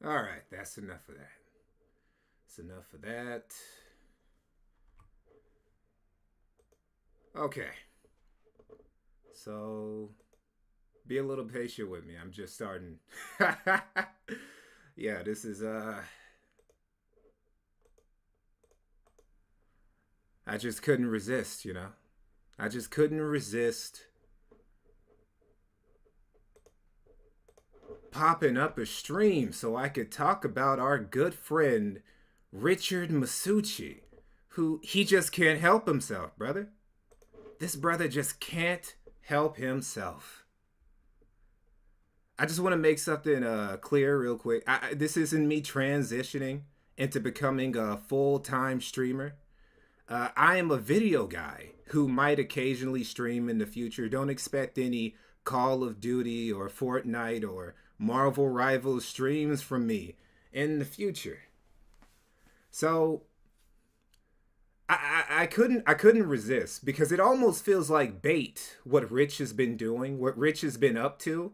All right, that's enough of that. That's enough of that. Okay. So be a little patient with me. I'm just starting. Yeah, this is I just couldn't resist, you know. I just couldn't resist popping up a stream so I could talk about our good friend Richard Masucci, who he just can't help himself, brother. This brother just can't help himself. I just want to make something clear real quick. This isn't me transitioning into becoming a full-time streamer. I am a video guy who might occasionally stream in the future. Don't expect any Call of Duty or Fortnite or Marvel Rivals streams from me in the future. So I couldn't resist because it almost feels like bait what Rich has been doing, what Rich has been up to.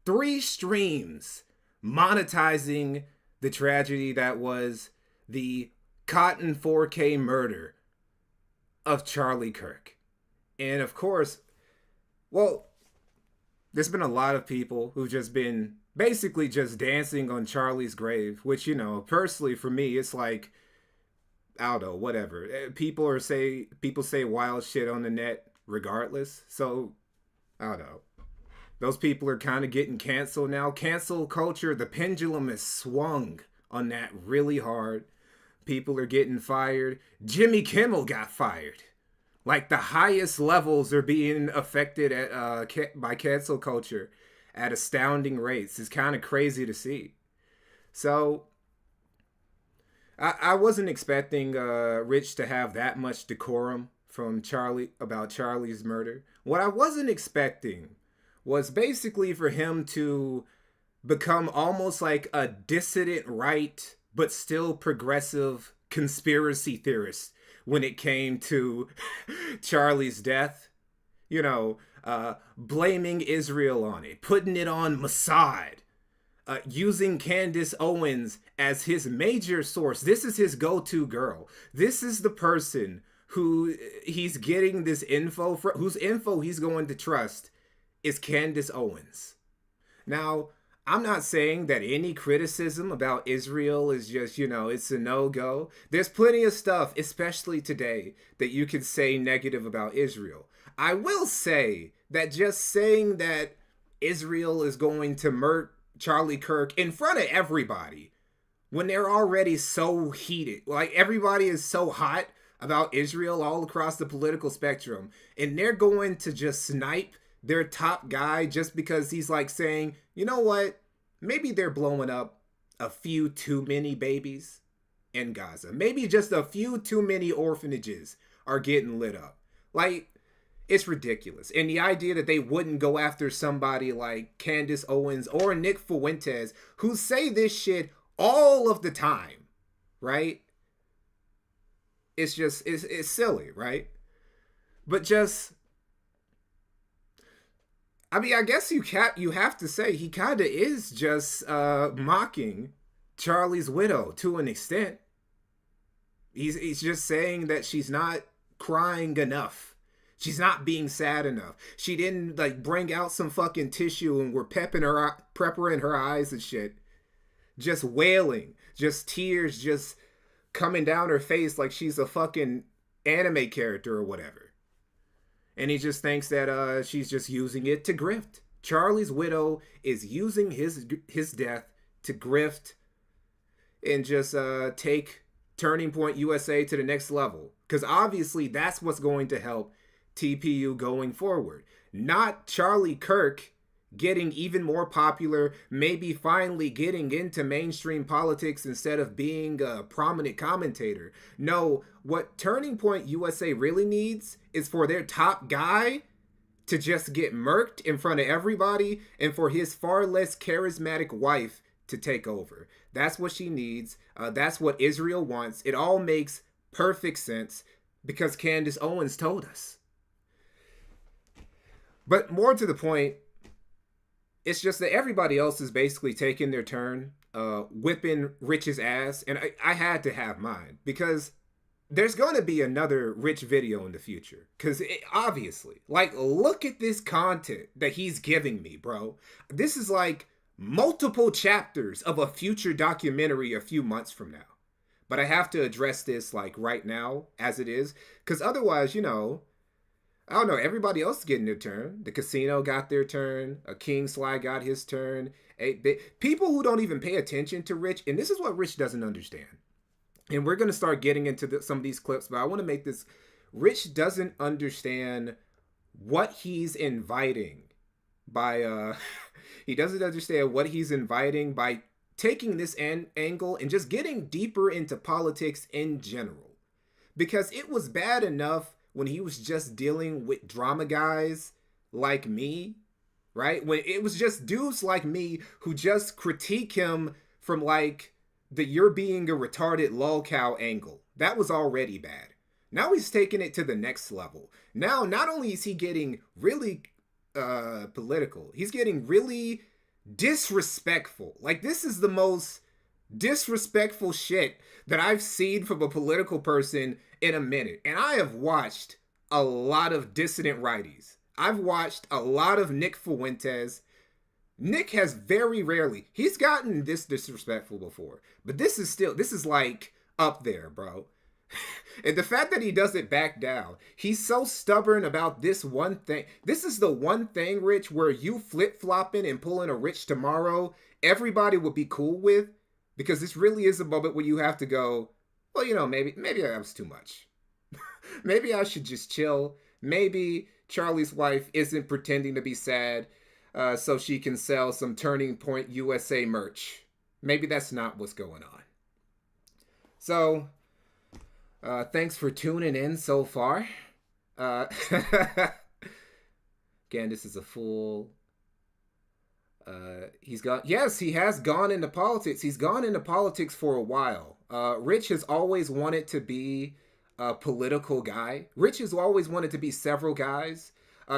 3 streams monetizing the tragedy that was the Cotton 4K murder of Charlie Kirk. And of course, well, there's been a lot of people who've just been basically just dancing on Charlie's grave, which, you know, personally for me, it's like, I don't know, whatever. People say wild shit on the net regardless. So, I don't know. Those people are kind of getting canceled now. Cancel culture, the pendulum has swung on that really hard. People are getting fired. Jimmy Kimmel got fired. Like the highest levels are being affected by cancel culture at astounding rates. It's kind of crazy to see. So I wasn't expecting Rich to have that much decorum from Charlie about Charlie's murder. What I wasn't expecting was basically for him to become almost like a dissident right, but still progressive conspiracy theorist when it came to Charlie's death. You know, blaming Israel on it, putting it on Mossad, using Candace Owens as his major source. This is his go-to girl. This is the person who he's getting this info from, whose info he's going to trust is Candace Owens. Now, I'm not saying that any criticism about Israel is just, you know, it's a no-go. There's plenty of stuff, especially today, that you can say negative about Israel. I will say that just saying that Israel is going to Charlie Kirk in front of everybody when they're already so heated. Like, everybody is so hot about Israel all across the political spectrum, and they're going to just snipe their top guy just because he's like saying, you know what, maybe they're blowing up a few too many babies in Gaza. Maybe just a few too many orphanages are getting lit up. Like, it's ridiculous. And the idea that they wouldn't go after somebody like Candace Owens or Nick Fuentes, who say this shit all of the time, right? It's just, it's silly, right? But just, I mean, I guess you have to say he kind of is just mocking Charlie's widow to an extent. He's just saying that she's not crying enough. She's not being sad enough. She didn't like bring out some fucking tissue and we're peppering her eyes and shit. Just wailing, just tears just coming down her face like she's a fucking anime character or whatever. And he just thinks that she's just using it to grift. Charlie's widow is using his death to grift and just take Turning Point USA to the next level. Because obviously that's what's going to help TPU going forward. Not Charlie Kirk getting even more popular, maybe finally getting into mainstream politics instead of being a prominent commentator. No, what Turning Point USA really needs is for their top guy to just get murked in front of everybody and for his far less charismatic wife to take over. That's what she needs. That's what Israel wants. It all makes perfect sense because Candace Owens told us. But more to the point, it's just that everybody else is basically taking their turn, whipping Rich's ass. And I had to have mine because there's going to be another Rich video in the future. Because obviously, like, look at this content that he's giving me, bro. This is like multiple chapters of a future documentary a few months from now. But I have to address this like right now as it is. Because otherwise, you know, I don't know, everybody else is getting their turn. The Casino got their turn. King Sly got his turn. People who don't even pay attention to Rich, and this is what Rich doesn't understand. And we're going to start getting into some of these clips, but I want to make this. Rich doesn't understand what he's inviting by, he doesn't understand what he's inviting by taking this angle and just getting deeper into politics in general. Because it was bad enough when he was just dealing with drama guys like me, right? When it was just dudes like me who just critique him from like the you're being a retarded lolcow angle. That was already bad. Now he's taking it to the next level. Now, not only is he getting really political, he's getting really disrespectful. Like, this is the most disrespectful shit that I've seen from a political person in a minute. And I have watched a lot of dissident righties. I've watched a lot of Nick Fuentes. Nick has very rarely, he's gotten this disrespectful before, but this is like up there, bro. And the fact that he doesn't back down, he's so stubborn about this one thing. This is the one thing, Rich, where you flip-flopping and pulling a Rich tomorrow, everybody would be cool with, because this really is a moment where you have to go, well, you know, maybe that was too much. Maybe I should just chill. Maybe Charlie's wife isn't pretending to be sad so she can sell some Turning Point USA merch. Maybe that's not what's going on. So, thanks for tuning in so far. Again, this is a full... he has gone into politics. He's gone into politics for a while. Rich has always wanted to be a political guy. Rich has always wanted to be several guys.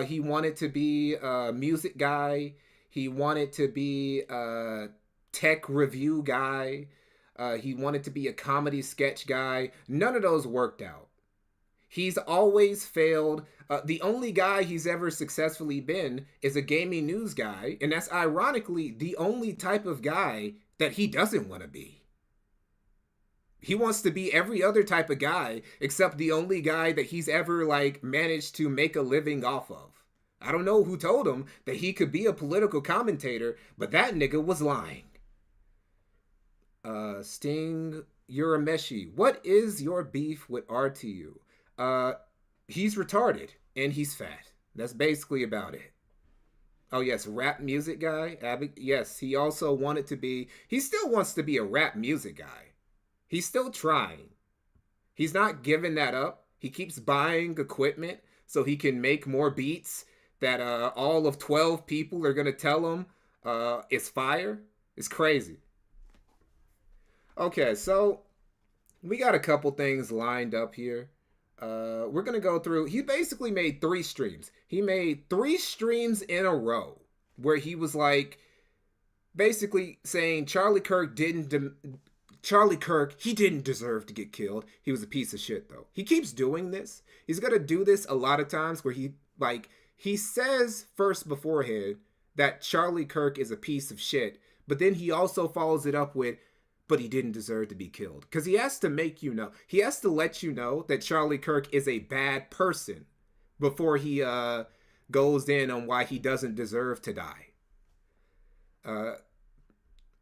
He wanted to be a music guy. He wanted to be a tech review guy. He wanted to be a comedy sketch guy. None of those worked out. He's always failed. The only guy he's ever successfully been is a gaming news guy. And that's ironically the only type of guy that he doesn't want to be. He wants to be every other type of guy except the only guy that he's ever like managed to make a living off of. I don't know who told him that he could be a political commentator, but that nigga was lying. Sting Urameshi, what is your beef with RTU? He's retarded and he's fat. That's basically about it. Oh yes, rap music guy. Yes, he also wanted to be. He still wants to be a rap music guy. He's still trying. He's not giving that up. He keeps buying equipment so he can make more beats that all of 12 people are gonna tell him it's fire. It's crazy. Okay, so we got a couple things lined up here. We're gonna go through. He basically made 3 streams. He made 3 streams in a row where he was like, basically saying Charlie Kirk he didn't deserve to get killed. He was a piece of shit though. He keeps doing this. He's gonna do this a lot of times where he says first beforehand that Charlie Kirk is a piece of shit, but then he also follows it up with, but he didn't deserve to be killed. Because he has to make you know. He has to let you know that Charlie Kirk is a bad person before he goes in on why he doesn't deserve to die.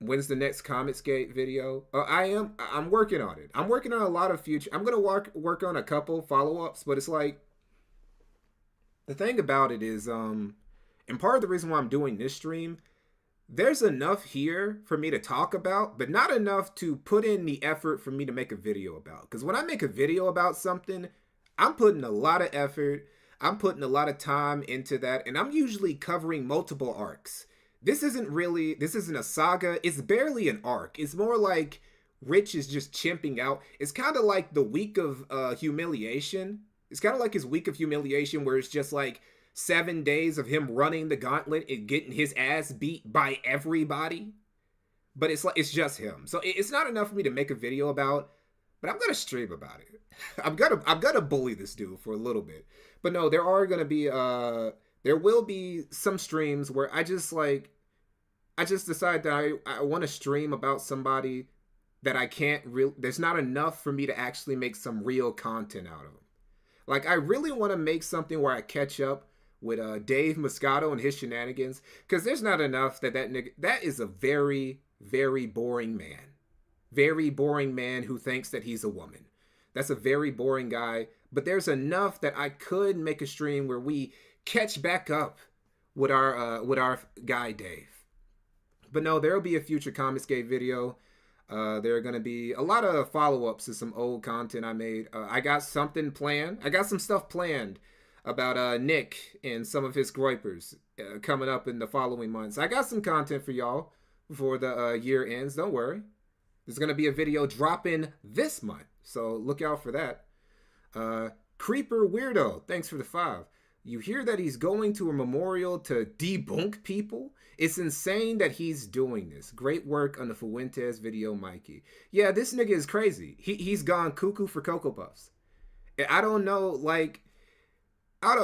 When's the next Comicsgate video? I'm working on it. I'm working on a lot of future. I'm gonna work on a couple follow-ups, but it's like, the thing about it is, and part of the reason why I'm doing this stream, there's enough here for me to talk about, but not enough to put in the effort for me to make a video about. Because when I make a video about something, I'm putting a lot of effort, I'm putting a lot of time into that, and I'm usually covering multiple arcs. This isn't a saga, it's barely an arc. It's more like Rich is just chimping out. It's kind of like the week of humiliation. It's kind of like his week of humiliation where it's just like 7 days of him running the gauntlet and getting his ass beat by everybody. But it's just him. So it's not enough for me to make a video about, but I'm gonna stream about it. I'm gonna bully this dude for a little bit. But no, there will be some streams where I just decide that I want to stream about somebody that I can't there's not enough for me to actually make some real content out of them. Like, I really want to make something where I catch up with Dave Moscato and his shenanigans, because there's not enough that nigga, that is a very, very boring man. Very boring man who thinks that he's a woman. That's a very boring guy, but there's enough that I could make a stream where we catch back up with our guy Dave. But no, there'll be a future Comicsgate video. There are going to be a lot of follow-ups to some old content I made. I got something planned. I got some stuff planned about Nick and some of his groypers coming up in the following months. I got some content for y'all before the year ends. Don't worry. There's going to be a video dropping this month, so look out for that. Creeper Weirdo, thanks for the 5. You hear that he's going to a memorial to debunk people? It's insane that he's doing this. Great work on the Fuentes video, Mikey. Yeah, this nigga is crazy. He's gone cuckoo for Cocoa Puffs. I don't know,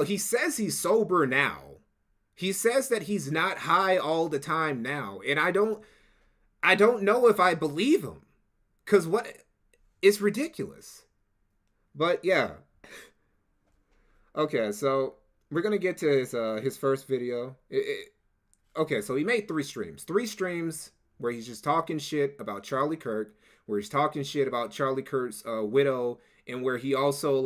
he says he's sober now. He says that he's not high all the time now. And I don't know if I believe him. Because it's ridiculous. But yeah. Okay, so we're going to get to his first video. Okay, so he made 3 streams. 3 streams where he's just talking shit about Charlie Kirk, where he's talking shit about Charlie Kirk's widow, and where he also,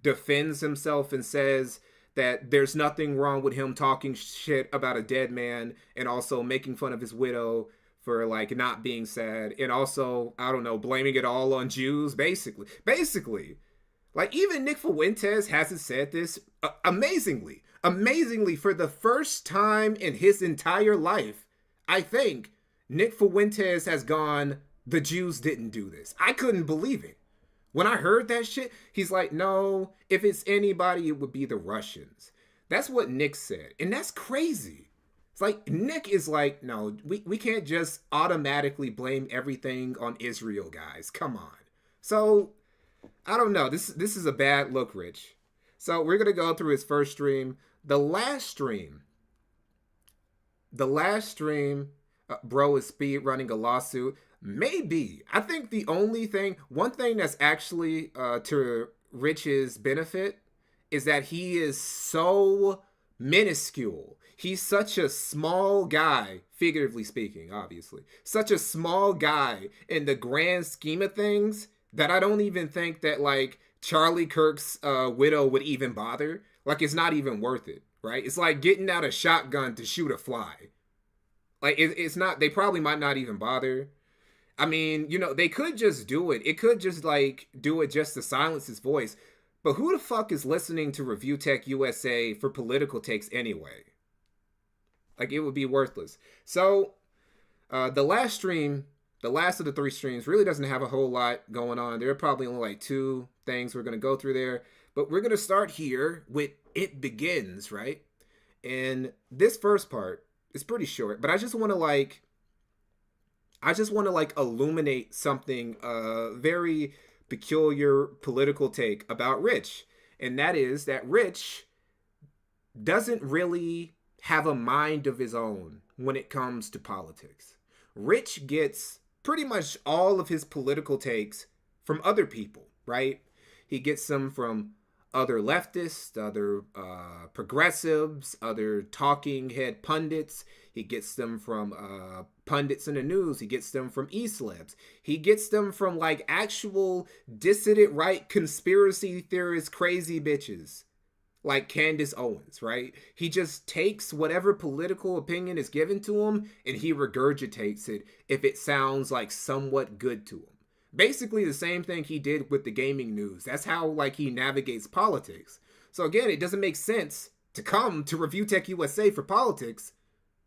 defends himself and says that there's nothing wrong with him talking shit about a dead man, and also making fun of his widow for, not being sad, and also, I don't know, blaming it all on Jews, basically. Even Nick Fuentes hasn't said this amazingly, for the first time in his entire life. I think Nick Fuentes has gone, the Jews didn't do this. I couldn't believe it. When I heard that shit, he's like, no, if it's anybody, it would be the Russians. That's what Nick said. And that's crazy. It's like, Nick is like, no, we can't just automatically blame everything on Israel, guys. Come on. So, I don't know. This is a bad look, Rich. So we're going to go through his first stream. The last stream, bro is speed running a lawsuit. Maybe. I think one thing that's actually to Rich's benefit is that he is so minuscule. He's such a small guy, figuratively speaking, obviously. Such a small guy in the grand scheme of things that I don't even think that, like, Charlie Kirk's widow would even bother. Like, it's not even worth it, right? It's like getting out a shotgun to shoot a fly. Like, it's not, they probably might not even bother. I mean, you know, they could just do it. It could just, like, do it just to silence his voice. But who the fuck is listening to ReviewTechUSA for political takes anyway? Like, it would be worthless. So, the last stream, the last of the 3 streams, really doesn't have a whole lot going on. There are probably only like 2 things we're going to go through there. But we're going to start here with It Begins, right? And this first part is pretty short, but I just want to illuminate something, very peculiar political take about Rich. And that is that Rich doesn't really have a mind of his own when it comes to politics. Rich gets pretty much all of his political takes from other people, right? He gets them from other leftists, other progressives, other talking head pundits. He gets them from pundits in the news. He gets them from E-celebs. He gets them from, like, actual dissident right conspiracy theorist crazy bitches like Candace Owens, right? He just takes whatever political opinion is given to him and he regurgitates it if it sounds like somewhat good to him. Basically the same thing he did with the gaming news. That's how, like, he navigates politics. So again, it doesn't make sense to come to ReviewTechUSA for politics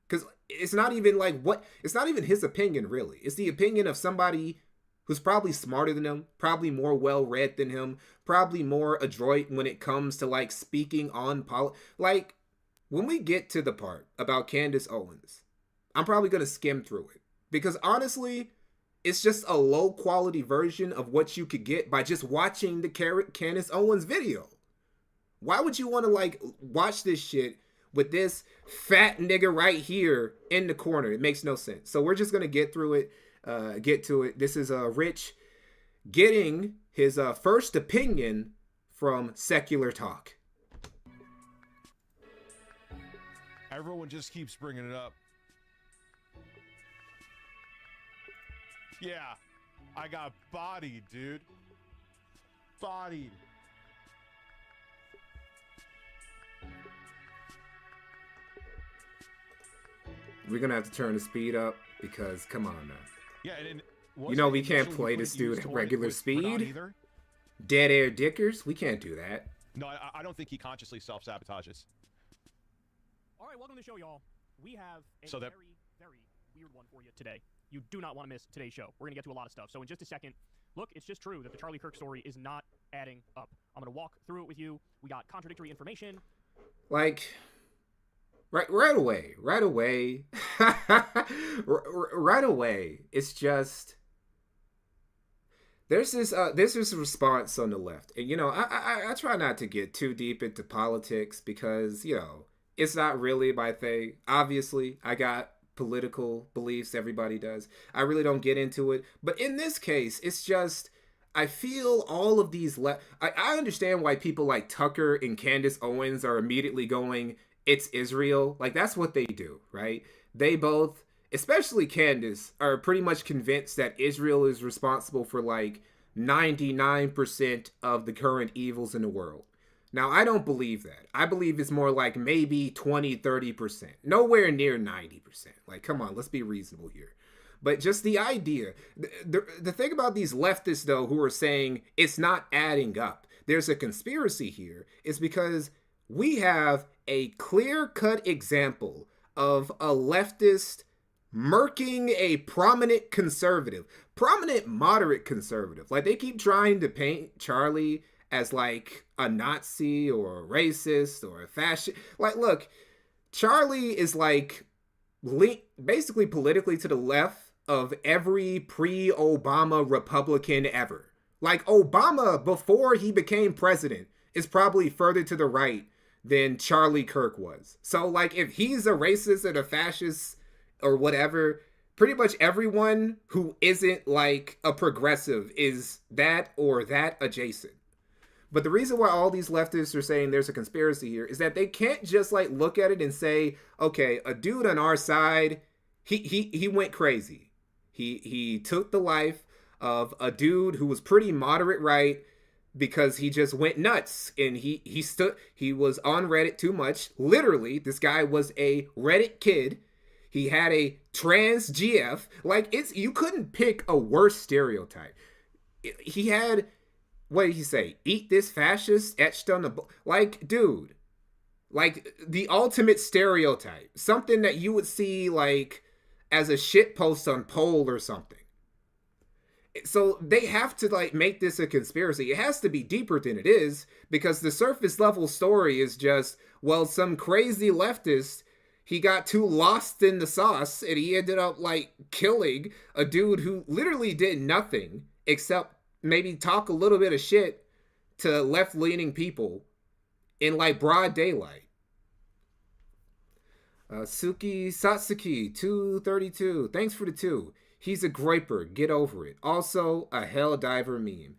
because it's not even like it's not even his opinion really. It's the opinion of somebody who's probably smarter than him, probably more well-read than him, probably more adroit when it comes to, like, speaking on like, when we get to the part about Candace Owens, I'm probably going to skim through it. Because honestly, it's just a low-quality version of what you could get by just watching the Candace Owens video. Why would you want to, like, watch this shit with this fat nigga right here in the corner? It makes no sense. So we're just going to get through it. Get to it. This is Rich getting his first opinion from Secular Talk. Everyone just keeps bringing it up. Yeah, I got bodied, dude. Bodied. We're gonna have to turn the speed up because, come on, man. Yeah, and you know we can't play this dude at regular speed. Dead air dickers, we can't do that. No, I don't think he consciously self-sabotages. All right, welcome to the show, y'all. We have a very, very weird one for you today. You do not want to miss today's show. We're going to get to a lot of stuff. So in just a second, look, it's just true that the Charlie Kirk story is not adding up. I'm going to walk through it with you. We got contradictory information. Like, right away. Right away. It's just, there's this response on the left. And, you know, I try not to get too deep into politics because, you know, it's not really my thing. Obviously, I got political beliefs. Everybody does. I really don't get into it. But in this case, it's just, I feel all of these I understand why people like Tucker and Candace Owens are immediately going, it's Israel. Like, that's what they do, right? They both, especially Candace, are pretty much convinced that Israel is responsible for like 99% of the current evils in the world. Now, I don't believe that. I believe it's more like maybe 20-30%. Nowhere near 90%. Like, come on, let's be reasonable here. But just the idea. The thing about these leftists, though, who are saying it's not adding up, there's a conspiracy here, is because we have a clear-cut example of a leftist murking a prominent conservative. Prominent moderate conservative. Like, they keep trying to paint Charlie as like a Nazi or a racist or a fascist. Like, look, Charlie is like basically politically to the left of every pre-Obama Republican ever. Like, Obama, before he became president, is probably further to the right than Charlie Kirk was. So, like, if he's a racist or a fascist or whatever, pretty much everyone who isn't like a progressive is that or that adjacent. But the reason why all these leftists are saying there's a conspiracy here is that they can't just like look at it and say, okay, a dude on our side, he went crazy. He took the life of a dude who was pretty moderate right because he just went nuts, and he was on Reddit too much. Literally, this guy was a Reddit kid. He had a trans GF. Like, you couldn't pick a worse stereotype. He had, what did he say? Eat this fascist etched on the like, dude. Like, the ultimate stereotype. Something that you would see, like, as a shit post on Poll or something. So they have to like make this a conspiracy. It has to be deeper than it is, because the surface level story is just, well, some crazy leftist, he got too lost in the sauce and he ended up like killing a dude who literally did nothing except maybe talk a little bit of shit to left-leaning people in like broad daylight. Suki Satsuki 232, thanks for the 2. He's a groiper. Get over it. Also, a hell diver meme.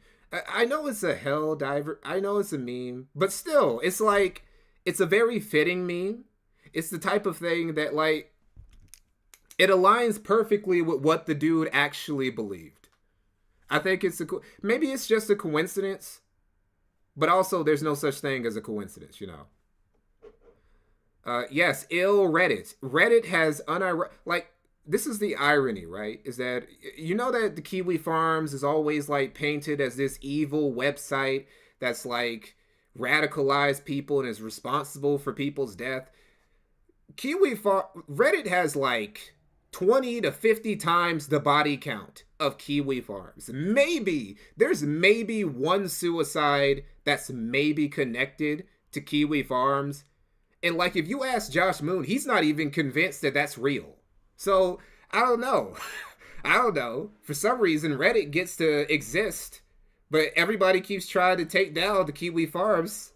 I know it's a hell diver. I know it's a meme. But still, it's like, it's a very fitting meme. It's the type of thing that, like, it aligns perfectly with what the dude actually believed. I think it's maybe it's just a coincidence. But also, there's no such thing as a coincidence, you know. Yes, ill Reddit. Reddit has like, this is the irony, right? Is that, you know that the Kiwi Farms is always like painted as this evil website that's like radicalized people and is responsible for people's death. Reddit has like 20 to 50 times the body count of Kiwi Farms. There's maybe one suicide that's maybe connected to Kiwi Farms. And like, if you ask Josh Moon, he's not even convinced that that's real. So, I don't know. For some reason, Reddit gets to exist, but everybody keeps trying to take down the Kiwi Farms.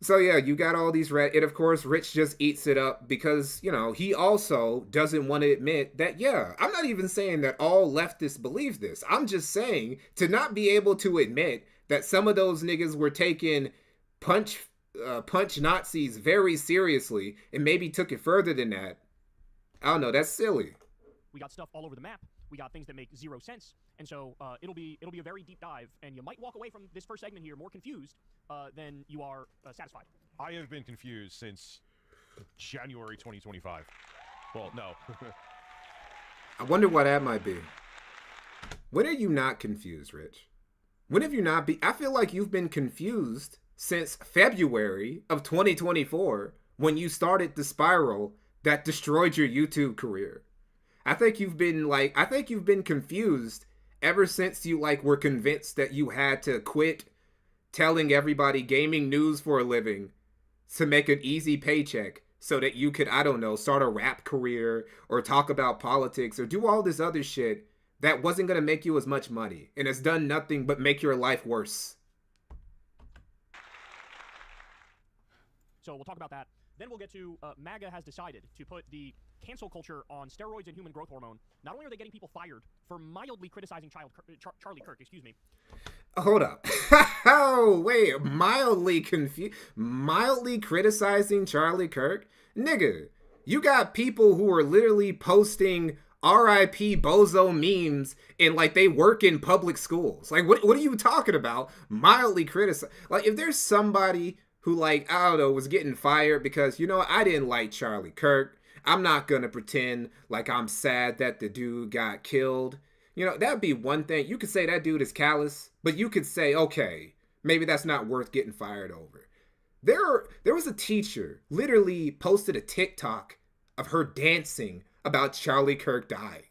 So yeah, you got all these and of course, Rich just eats it up because, you know, he also doesn't want to admit that, yeah, I'm not even saying that all leftists believe this. I'm just saying to not be able to admit that some of those niggas were taking punch Nazis very seriously and maybe took it further than that. I don't know, that's silly. We got stuff all over the map. We got things that make zero sense. And so it'll be a very deep dive, and you might walk away from this first segment here more confused than you are satisfied. I have been confused since January 2025. Well, no. I wonder why that might be. When are you not confused, Rich? When have you not I feel like you've been confused since February of 2024, when you started the spiral that destroyed your YouTube career. I think you've been confused ever since you like were convinced that you had to quit telling everybody gaming news for a living to make an easy paycheck so that you could, I don't know, start a rap career or talk about politics or do all this other shit that wasn't going to make you as much money and has done nothing but make your life worse. So we'll talk about that. Then we'll get to MAGA has decided to put the cancel culture on steroids and human growth hormone. Not only are they getting people fired for mildly criticizing Charlie Kirk, excuse me. Hold up. Oh, wait. Mildly criticizing Charlie Kirk? Nigga, you got people who are literally posting RIP bozo memes and like they work in public schools. Like, what are you talking about? Mildly criticize. Like, if there's somebody who, like, I don't know, was getting fired because, you know, I didn't like Charlie Kirk. I'm not gonna pretend like I'm sad that the dude got killed. You know, that'd be one thing. You could say that dude is callous, but you could say, okay, maybe that's not worth getting fired over. There was a teacher literally posted a TikTok of her dancing about Charlie Kirk dying.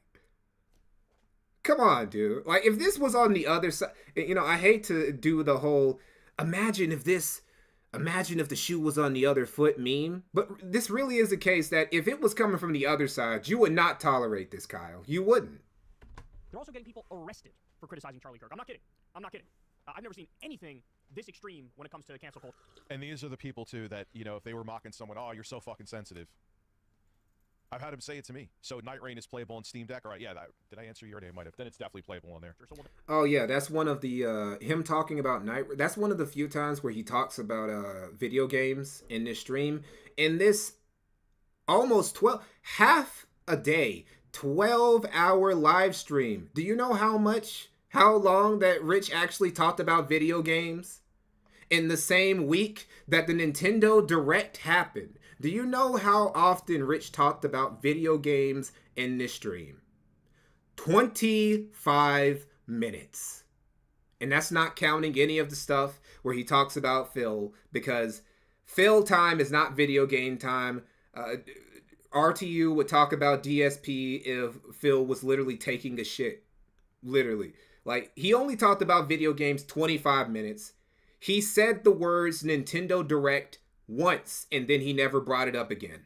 Come on, dude. Like, if this was on the other side, you know, I hate to do the whole, imagine if the shoe was on the other foot meme. But this really is a case that if it was coming from the other side, you would not tolerate this, Kyle. You wouldn't. They're also getting people arrested for criticizing Charlie Kirk. I'm not kidding. I've never seen anything this extreme when it comes to cancel culture. And these are the people, too, that, you know, if they were mocking someone, oh, you're so fucking sensitive. I've had him say it to me. So Night Rain is playable on Steam Deck. All right, yeah. Did I answer your name? Might have. Then it's definitely playable on there. Oh yeah, that's one of the him talking about That's one of the few times where he talks about video games in this stream. In this almost half a day, 12-hour live stream. Do you know how long that Rich actually talked about video games? In the same week that the Nintendo Direct happened. Do you know how often Rich talked about video games in this stream? 25 minutes. And that's not counting any of the stuff where he talks about Phil, because Phil time is not video game time. RTU would talk about DSP if Phil was literally taking a shit. Literally. Like, he only talked about video games 25 minutes. He said the words Nintendo Direct once, and then he never brought it up again.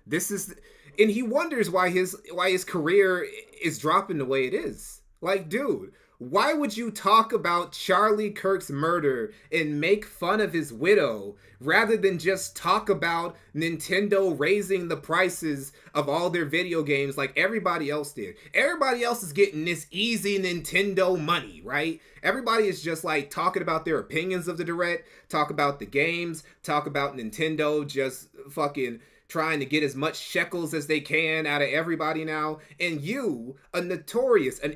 And he wonders why his career is dropping the way it is. Like, dude, why would you talk about Charlie Kirk's murder and make fun of his widow rather than just talk about Nintendo raising the prices of all their video games like everybody else did? Everybody else is getting this easy Nintendo money, right? Everybody is just like talking about their opinions of the Direct, talk about the games, talk about Nintendo just fucking trying to get as much shekels as they can out of everybody now. And you, an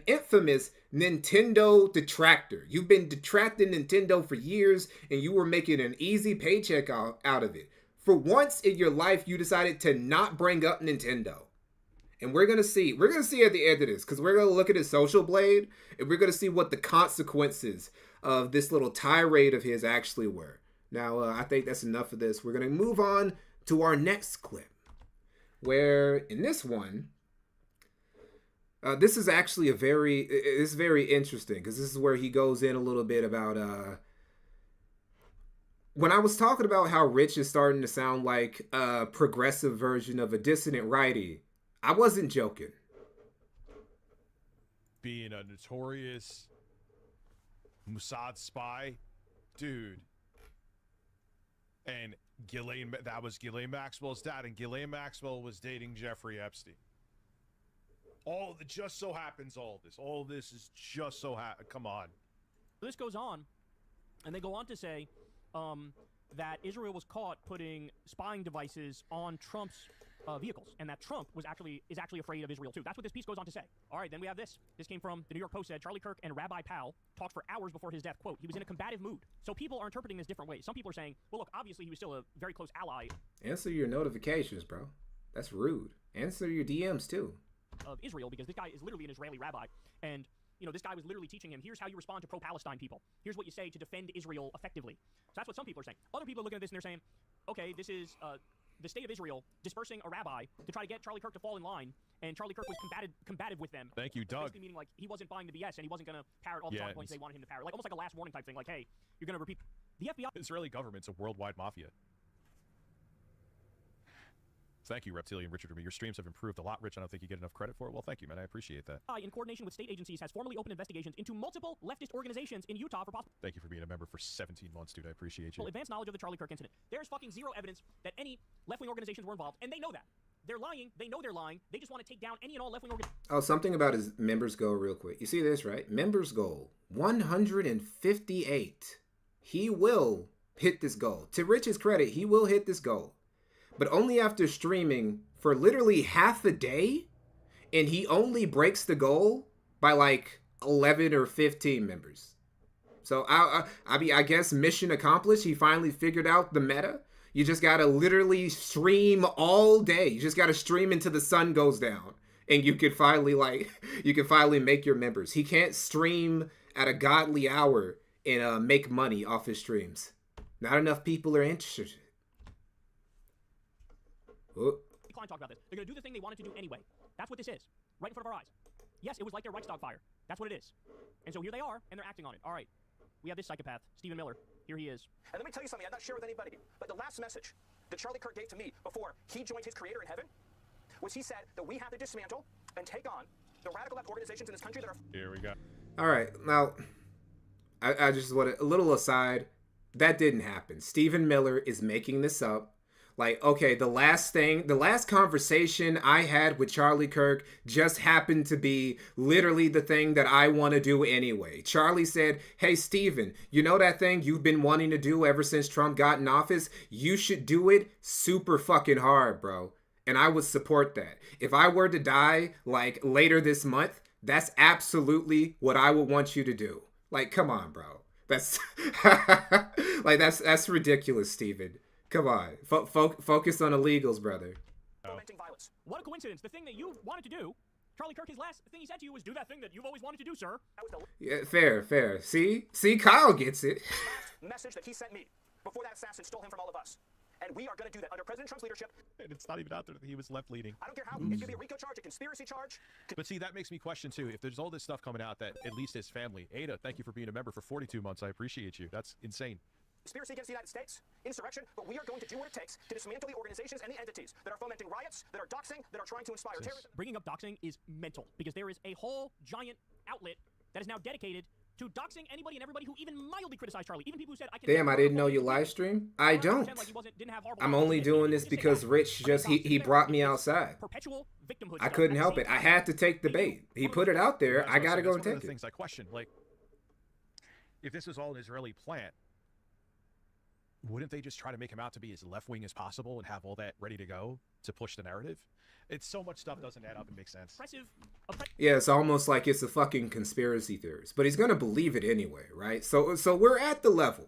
infamous Nintendo detractor. You've been detracting Nintendo for years, and you were making an easy paycheck out of it. For once in your life, you decided to not bring up Nintendo. And we're going to see at the end of this, because we're going to look at his social blade, and we're going to see what the consequences of this little tirade of his actually were. Now, I think that's enough of this. We're going to move on to our next clip, where in this one, this is actually it's very interesting, because this is where he goes in a little bit about, when I was talking about how Rich is starting to sound like a progressive version of a dissident righty, I wasn't joking. Being a notorious Mossad spy, dude. And that was Ghislaine Maxwell's dad, and Ghislaine Maxwell was dating Jeffrey Epstein. All this is just so come on. This goes on, and they go on to say that Israel was caught putting spying devices on Trump's vehicles, and that Trump is actually afraid of Israel too. That's what this piece goes on to say. All right, then we have this. This came from the New York Post. Said Charlie Kirk and Rabbi Powell talked for hours before his death. Quote, he was in a combative mood. So people are interpreting this different ways. Some people are saying, well, look, obviously he was still a very close ally. Answer your notifications, bro. That's rude. Answer your DMs too. Of Israel, because this guy is literally an Israeli rabbi, and this guy was literally teaching him, here's how you respond to pro-Palestine people. Here's what you say to defend Israel effectively. So that's what some people are saying. Other people are looking at this and they're saying, okay, this is the state of Israel dispersing a rabbi to try to get Charlie Kirk to fall in line, and Charlie Kirk was combative with them. Thank you, Doug. Basically meaning like he wasn't buying the BS and he wasn't going to parrot all the talking points they wanted him to parrot. Like almost like a last warning type thing. Like, hey, you're going to repeat. The FBI. Israeli government's a worldwide mafia. Thank you, Reptilian Richard. Your streams have improved a lot, Rich. I don't think you get enough credit for it. Well, thank you, man. I appreciate that. In coordination with state agencies, has formally opened investigations into multiple leftist organizations in Utah for possible. Thank you for being a member for 17 months, dude. I appreciate you. Advanced knowledge of the Charlie Kirk incident. There's fucking zero evidence that any left-wing organizations were involved, and they know that. They're lying. They know they're lying. They just want to take down any and all left-wing organizations. Oh, something about his members goal real quick. You see this, right? Members goal, 158. He will hit this goal. To Rich's credit, he will hit this goal. But only after streaming for literally half a day, and he only breaks the goal by like 11 or 15 members. So I guess mission accomplished. He finally figured out the meta. You just gotta literally stream all day. You just gotta stream until the sun goes down, and you can finally make your members. He can't stream at a godly hour and make money off his streams. Not enough people are interested. Klein talked about this. They're going to do the thing they wanted to do anyway. That's what this is. Right in front of our eyes. Yes, it was like their Reichstag fire. That's what it is. And so here they are, and they're acting on it. All right. We have this psychopath, Stephen Miller. Here he is. And let me tell you something I'm not sharing with anybody, but the last message that Charlie Kirk gave to me before he joined his creator in heaven was he said that we have to dismantle and take on the radical left organizations in this country that are... Here we go. All right. Now, I just want a little aside. That didn't happen. Stephen Miller is making this up. Like, okay, the last conversation I had with Charlie Kirk just happened to be literally the thing that I want to do anyway. Charlie said, hey, Steven, you know that thing you've been wanting to do ever since Trump got in office? You should do it super fucking hard, bro. And I would support that. If I were to die, like, later this month, that's absolutely what I would want you to do. Like, come on, bro. That's, like, that's ridiculous, Steven. Come on, focus on illegals, brother. Violence. What a coincidence. The thing that you wanted to do, Charlie Kirk, his last thing he said to you was do that thing that you've always wanted to do, sir. Yeah, fair. See, Kyle gets it. Message that he sent me before that assassin stole him from all of us. And we are going to do that under President Trump's leadership. And it's not even out there that he was left-leaning. I don't care how. It could be a RICO charge, a conspiracy charge. But see, that makes me question, too. If there's all this stuff coming out that at least his family... Ada, thank you for being a member for 42 months. I appreciate you. That's insane. Conspiracy against the United States, insurrection, but we are going to do what it takes to dismantle the organizations and the entities that are fomenting riots, that are doxing, that are trying to inspire terrorism. Bringing up doxing is mental, because there is a whole giant outlet that is now dedicated to doxing anybody and everybody who even mildly criticized Charlie. Even people who said, damn, I didn't know you live stream. I don't. I'm only doing this because Rich he brought me outside. Perpetual victimhood. I couldn't help it. I had to take the bait. He put it out there. I gotta go and take it. Things I question, like, if this was all an Israeli plant, wouldn't they just try to make him out to be as left-wing as possible and have all that ready to go to push the narrative? It's so much stuff doesn't add up and make sense. Yeah, it's almost like it's a fucking conspiracy theorist, but he's gonna believe it anyway, right? So we're at the level.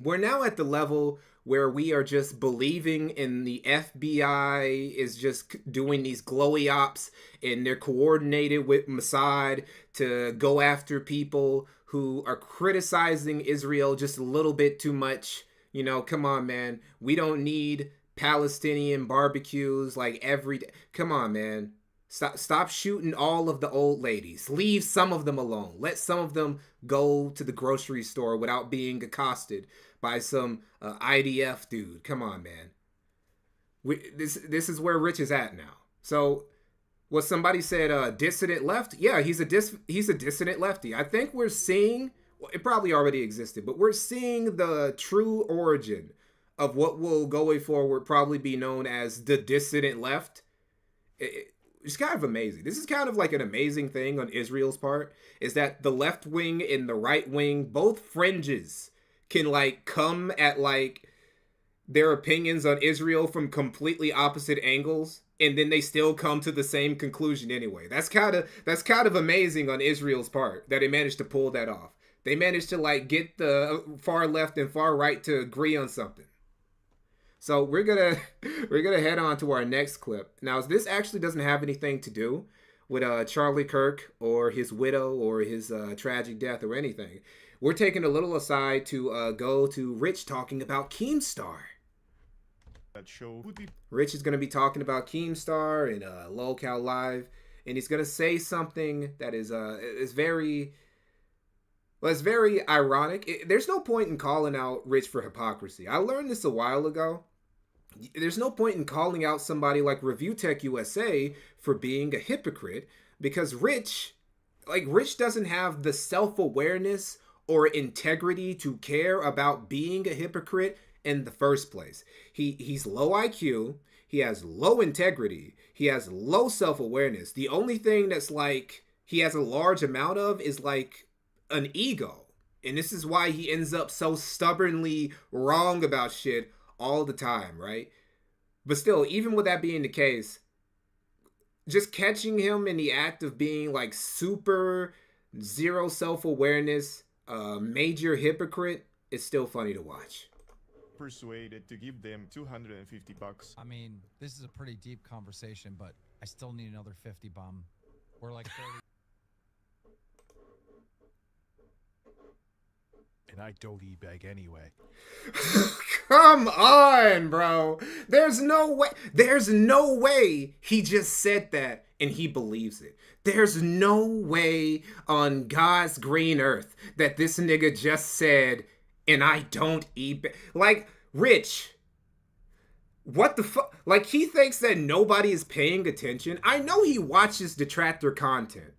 We're now at the level where we are just believing in the FBI is just doing these glowy ops and they're coordinated with Mossad to go after people who are criticizing Israel just a little bit too much. You know, come on, man. We don't need Palestinian barbecues like every day. Come on, man. Stop shooting all of the old ladies. Leave some of them alone. Let some of them go to the grocery store without being accosted by some IDF dude. Come on, man. This is where Rich is at now. So, what somebody said, dissident left? Yeah, he's a dissident lefty. I think we're seeing... Well, it probably already existed, but we're seeing the true origin of what will going forward probably be known as the dissident left. It's kind of amazing. This is kind of like an amazing thing on Israel's part, is that the left wing and the right wing, both fringes, can like come at like their opinions on Israel from completely opposite angles, and then they still come to the same conclusion anyway. That's kind of amazing on Israel's part that they managed to pull that off. They managed to like get the far left and far right to agree on something. So we're gonna head on to our next clip. Now, this actually doesn't have anything to do with Charlie Kirk or his widow or his tragic death or anything. We're taking a little aside to go to Rich talking about Keemstar. That show. Rich is gonna be talking about Keemstar and LolCal Live, and he's gonna say something that is very. Well, it's very ironic. There's no point in calling out Rich for hypocrisy. I learned this a while ago. There's no point in calling out somebody like ReviewTechUSA for being a hypocrite, because Rich doesn't have the self-awareness or integrity to care about being a hypocrite in the first place. He's low IQ. He has low integrity. He has low self-awareness. The only thing that's like he has a large amount of is like an ego, and this is why he ends up so stubbornly wrong about shit all the time, right? But still, even with that being the case, just catching him in the act of being like super zero self-awareness, major hypocrite, is still funny to watch. Persuaded to give them $250. I mean, this is a pretty deep conversation, but I still need another 50 bum. We're like 30. And I don't e-beg anyway. Come on, bro. There's no way he just said that and he believes it. There's no way on God's green earth that this nigga just said, and I don't e-beg. Like, Rich, what the fuck? Like, he thinks that nobody is paying attention. I know he watches detractor content.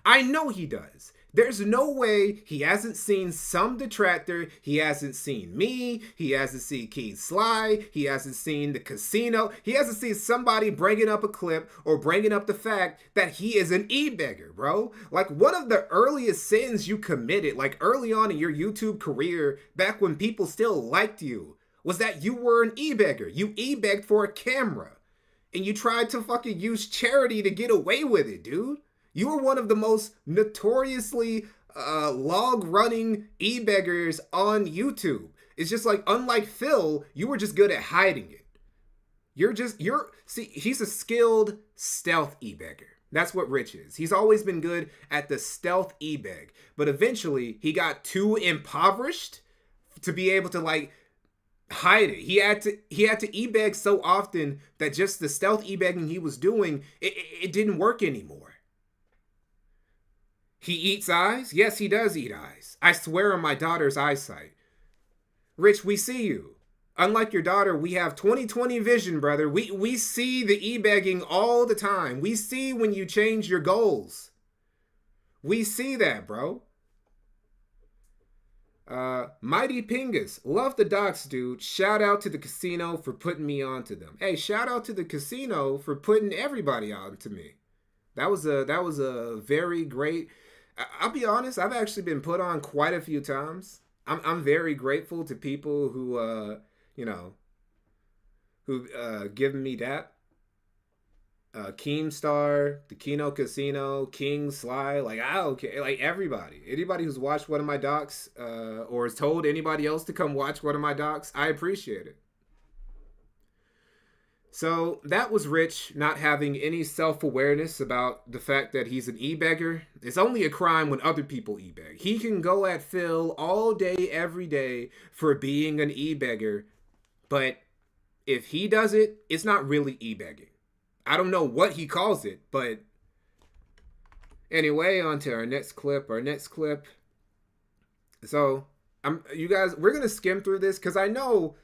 I know he does. There's no way he hasn't seen some detractor. He hasn't seen me. He hasn't seen King Sly. He hasn't seen the casino. He hasn't seen somebody bringing up a clip or bringing up the fact that he is an e-beggar, bro. Like, one of the earliest sins you committed, like early on in your YouTube career, back when people still liked you, was that you were an e-beggar. You e-begged for a camera. And you tried to fucking use charity to get away with it, dude. You were one of the most notoriously log-running e-beggars on YouTube. It's just like, unlike Phil, you were just good at hiding it. See, he's a skilled stealth e-beggar. That's what Rich is. He's always been good at the stealth e-beg. But eventually, he got too impoverished to be able to, like, hide it. He had to e-beg so often that just the stealth e-begging he was doing, it didn't work anymore. He eats eyes? Yes, he does eat eyes. I swear on my daughter's eyesight. Rich, we see you. Unlike your daughter, we have 20/20 vision, brother. We see the e-begging all the time. We see when you change your goals. We see that, bro. Mighty Pingus, love the docs, dude. Shout out to the casino for putting me onto them. Hey, shout out to the casino for putting everybody onto me. That was a very great. I'll be honest, I've actually been put on quite a few times. I'm very grateful to people who given me that. Keemstar, the Kino Casino, King Sly, like everybody. Anybody who's watched one of my docs, or has told anybody else to come watch one of my docs, I appreciate it. So that was Rich not having any self-awareness about the fact that he's an e-beggar. It's only a crime when other people e-beg. He can go at Phil all day, every day for being an e-beggar, but if he does it, it's not really e-begging. I don't know what he calls it, but anyway, on to our next clip. So, you guys, we're gonna skim through this because I know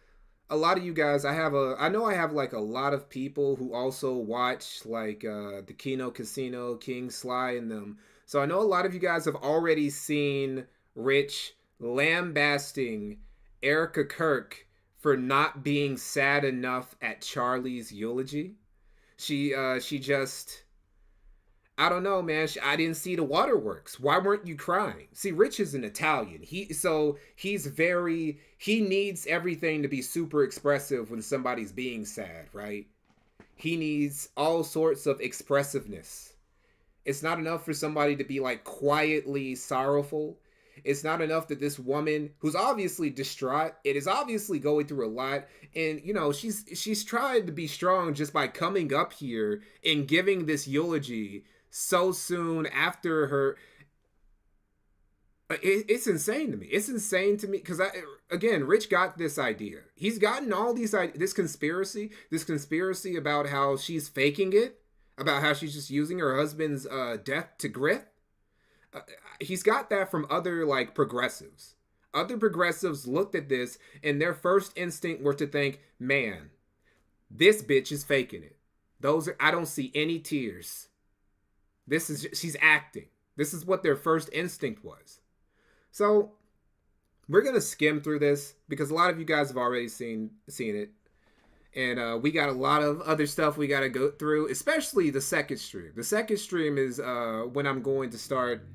a lot of you guys. I know I have like a lot of people who also watch like the Kino Casino, King Sly, and them. So I know a lot of you guys have already seen Rich lambasting Erica Kirk for not being sad enough at Charlie's eulogy. She just, I don't know, man. I didn't see the waterworks. Why weren't you crying? See, Rich is an Italian. He needs everything to be super expressive when somebody's being sad, right? He needs all sorts of expressiveness. It's not enough for somebody to be like quietly sorrowful. It's not enough that this woman, who's obviously distraught, it is obviously going through a lot, and she's tried to be strong just by coming up here and giving this eulogy so soon after her. It's insane to me. It's insane to me because Rich got this idea. He's gotten all these ideas, this conspiracy about how she's faking it, about how she's just using her husband's death to grift. He's got that from other like progressives. Other progressives looked at this and their first instinct were to think, man, this bitch is faking it. I don't see any tears. She's acting. This is what their first instinct was. So we're going to skim through this because a lot of you guys have already seen it. And we got a lot of other stuff we got to go through, especially the second stream. The second stream is when I'm going to start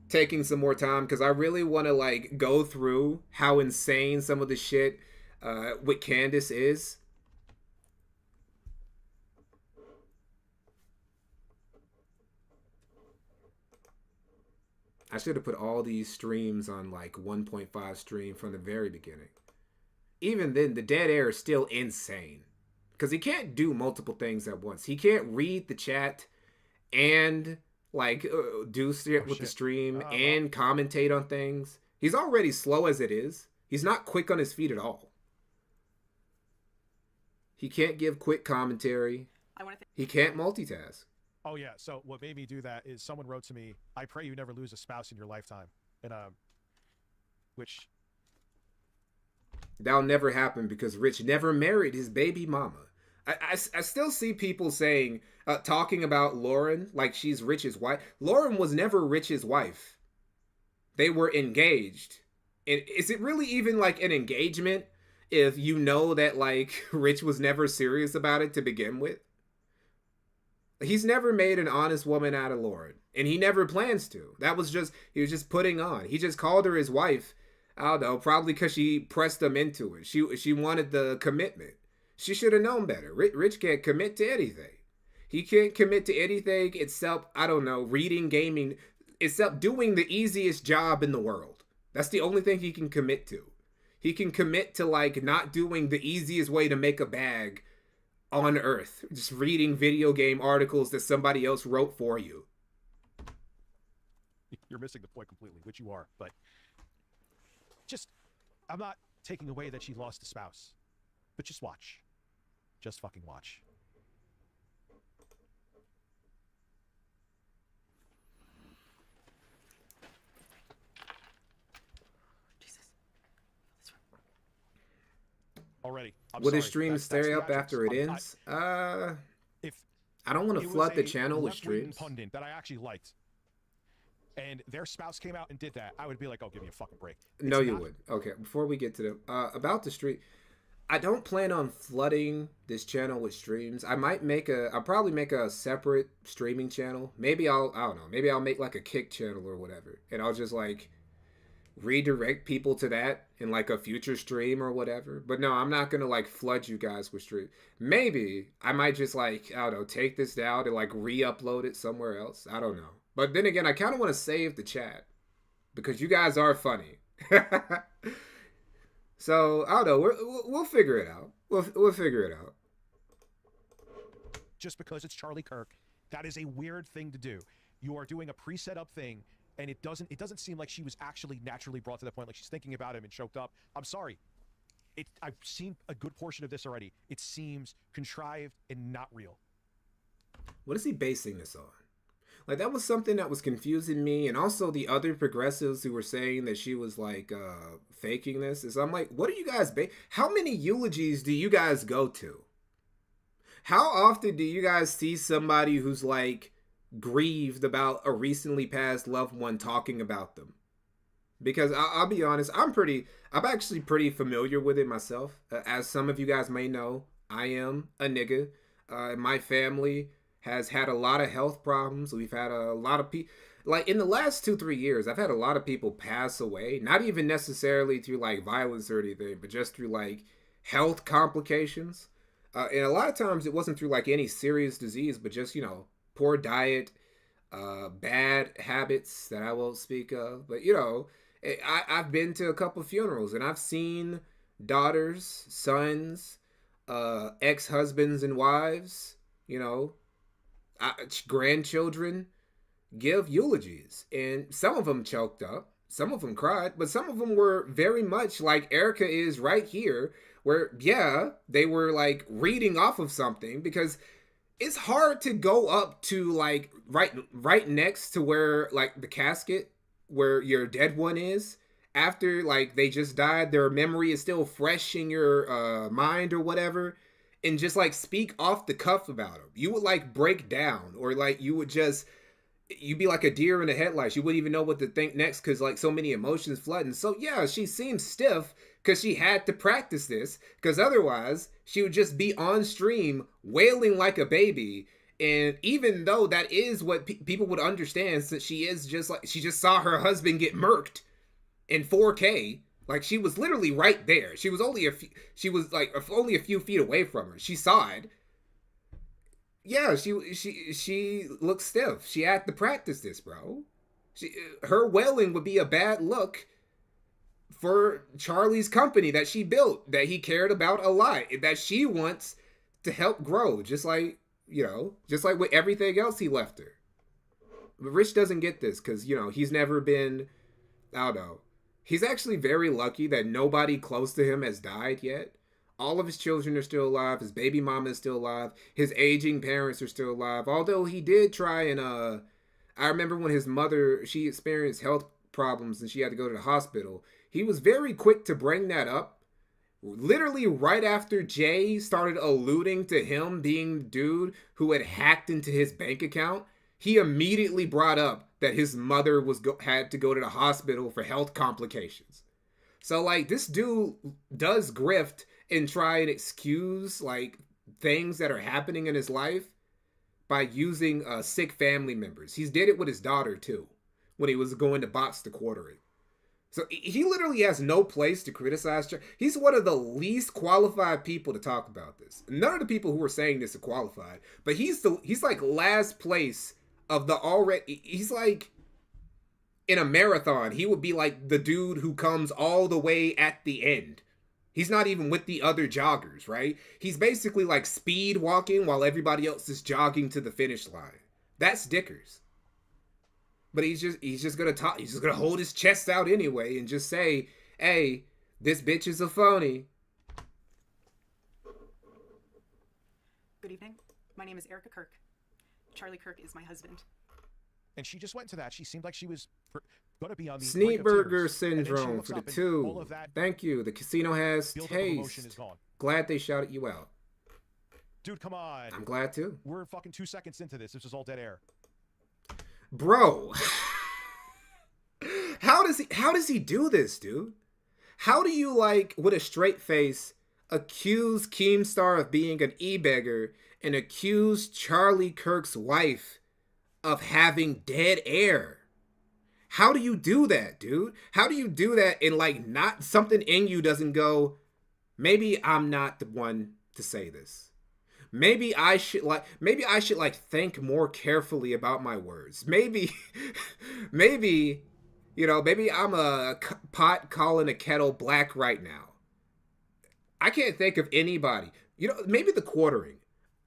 taking some more time because I really want to like go through how insane some of the shit with Candace is. I should have put all these streams on like 1.5 stream from the very beginning. Even then, the dead air is still insane because he can't do multiple things at once. He can't read the chat and like do shit with the stream and commentate on things. He's already slow as it is. He's not quick on his feet at all. He can't give quick commentary. He can't multitask. Oh yeah. So what made me do that is someone wrote to me, "I pray you never lose a spouse in your lifetime," and which that'll never happen because Rich never married his baby mama. I still see people saying, talking about Lauren like she's Rich's wife. Lauren was never Rich's wife. They were engaged. And is it really even like an engagement if you know that like Rich was never serious about it to begin with? He's never made an honest woman out of Lauren, and he never plans to. He was just putting on. He just called her his wife. I don't know, probably because she pressed him into it. She wanted the commitment. She should have known better. Rich can't commit to anything. He can't commit to anything except, I don't know, reading, gaming, except doing the easiest job in the world. That's the only thing he can commit to. He can commit to like not doing the easiest way to make a bag on Earth. Just reading video game articles that somebody else wrote for you. You're missing the point completely, which you are, but just, I'm not taking away that she lost a spouse, but just watch. Just fucking watch. Already. Will the stream stay up after it ends? If I don't want to flood the channel with streams. Pundit that I actually liked, and their spouse came out and did that, I would be like, "Oh, give me a fucking break." No, you would. Okay, before we get to the about the stream, I don't plan on flooding this channel with streams. I'll probably make a separate streaming channel. Maybe I don't know. Maybe I'll make like a kick channel or whatever, and I'll just like redirect people to that in like a future stream or whatever. But no, I'm not gonna like flood you guys with stream. Maybe I might just like, I don't know, take this down and like re-upload it somewhere else. I don't know. But then again, I kind of want to save the chat because you guys are funny. So I don't know. We'll figure it out. We'll figure it out. Just because it's Charlie Kirk, that is a weird thing to do. You are doing a pre-set up thing, and it doesn't seem like she was actually naturally brought to the point, like she's thinking about him and choked up. I'm sorry. I've seen a good portion of this already. It seems contrived and not real. What is he basing this on? Like, that was something that was confusing me, and also the other progressives who were saying that she was like faking this. Is I'm like, what are you guys how many eulogies do you guys go to? How often do you guys see somebody who's like grieved about a recently passed loved one talking about them? Because I'll be honest, I'm actually pretty familiar with it myself. As some of you guys may know, I am a nigga. My family has had a lot of health problems. We've had a lot of people, like in the last 2-3 years, I've had a lot of people pass away, not even necessarily through like violence or anything, but just through like health complications. And a lot of times it wasn't through like any serious disease, but just, poor diet, bad habits that I won't speak of. But, I've been to a couple funerals and I've seen daughters, sons, ex-husbands and wives, grandchildren give eulogies, and some of them choked up, some of them cried, but some of them were very much like Erica is right here, where they were like reading off of something, because it's hard to go up to like right next to where like the casket where your dead one is after like they just died, their memory is still fresh in your mind or whatever, and just like speak off the cuff about them. You would like break down, or like you'd be like a deer in the headlights. You wouldn't even know what to think next because like so many emotions flooding. So yeah, she seems stiff because she had to practice this, because otherwise she would just be on stream wailing like a baby. And even though that is what people would understand, since she just saw her husband get murked in 4K. Like, she was literally right there. She was only a few feet away from her. She saw it. Yeah, she looked stiff. She had to practice this, bro. Her wailing would be a bad look for Charlie's company that she built, that he cared about a lot, that she wants to help grow, just like with everything else he left her. But Rich doesn't get this because, he's never been, I don't know. He's actually very lucky that nobody close to him has died yet. All of his children are still alive. His baby mama is still alive. His aging parents are still alive. Although he did try and, I remember when his mother, she experienced health problems and she had to go to the hospital. He was very quick to bring that up literally right after Jay started alluding to him being the dude who had hacked into his bank account, he immediately brought up that his mother had to go to the hospital for health complications. So, like, this dude does grift and try and excuse, like, things that are happening in his life by using sick family members. He's did it with his daughter, too, when he was going to box the quartering. So he literally has no place to criticize. He's one of the least qualified people to talk about this. None of the people who are saying this are qualified, but he's like last place of the already. He's like in a marathon. He would be like the dude who comes all the way at the end. He's not even with the other joggers, right? He's basically like speed walking while everybody else is jogging to the finish line. That's Dickers. But he's just gonna talk. He's just gonna hold his chest out anyway and just say, "Hey, this bitch is a phony." Good evening. My name is Erica Kirk. Charlie Kirk is my husband. And she just went to that. She seemed like she was going to be on the Sneetburger syndrome for the 2. Thank you. The casino has taste. Glad they shouted you out. Dude, come on. I'm glad too. We're fucking 2 seconds into this. This is all dead air. Bro, how does he do this, dude? How do you, like, with a straight face, accuse Keemstar of being an e-beggar and accuse Charlie Kirk's wife of having dead air? How do you do that, dude? How do you do that and, like, not something in you doesn't go, maybe I'm not the one to say this. Maybe I should think more carefully about my words. Maybe, you know, maybe I'm a pot calling a kettle black right now. I can't think of anybody. You know, maybe the quartering.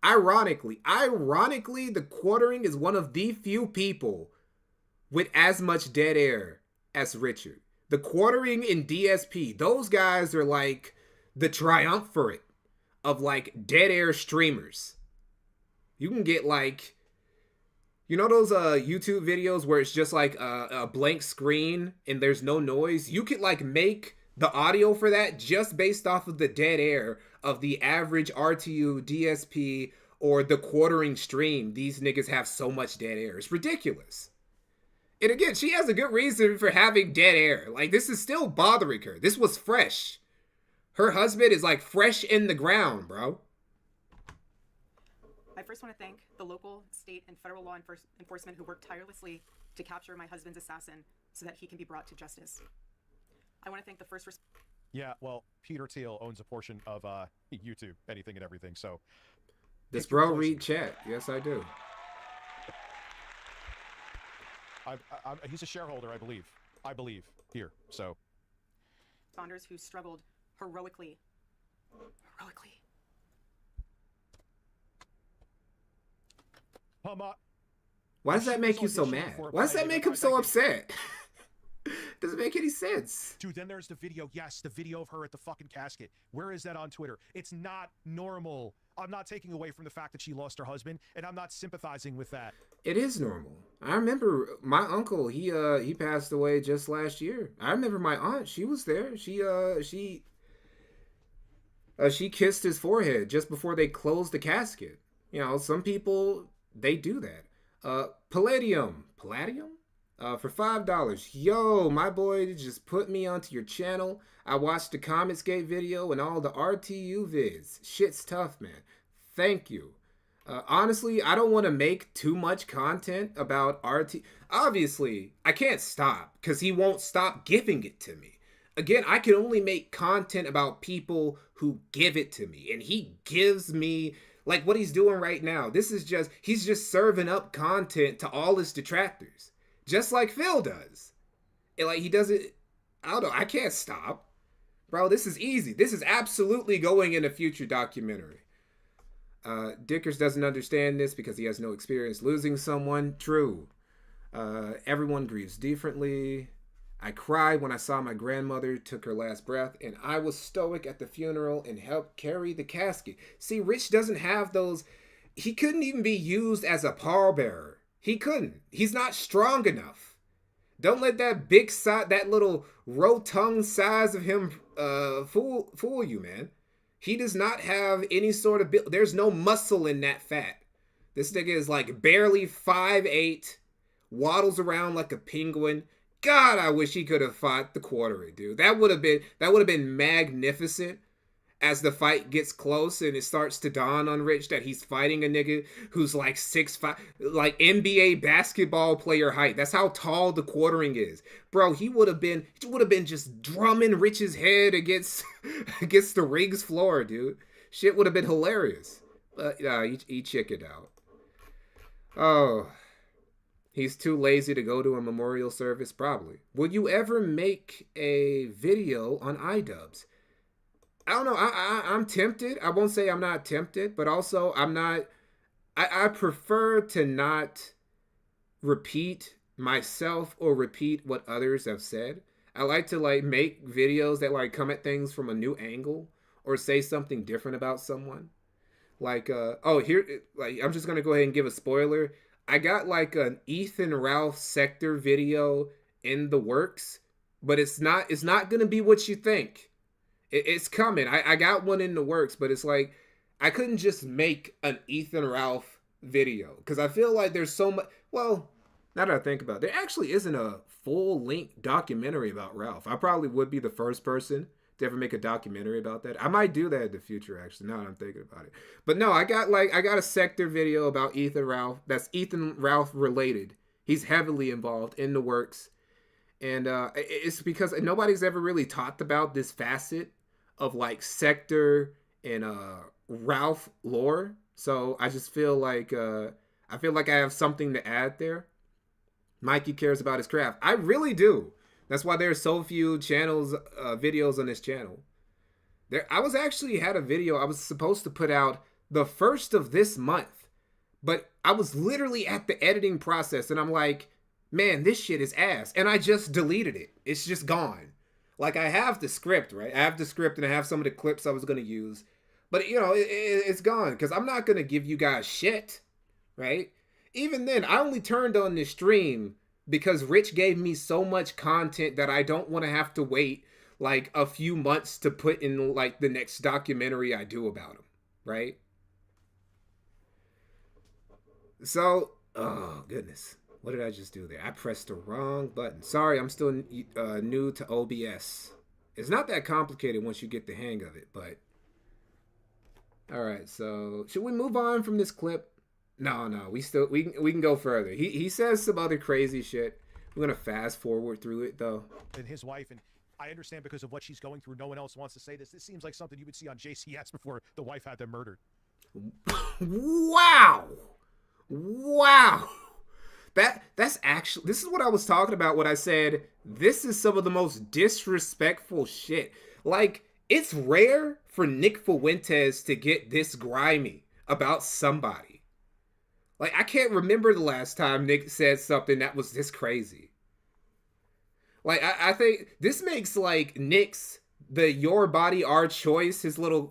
Ironically, the quartering is one of the few people with as much dead air as Richard. The quartering in DSP, those guys are like the triumvirate of like dead air streamers. You can get like, you know those YouTube videos where it's just like a blank screen and there's no noise? You could like make the audio for that just based off of the dead air of the average RTU, DSP, or the quartering stream. These niggas have so much dead air. It's ridiculous. And again, she has a good reason for having dead air. Like, this is still bothering her. This was fresh. Her husband is like fresh in the ground, bro. I first want to thank the local, state, and federal law enforcement who worked tirelessly to capture my husband's assassin so that he can be brought to justice. I want to thank the first responders. Yeah, well, Peter Thiel owns a portion of YouTube, anything and everything, so... Does bro read chat? Yes, I do. He's a shareholder, I believe, here, so... Responders who struggled heroically. Why does that make you so mad? Why does that make him so upset? Doesn't make any sense. Dude, then there's the video. Yes, the video of her at the fucking casket. Where is that on Twitter? It's not normal. I'm not taking away from the fact that she lost her husband, and I'm not sympathizing with that. It is normal. I remember my uncle, he passed away just last year. I remember my aunt, she was there. She kissed his forehead just before they closed the casket. You know, some people, they do that. Palladium? For $5. Yo, my boy just put me onto your channel. I watched the Comicsgate video and all the RTU vids. Shit's tough, man. Thank you. Honestly, I don't want to make too much content about RT. Obviously, I can't stop because he won't stop giving it to me. Again, I can only make content about people who give it to me. And he gives me, like what he's doing right now. He's just serving up content to all his detractors. Just like Phil does. And like he does it, I don't know, I can't stop. Bro, this is easy. This is absolutely going in a future documentary. Dickers doesn't understand this because he has no experience losing someone. True. Everyone grieves differently. I cried when I saw my grandmother took her last breath, and I was stoic at the funeral and helped carry the casket. See, Rich doesn't have those. He couldn't even be used as a pallbearer. He couldn't. He's not strong enough. Don't let that big side, that little rotund size of him fool you, man. He does not have any sort of build. There's no muscle in that fat. This nigga is like barely 5'8", waddles around like a penguin. God, I wish he could have fought the quartering, dude. That would have been magnificent. As the fight gets close and it starts to dawn on Rich that he's fighting a nigga who's like 6'5", like NBA basketball player height. That's how tall the quartering is. Bro, he would have been just drumming Rich's head against against the ring's floor, dude. Shit would have been hilarious. But he chickened out. Oh, he's too lazy to go to a memorial service, probably. Will you ever make a video on iDubbbz? I don't know. I'm tempted. I won't say I'm not tempted, but also I'm not. I prefer to not repeat myself or repeat what others have said. I like to like make videos that like come at things from a new angle or say something different about someone. Like I'm just gonna go ahead and give a spoiler. I got like an Ethan Ralph Sector video in the works, but it's not gonna be what you think. It's coming. I got one in the works, but it's like I couldn't just make an Ethan Ralph video because I feel like there's so much. Well, now that I think about it, there actually isn't a full-length documentary about Ralph. I probably would be the first person to ever make a documentary about that. I might do that in the future, actually, now that I'm thinking about it. But no, I got a Sector video about Ethan Ralph that's Ethan Ralph related. He's heavily involved in the works. And it's because nobody's ever really talked about this facet of like Sector and Ralph lore. So I just feel like I have something to add there. Mikey cares about his craft. I really do. That's why there's so few channels, videos on this channel. I was actually had a video I was supposed to put out the 1st of this month, but I was literally at the editing process and I'm like, man, this shit is ass. And I just deleted it. It's just gone. Like, I have the script, right? I have the script and I have some of the clips I was going to use. But, you know, it's gone because I'm not going to give you guys shit, right? Even then, I only turned on this stream because Rich gave me so much content that I don't want to have to wait, like, a few months to put in, like, the next documentary I do about him, right? So, oh, goodness. What did I just do there? I pressed the wrong button. Sorry, I'm still new to OBS. It's not that complicated once you get the hang of it, but... Alright, so... Should we move on from this clip? No, we can go further. He says some other crazy shit. We're gonna fast forward through it, though. And his wife, and I understand because of what she's going through, no one else wants to say this. This seems like something you would see on JCS before the wife had them murdered. Wow! That's actually, this is what I was talking about when I said this is some of the most disrespectful shit. Like, it's rare for Nick Fuentes to get this grimy about somebody. Like, I can't remember the last time Nick said something that was this crazy. Like, I think this makes, like, Nick's, the Your Body, Our Choice, his little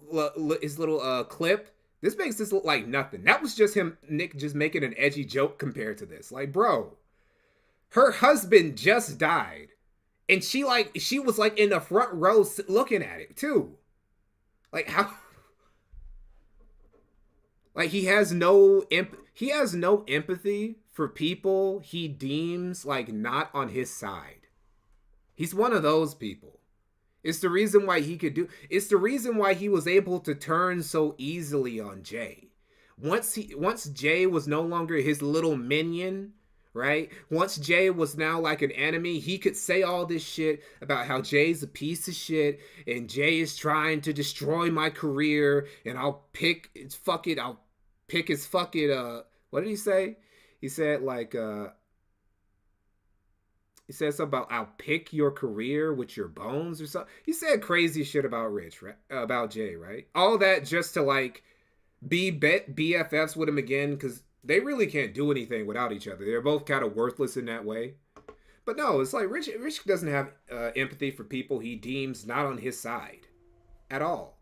clip. This makes this look like nothing. That was just Nick just making an edgy joke compared to this. Like, bro, her husband just died. And she was like in the front row looking at it too. Like, how? Like, he has no empathy for people he deems like not on his side. He's one of those people. It's the reason why it's the reason why he was able to turn so easily on Jay. Once Jay was no longer his little minion, right? Once Jay was now like an enemy, he could say all this shit about how Jay's a piece of shit and Jay is trying to destroy my career and I'll pick his fucking, what did he say? He said like, he said something about I'll pick your career with your bones or something. He said crazy shit about Rich, right? About Jay, right? All that just to like be BFFs with him again because they really can't do anything without each other. They're both kind of worthless in that way. But no, it's like Rich doesn't have empathy for people he deems not on his side at all.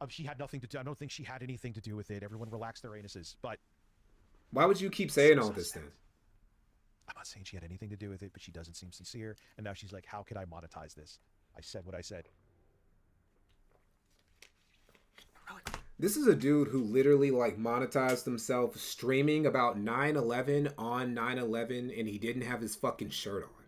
She had nothing to do. I don't think she had anything to do with it. Everyone relaxed their anuses, but why would you keep saying all this then? I'm not saying she had anything to do with it, but she doesn't seem sincere. And now she's like, how can I monetize this? I said what I said. This is a dude who literally like monetized himself streaming about 9/11 on 9/11 and he didn't have his fucking shirt on.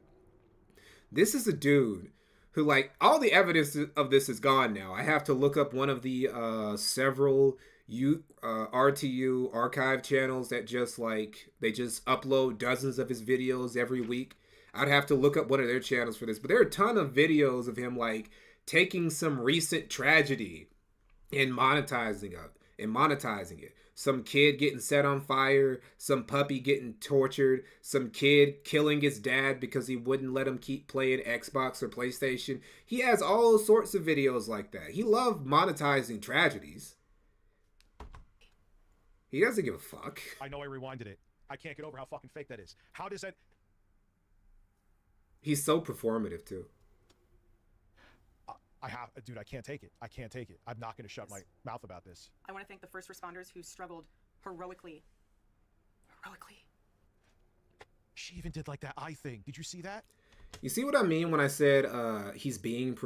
This is a dude who, like, all the evidence of this is gone now. I have to look up one of the several RTU archive channels that just like they just upload dozens of his videos every week. I'd have to look up one of their channels for this, but there are a ton of videos of him like taking some recent tragedy and monetizing it. Some kid getting set on fire, some puppy getting tortured, some kid killing his dad because he wouldn't let him keep playing Xbox or PlayStation. He has all sorts of videos like that. He loved monetizing tragedies. He doesn't give a fuck. I know I rewinded it. I can't get over how fucking fake that is. How does that... He's so performative too. Dude, I can't take it. I can't take it. I'm not going to shut my mouth about this. I want to thank the first responders who struggled heroically. She even did like that eye thing. Did you see that? You see what I mean when I said he's being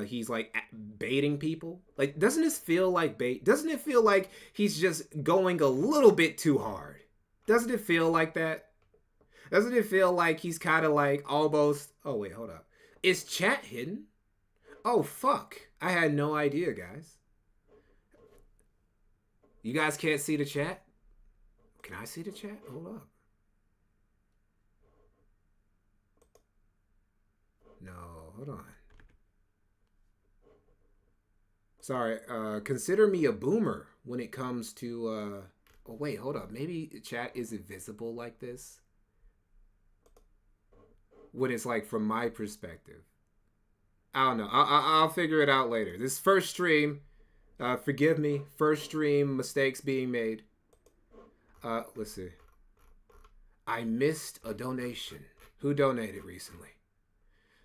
he's like baiting people? Like, doesn't this feel like bait? Doesn't it feel like he's just going a little bit too hard? Doesn't it feel like that? Doesn't it feel like he's kind of like almost... Oh, wait, hold up. Is chat hidden? Oh, fuck. I had no idea, guys. You guys can't see the chat? Can I see the chat? Hold up. No, hold on. Sorry, consider me a boomer when it comes to... Oh, wait, hold up. Maybe chat isn't visible like this? When it's like from my perspective. I don't know. I'll figure it out later. This first stream, forgive me. First stream, mistakes being made. Let's see. I missed a donation. Who donated recently?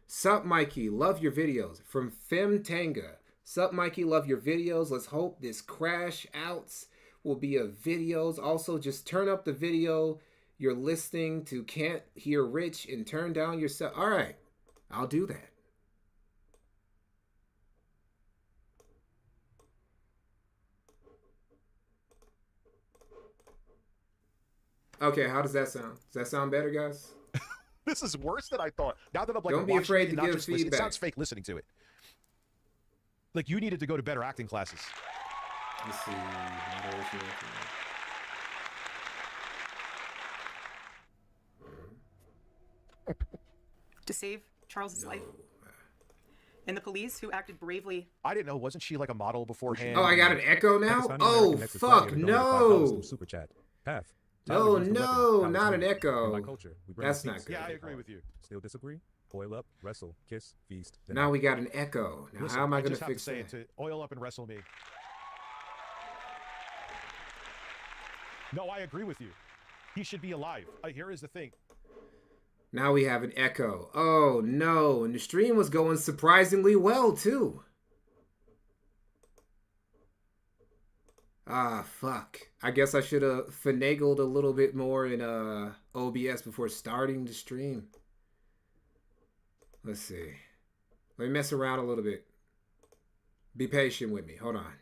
Sup, Mikey. Love your videos. From Femtanga. Sup, Mikey. Love your videos. Let's hope this crash outs will be of videos. Also, just turn up the video you're listening to Can't Hear Rich and turn down your... All right. I'll do that. Okay, how does that sound? Does that sound better, guys? This is worse than I thought. Now that I'm like, don't be afraid to give feedback. It sounds fake listening to it. Like you needed to go to better acting classes. Let's see. To save Charles's life. And the police who acted bravely. I didn't know. Wasn't she like a model beforehand? Oh, I got an echo now? Oh, fuck, no. Super chat. Path. Oh, no, not an echo. That's not good. Yeah, I agree with you. Still disagree? Oil up, wrestle, kiss, feast. Now we got an echo. Now, listen, how am I going to fix that? To oil up and wrestle me. No, I agree with you. He should be alive. Here is the thing. Now we have an echo. Oh, no. And the stream was going surprisingly well, too. Ah, fuck. I guess I should have finagled a little bit more in OBS before starting the stream. Let's see. Let me mess around a little bit. Be patient with me. Hold on.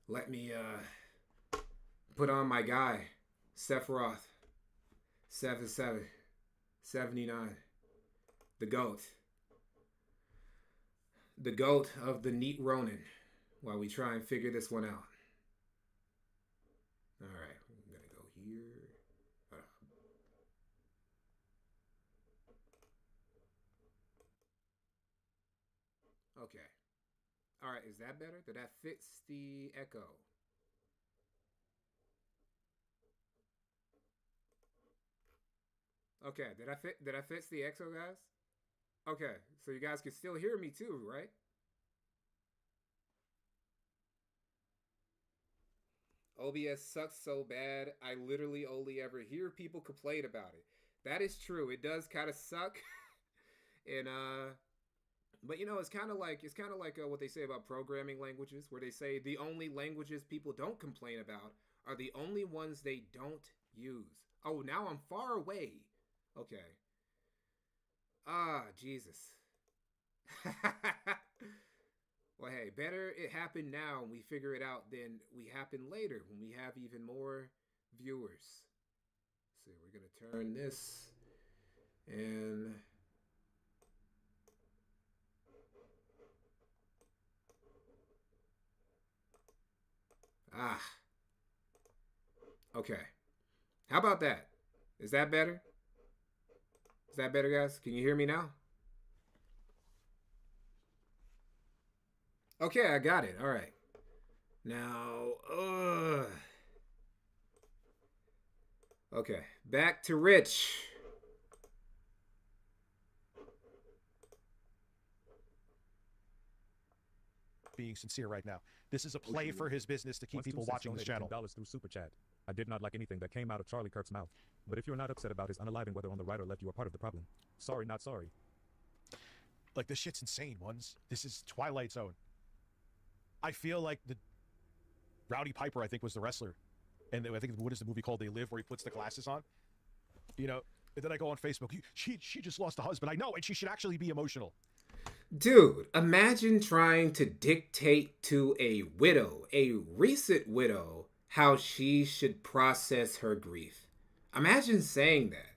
Let me put on my guy, Sephiroth 7779. The GOAT. The GOAT of the Neat Ronin. While we try and figure this one out. All right, I'm gonna go here. Okay. All right, is that better? Did that fix the echo? Okay, did I fix the echo, guys? Okay, so you guys can still hear me too, right? OBS sucks so bad, I literally only ever hear people complain about it. That is true. It does kind of suck. And but you know, it's kind of like what they say about programming languages, where they say the only languages people don't complain about are the only ones they don't Use. Oh, now I'm far away. Okay. Ah, Jesus. Well, hey, better it happen now and we figure it out than we happen later when we have even more viewers. So we're going to turn this and... Ah. Okay. How about that? Is that better? Is that better, guys? Can you hear me now? Okay, I got it. All right. Now, okay, back to Rich. Being sincere right now. This is a play for his business to keep people watching this channel. $10 through Super Chat. I did not like anything that came out of Charlie Kirk's mouth. But if you're not upset about his unaliving, whether on the right or left, you are part of the problem. Sorry, not sorry. Like, this shit's insane, ones. This is Twilight Zone. I feel like the Rowdy Piper, I think, was the wrestler. And I think, what is the movie called? They Live, where he puts the glasses on. You know, and then I go on Facebook. She just lost a husband. I know, and she should actually be emotional. Dude, imagine trying to dictate to a widow, a recent widow, how she should process her grief. Imagine saying that.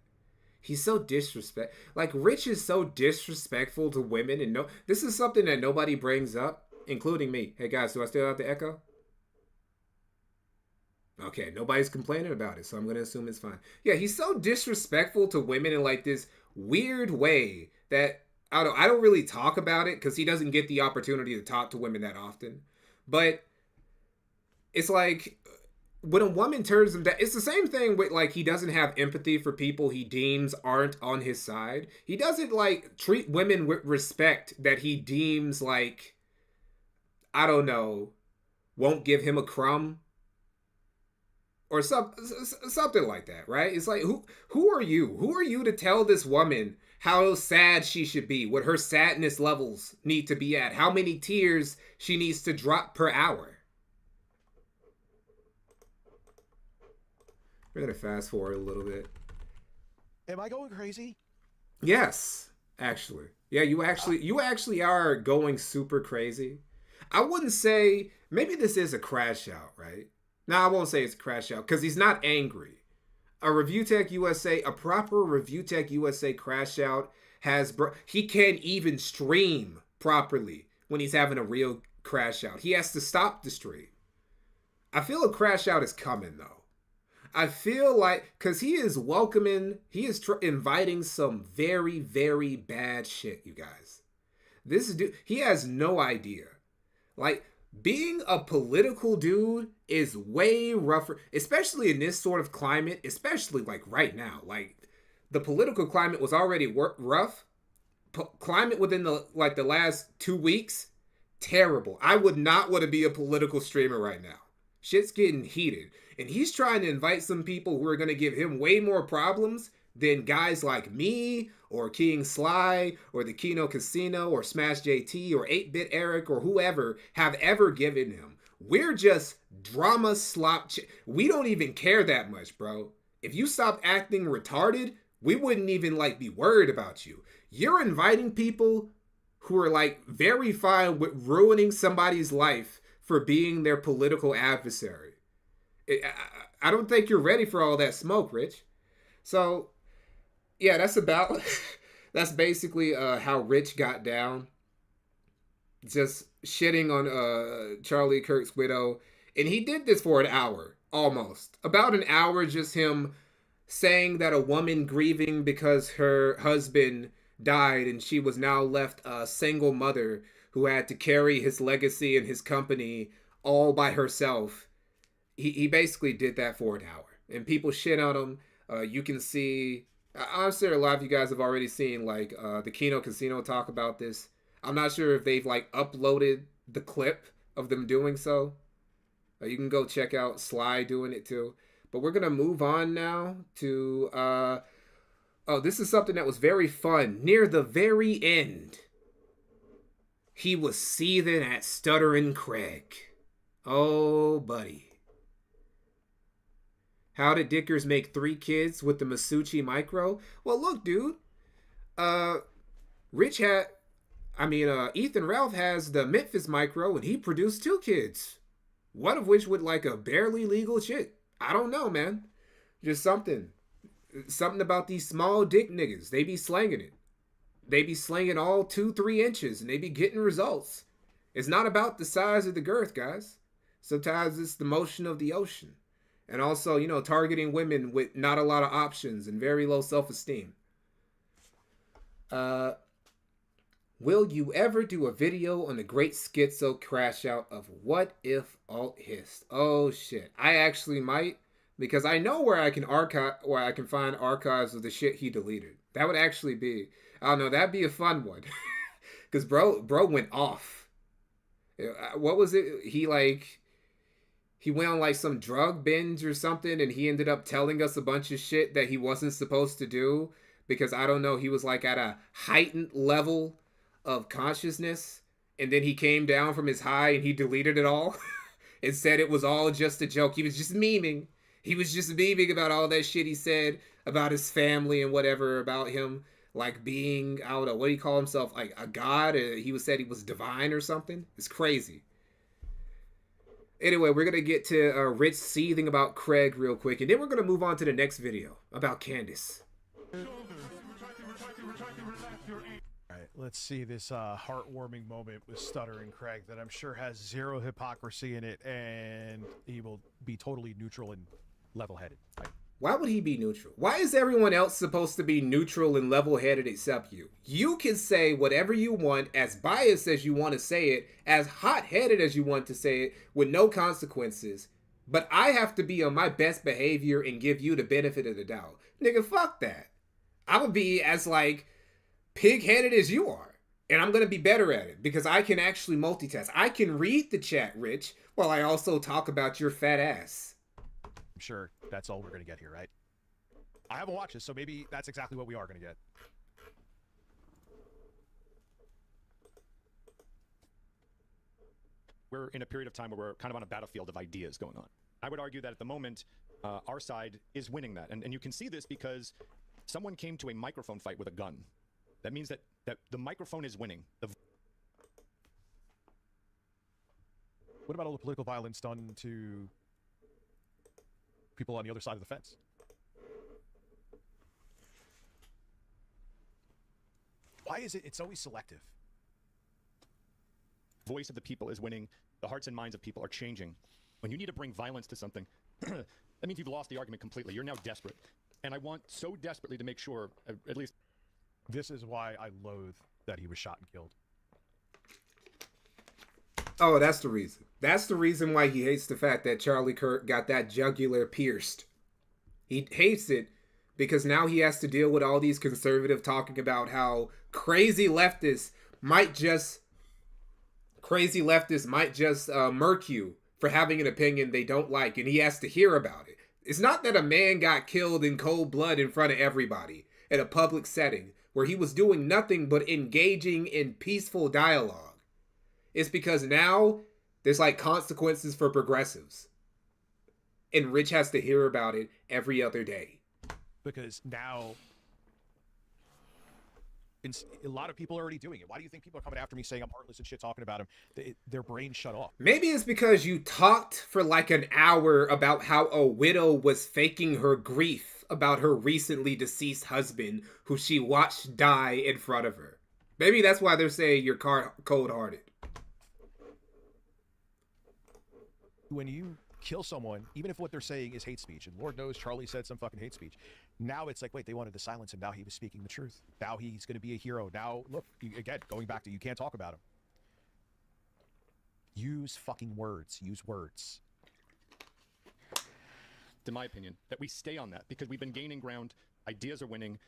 He's so disrespectful. Like, Rich is so disrespectful to women, and this is something that nobody brings up, including me. Hey guys, do I still have the echo? Okay, nobody's complaining about it, so I'm gonna assume it's fine. Yeah, he's so disrespectful to women in like this weird way that I don't really talk about it because he doesn't get the opportunity to talk to women that often. But it's like when a woman turns him down, it's the same thing with like he doesn't have empathy for people he deems aren't on his side. He doesn't like treat women with respect that he deems like, I don't know, won't give him a crumb or something like that, right? It's like, who are you? Who are you to tell this woman how sad she should be, what her sadness levels need to be at, how many tears she needs to drop per hour? We're gonna fast forward a little bit. Am I going crazy? Yes, actually. Yeah, you actually are going super crazy. I wouldn't say, maybe this is a crash out, right? No, I won't say it's a crash out because he's not angry. A ReviewTechUSA, a proper ReviewTechUSA crash out he can't even stream properly when he's having a real crash out. He has to stop the stream. I feel a crash out is coming though. I feel like, because he is inviting some very, very bad shit, you guys. This dude, he has no idea. Like, being a political dude is way rougher, especially in this sort of climate, especially like right now. Like, the political climate was already rough. Climate within the last 2 weeks, terrible. I would not want to be a political streamer right now. Shit's getting heated. And he's trying to invite some people who are going to give him way more problems than guys like me or King Sly or the Kino Casino or Smash JT or 8-Bit Eric or whoever have ever given him. We're just drama slop. We don't even care that much, bro. If you stopped acting retarded, we wouldn't even like be worried about you. You're inviting people who are like very fine with ruining somebody's life for being their political adversary. I don't think you're ready for all that smoke, Rich. So, yeah, that's basically how Rich got down. Just shitting on Charlie Kirk's widow. And he did this for an hour, almost. About an hour, just him saying that a woman grieving because her husband died and she was now left a single mother who had to carry his legacy and his company all by herself. He basically did that for an hour. And people shit on him. You can see, I'm sure a lot of you guys have already seen like the Kino Casino talk about this. I'm not sure if they've like uploaded the clip of them doing so. You can go check out Sly doing it too. But we're going to move on now to, this is something that was very fun. Near the very end, he was seething at Stuttering Craig. Oh, buddy. How did Dickers make 3 kids with the Masucci Micro? Well, look, dude. Ethan Ralph has the Memphis Micro, and he produced 2 kids. One of which with like a barely legal chick. I don't know, man. Just something about these small dick niggas. They be slanging it. They be slanging all 2-3 inches, and they be getting results. It's not about the size of the girth, guys. Sometimes it's the motion of the ocean. And also, you know, targeting women with not a lot of options and very low self-esteem. Will you ever do a video on the great schizo crash out of What If Alt Hist? Oh shit. I actually might, because I know where I can find archives of the shit he deleted. That would actually be, I don't know, that'd be a fun one. Cause bro went off. What was it? He went on like some drug binge or something, and he ended up telling us a bunch of shit that he wasn't supposed to do because, I don't know, he was like at a heightened level of consciousness, and then he came down from his high and he deleted it all and said it was all just a joke. He was just memeing. He was just memeing about all that shit he said about his family and whatever, about him like being, I don't know, what do you call himself, like a god? He said he was divine or something. It's crazy. Anyway, we're going to get to Rich seething about Craig real quick, and then we're going to move on to the next video about Candace. Alright, let's see this heartwarming moment with Stuttering Craig that I'm sure has zero hypocrisy in it, and he will be totally neutral and level-headed. Right? Why would he be neutral? Why is everyone else supposed to be neutral and level-headed except you? You can say whatever you want, as biased as you want to say it, as hot-headed as you want to say it, with no consequences. But I have to be on my best behavior and give you the benefit of the doubt. Nigga, fuck that. I would be as, like, pig-headed as you are. And I'm going to be better at it because I can actually multitask. I can read the chat, Rich, while I also talk about your fat ass. I'm sure that's all we're going to get here, right? I haven't watched this, so maybe that's exactly what we are going to get. We're in a period of time where we're kind of on a battlefield of ideas going on. I would argue that at the moment, our side is winning that. And you can see this because someone came to a microphone fight with a gun. That means that the microphone is winning. What about all the political violence done to people on the other side of the fence? Why is it's always selective? Voice of the people is winning. The hearts and minds of people are changing. When you need to bring violence to something, that means you've lost the argument completely. You're now desperate. And I want so desperately to make sure, at least... This is why I loathe that he was shot and killed. Oh, that's the reason. That's the reason why he hates the fact that Charlie Kirk got that jugular pierced. He hates it because now he has to deal with all these conservatives talking about how crazy leftists might just murk you for having an opinion they don't like, and he has to hear about it. It's not that a man got killed in cold blood in front of everybody in a public setting where he was doing nothing but engaging in peaceful dialogue. It's because now there's like consequences for progressives. And Rich has to hear about it every other day. Because now a lot of people are already doing it. Why do you think people are coming after me saying I'm heartless and shit talking about him? Their brains shut off. Maybe it's because you talked for like an hour about how a widow was faking her grief about her recently deceased husband who she watched die in front of her. Maybe that's why they're saying you're cold-hearted. When you kill someone, even if what they're saying is hate speech, and Lord knows Charlie said some fucking hate speech, now it's like, wait, they wanted to silence him. Now he was speaking the truth. Now he's going to be a hero. Now, look, again, going back to you can't talk about him. Use fucking words. Use words. In my opinion, that we stay on that because we've been gaining ground. Ideas are winning,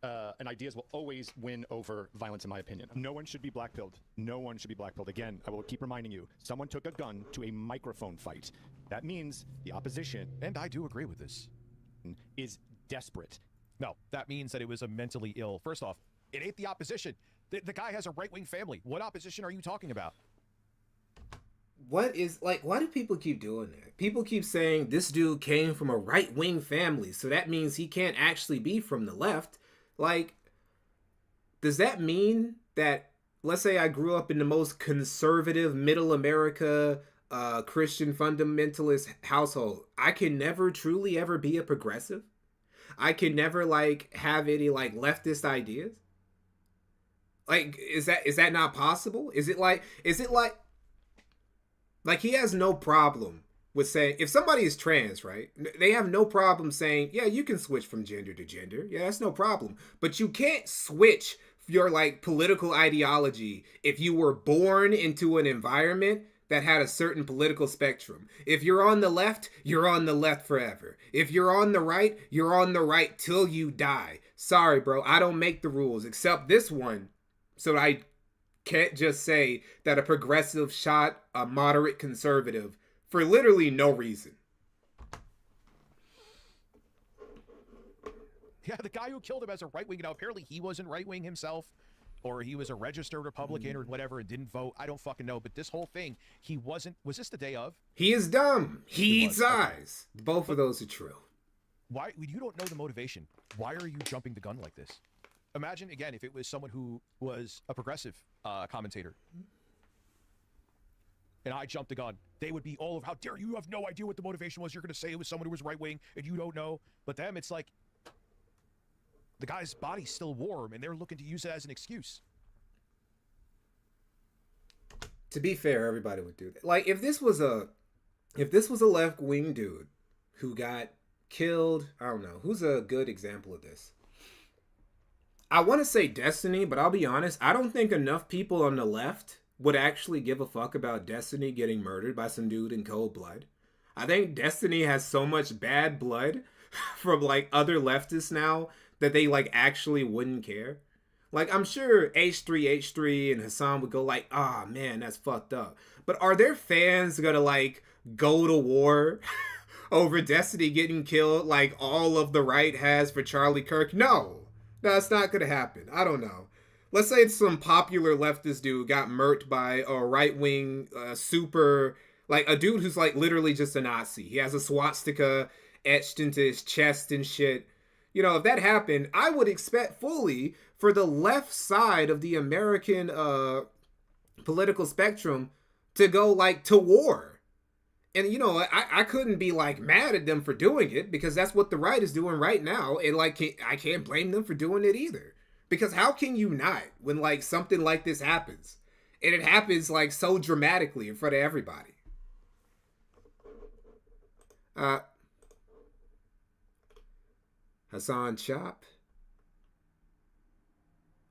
and ideas will always win over violence, in my opinion. No one should be black-pilled. No one should be black-pilled. Again, I will keep reminding you, someone took a gun to a microphone fight. That means the opposition, and I do agree with this, is desperate. No, that means that it was a mentally ill. First off, it ain't the opposition. The guy has a right-wing family. What opposition are you talking about? what is like, why do people keep doing that? People keep saying this dude came from a right-wing family, so that means he can't actually be from the left. Like, does that mean that, let's say I grew up in the most conservative middle America Christian fundamentalist household, I can never truly ever be a progressive? I can never like have any like leftist ideas? Like, is that not possible? Is it like he has no problem with saying, if somebody is trans, right? They have no problem saying, yeah, you can switch from gender to gender. Yeah, that's no problem. But you can't switch your like political ideology if you were born into an environment that had a certain political spectrum. If you're on the left, you're on the left forever. If you're on the right, you're on the right till you die. Sorry, bro, I don't make the rules except this one. So I can't just say that a progressive shot a moderate conservative for literally no reason. Yeah, the guy who killed him as a right-wing, apparently he wasn't right-wing himself, or he was a registered Republican or whatever and didn't vote. I don't fucking know. But this whole thing, he wasn't. Was this the day of? He is dumb. He eats eyes. Both of those are true. Why? You don't know the motivation. Why are you jumping the gun like this? Imagine, again, if it was someone who was a progressive commentator and I jumped the gun. They would be all of, how dare you, have no idea what the motivation was. You're going to say it was someone who was right-wing and you don't know. But them, it's like the guy's body's still warm and they're looking to use it as an excuse. To be fair, everybody would do that. Like, if this was a left-wing dude who got killed, I don't know, who's a good example of this? I want to say Destiny, but I'll be honest, I don't think enough people on the left would actually give a fuck about Destiny getting murdered by some dude in cold blood. I think Destiny has so much bad blood from like other leftists now that they like actually wouldn't care. Like, I'm sure H3 and Hassan would go like, ah, man, that's fucked up. But are their fans gonna like go to war over Destiny getting killed like all of the right has for Charlie Kirk? No, it's not gonna happen. I don't know. Let's say it's some popular leftist dude got murked by a right-wing super, like a dude who's like literally just a Nazi. He has a swastika etched into his chest and shit. You know, if that happened, I would expect fully for the left side of the American political spectrum to go like to war. And, you know, I couldn't be like mad at them for doing it because that's what the right is doing right now. And like, I can't blame them for doing it either. Because how can you not when like something like this happens? And it happens like so dramatically in front of everybody. Hassan Chop.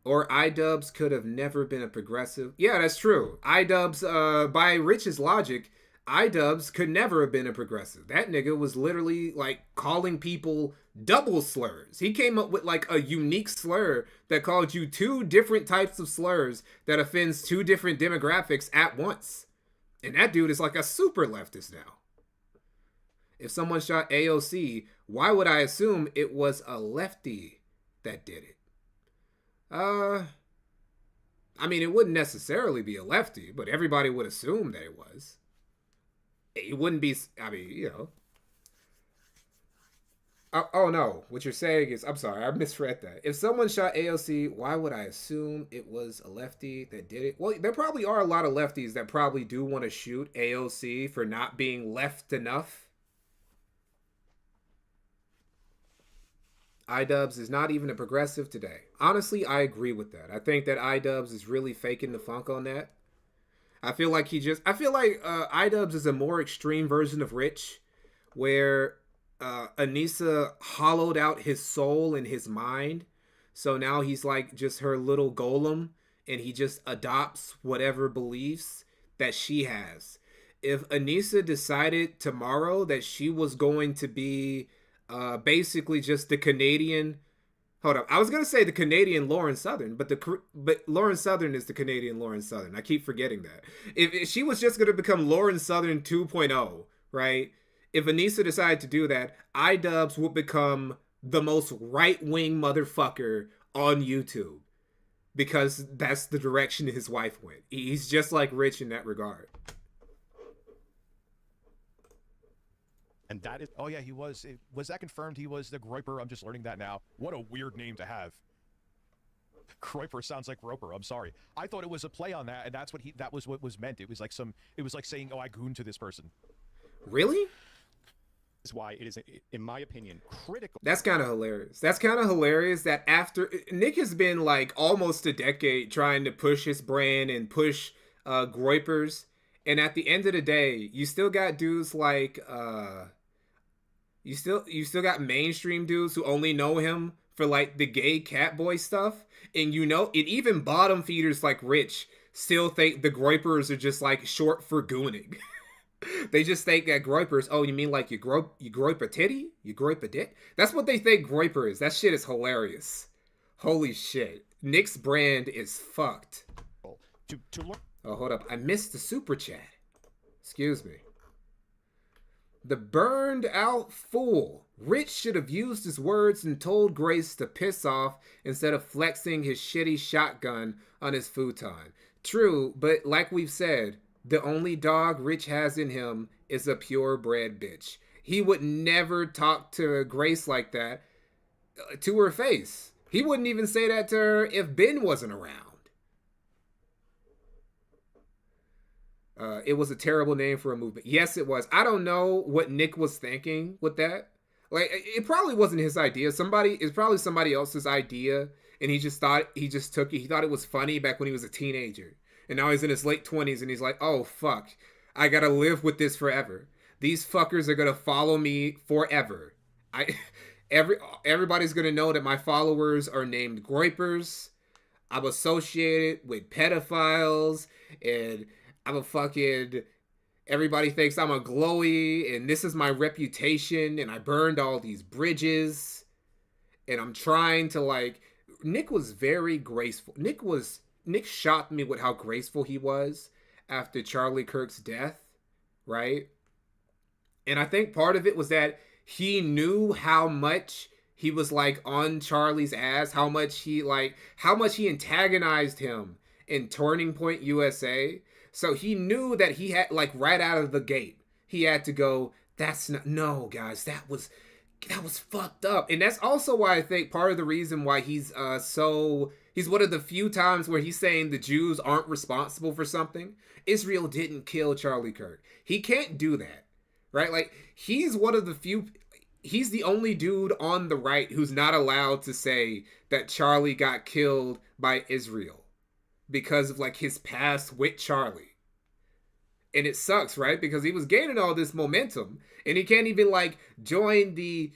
Or iDubbbz could have never been a progressive. Yeah, that's true. iDubbbz, by Rich's logic, iDubbbz could never have been a progressive. That nigga was literally like calling people double slurs. He came up with like a unique slur that called you two different types of slurs that offends two different demographics at once. And that dude is like a super leftist now. If someone shot AOC, why would I assume it was a lefty that did it? I mean, it wouldn't necessarily be a lefty, but everybody would assume that it was. It wouldn't be, I mean, you know. Oh no, what you're saying is, I'm sorry, I misread that. If someone shot AOC, why would I assume it was a lefty that did it? Well, there probably are a lot of lefties that probably do want to shoot AOC for not being left enough. iDubbbz is not even a progressive today. Honestly, I agree with that. I think that iDubbbz is really faking the funk on that. I feel like iDubbbz is a more extreme version of Rich, where Anissa hollowed out his soul and his mind. So now he's like just her little golem, and he just adopts whatever beliefs that she has. If Anissa decided tomorrow that she was going to be basically just the Canadian, hold up, I was gonna say the Canadian Lauren Southern, but Lauren Southern is the Canadian Lauren Southern. I keep forgetting that. If she was just gonna become Lauren Southern 2.0, right? If Anissa decided to do that, iDubbbz would become the most right-wing motherfucker on YouTube, because that's the direction his wife went. He's just like Rich in that regard. And that is... Oh, yeah, he was. Was that confirmed? He was the Groiper? I'm just learning that now. What a weird name to have. Groiper sounds like Roper. I'm sorry. I thought it was a play on that, and that was what was meant. It was like saying, oh, I gooned to this person. Really? Is why it is, in my opinion, critical. That's kind of hilarious. That's kind of hilarious that after Nick has been like almost a decade trying to push his brand and push Groipers, and at the end of the day, you still got dudes like you still got mainstream dudes who only know him for like the gay catboy stuff, and you know, and even bottom feeders like Rich still think the Groipers are just like short for gooning. They just think that Groipers, oh, you mean like you groip a titty? You groip a dick? That's what they think Groiper is. That shit is hilarious. Holy shit. Nick's brand is fucked. Oh, hold up. I missed the super chat. Excuse me. The burned out fool. Rich should have used his words and told Grace to piss off instead of flexing his shitty shotgun on his futon. True, but like we've said, the only dog Rich has in him is a purebred bitch. He would never talk to Grace like that to her face. He wouldn't even say that to her if Ben wasn't around. It was a terrible name for a movement. Yes, it was. I don't know what Nick was thinking with that. Like, it probably wasn't his idea. It's probably somebody else's idea, and he just took it. He thought it was funny back when he was a teenager. And now he's in his late 20s and he's like, oh, fuck. I gotta live with this forever. These fuckers are gonna follow me forever. Everybody's gonna know that my followers are named Groipers. I'm associated with pedophiles. And everybody thinks I'm a glowy. And this is my reputation. And I burned all these bridges. And I'm trying to like... Nick was very graceful. Nick shocked me with how graceful he was after Charlie Kirk's death, right? And I think part of it was that he knew how much he was like on Charlie's ass, how much he antagonized him in Turning Point USA. So he knew that he had, like, right out of the gate, he had to go, no, guys, that was fucked up. And that's also why I think part of the reason why he's one of the few times where he's saying the Jews aren't responsible for something. Israel didn't kill Charlie Kirk. He can't do that, right? Like, he's the only dude on the right who's not allowed to say that Charlie got killed by Israel because of, like, his past with Charlie. And it sucks, right? Because he was gaining all this momentum, and he can't even, like, join the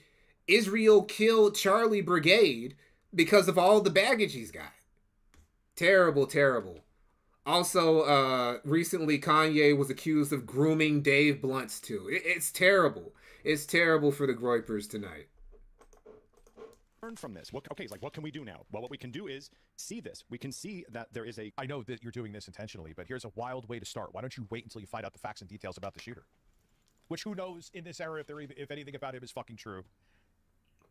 Israel killed Charlie brigade because of all the baggage he's got. Terrible, terrible. Also, recently Kanye was accused of grooming Dave Blunt's too. It's terrible. It's terrible for the Groipers tonight. Learn from this. What can we do now? Well, what we can do is see this. We can see that there is a... I know that you're doing this intentionally, but here's a wild way to start. Why don't you wait until you find out the facts and details about the shooter? Which, who knows in this era if anything about him is fucking true.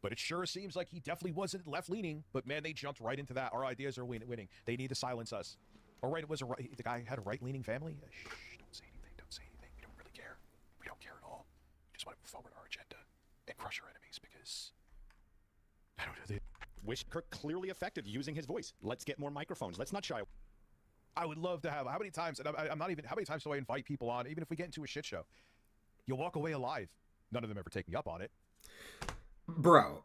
But it sure seems like he definitely wasn't left-leaning. But man, they jumped right into that. Our ideas are winning. They need to silence us. All right, the guy had a right-leaning family. Shh, don't say anything. Don't say anything. We don't really care. We don't care at all. We just want to move forward our agenda and crush our enemies because I don't know. Wish Kirk clearly effective using his voice. Let's get more microphones. Let's not shy. I would love to have. How many times? And I'm not even. How many times do I invite people on? Even if we get into a shit show, you'll walk away alive. None of them ever take me up on it. Bro,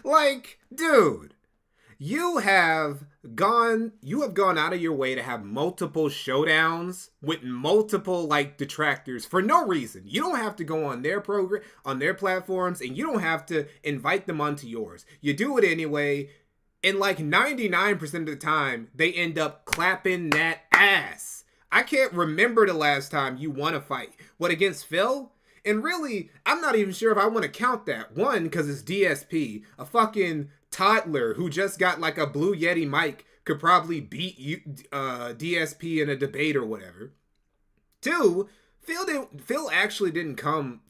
like, dude, you have gone out of your way to have multiple showdowns with multiple, like, detractors for no reason. You don't have to go on their program, on their platforms, and you don't have to invite them onto yours. You do it anyway, and like 99% of the time, they end up clapping that ass. I can't remember the last time you won a fight. What, against Phil? And really, I'm not even sure if I want to count that. One, because it's DSP, a fucking toddler who just got like a Blue Yeti mic could probably beat DSP in a debate or whatever. Two, Phil actually didn't come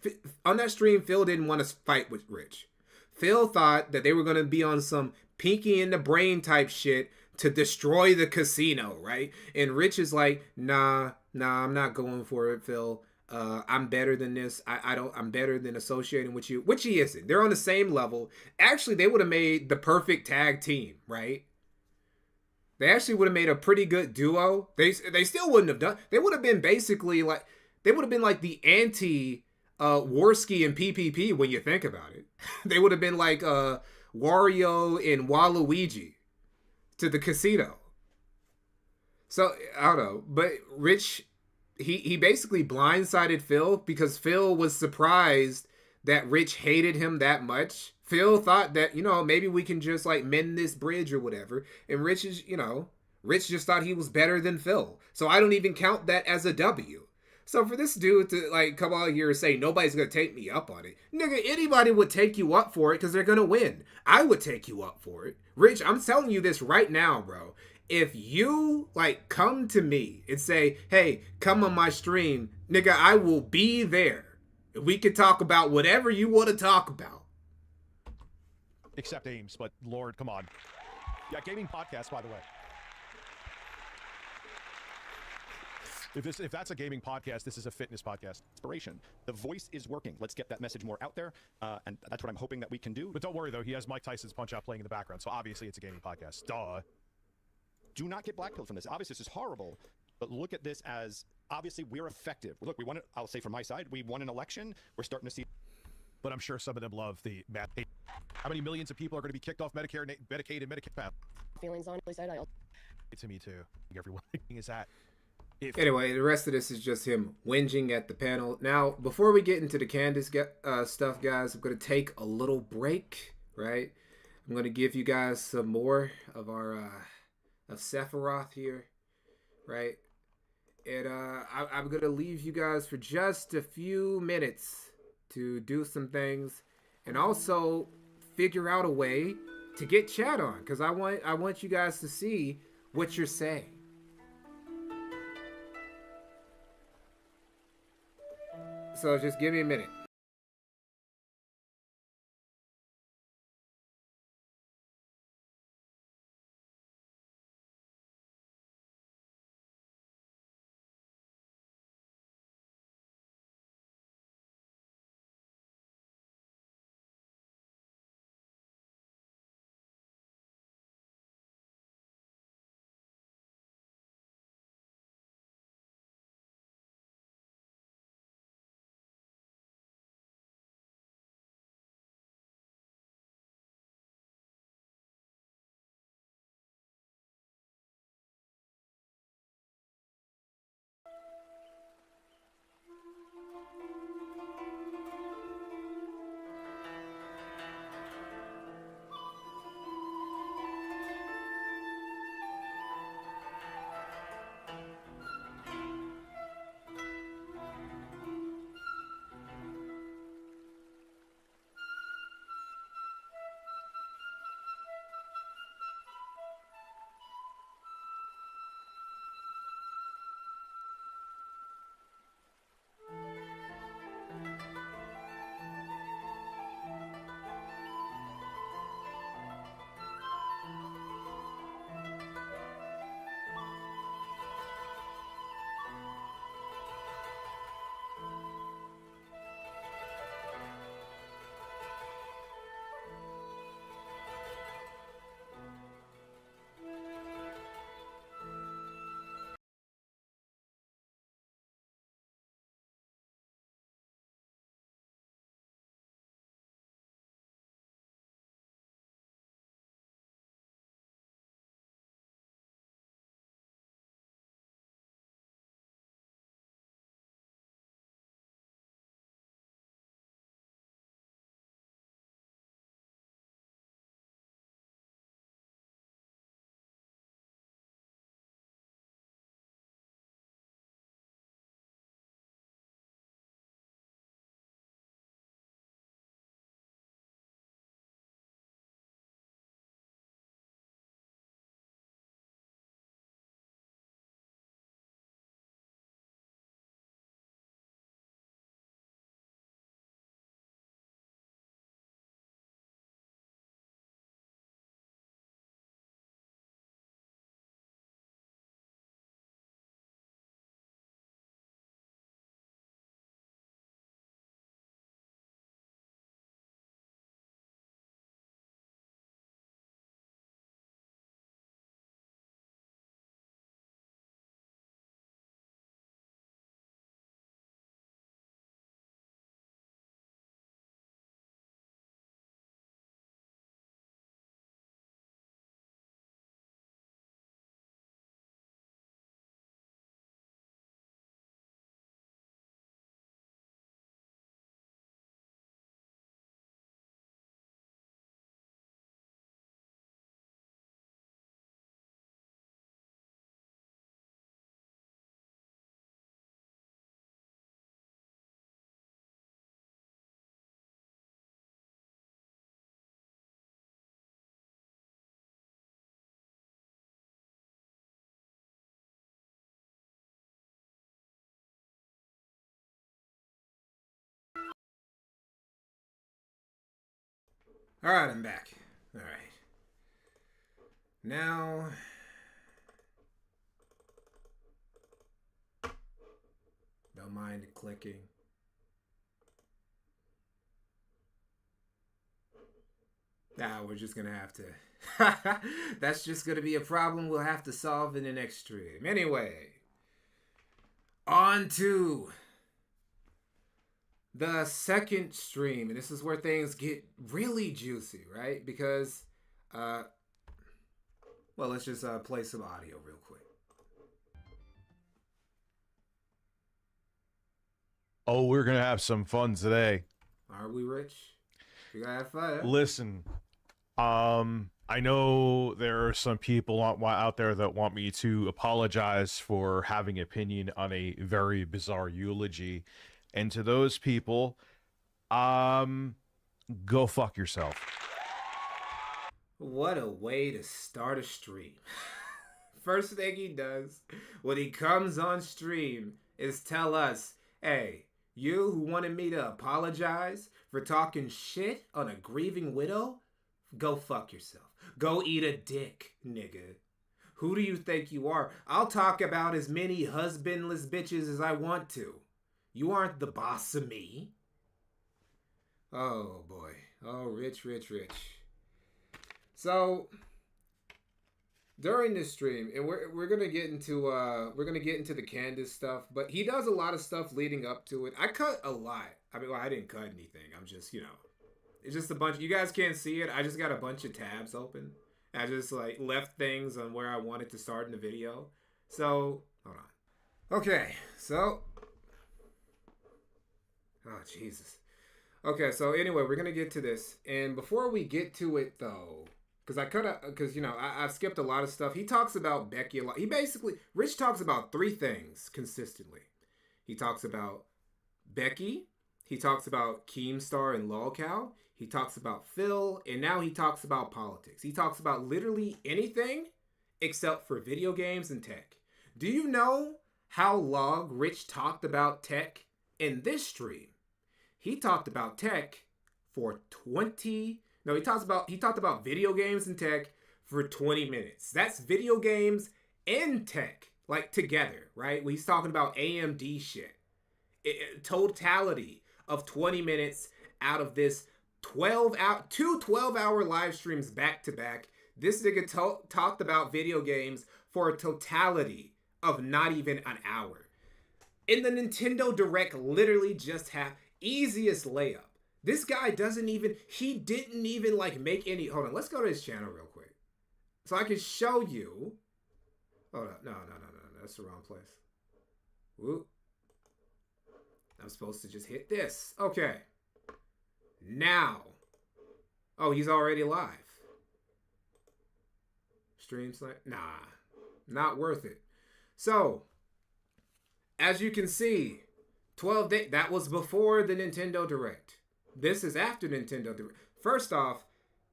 on that stream. Phil didn't want to fight with Rich. Phil thought that they were going to be on some Pinky in the Brain type shit to destroy the casino, right? And Rich is like, nah, I'm not going for it, Phil. I'm better than this. I'm better than associating with you, which he isn't. They're on the same level. Actually, they would have made the perfect tag team, right? They actually would have made a pretty good duo. They still wouldn't have done. They would have been basically like the anti Warski and PPP when you think about it. They would have been like Wario and Waluigi to the casino. So I don't know, but Rich, he basically blindsided Phil because Phil was surprised that Rich hated him that much. Phil thought that, maybe we can just like mend this bridge or whatever. And Rich just thought he was better than Phil. So I don't even count that as a W. So for this dude to like come out here and say nobody's gonna take me up on it, nigga, anybody would take you up for it because they're gonna win. I would take you up for it. Rich, I'm telling you this right now, bro. If you like come to me and say, hey, come on my stream, nigga, I will be there. We can talk about whatever you want to talk about. Except Ames, but Lord, come on. Yeah, gaming podcast, by the way. If that's a gaming podcast, this is a fitness podcast. Inspiration. The voice is working. Let's get that message more out there, and that's what I'm hoping that we can do. But don't worry, though. He has Mike Tyson's Punch-Out playing in the background, so obviously it's a gaming podcast. Duh. Do not get blackpilled from this. Obviously, this is horrible, but look at this as, obviously, we're effective. Look, we won it. I'll say from my side, we won an election. We're starting to see... But I'm sure some of them love the math. How many millions of people are going to be kicked off Medicare, Medicaid, and Medicaid? Feelings on the side. To me, too. Everyone is that. Anyway, the rest of this is just him whinging at the panel. Now, before we get into the Candace stuff, guys, I'm going to take a little break, right? I'm going to give you guys some more of our of Sephiroth here, right? And I'm going to leave you guys for just a few minutes to do some things and also figure out a way to get chat on, because I want you guys to see what you're saying. So just give me a minute. All right, I'm back. All right. Now, don't mind clicking. Nah, we're just gonna have to. That's just gonna be a problem we'll have to solve in the next stream. Anyway, on to the second stream, and this is where things get really juicy, right? Because, well, let's just play some audio real quick. Oh, we're gonna have some fun today. Are we, Rich? We gotta have fun. Listen, I know there are some people out there that want me to apologize for having opinion on a very bizarre eulogy, and to those people, go fuck yourself. What a way to start a stream. First thing he does when he comes on stream is tell us, hey, you who wanted me to apologize for talking shit on a grieving widow, go fuck yourself. Go eat a dick, nigga. Who do you think you are? I'll talk about as many husbandless bitches as I want to. You aren't the boss of me. Oh boy. Oh, Rich. So during this stream, and we're gonna get into the Candace stuff, but he does a lot of stuff leading up to it. I cut a lot. I mean, well, I didn't cut anything. I'm just, it's just a bunch. You guys can't see it. I just got a bunch of tabs open. I just like left things on where I wanted to start in the video. So hold on. Okay, so oh Jesus. Okay, so anyway, we're gonna get to this, and before we get to it though, because I skipped a lot of stuff. He talks about Becky a lot. Rich talks about three things consistently. He talks about Becky. He talks about Keemstar and Lolcow. He talks about Phil, and now he talks about politics. He talks about literally anything except for video games and tech. Do you know how long Rich talked about tech in this stream? He talked about tech for 20. No, he talked about video games and tech for 20 minutes. That's video games and tech, like together, right? He's talking about AMD shit. Totality of 20 minutes out of this 12-hour live streams back to back. This nigga talked about video games for a totality of not even an hour. In the Nintendo Direct, literally just easiest layup. This guy didn't even like make any, hold on, let's go to his channel real quick. So I can show you, hold on, no, that's the wrong place. Whoop. I'm supposed to just hit this. Okay. Now. Oh, he's already live. Stream slide? Nah. Not worth it. So, as you can see, 12 days, that was before the Nintendo Direct. This is after Nintendo Direct. First off,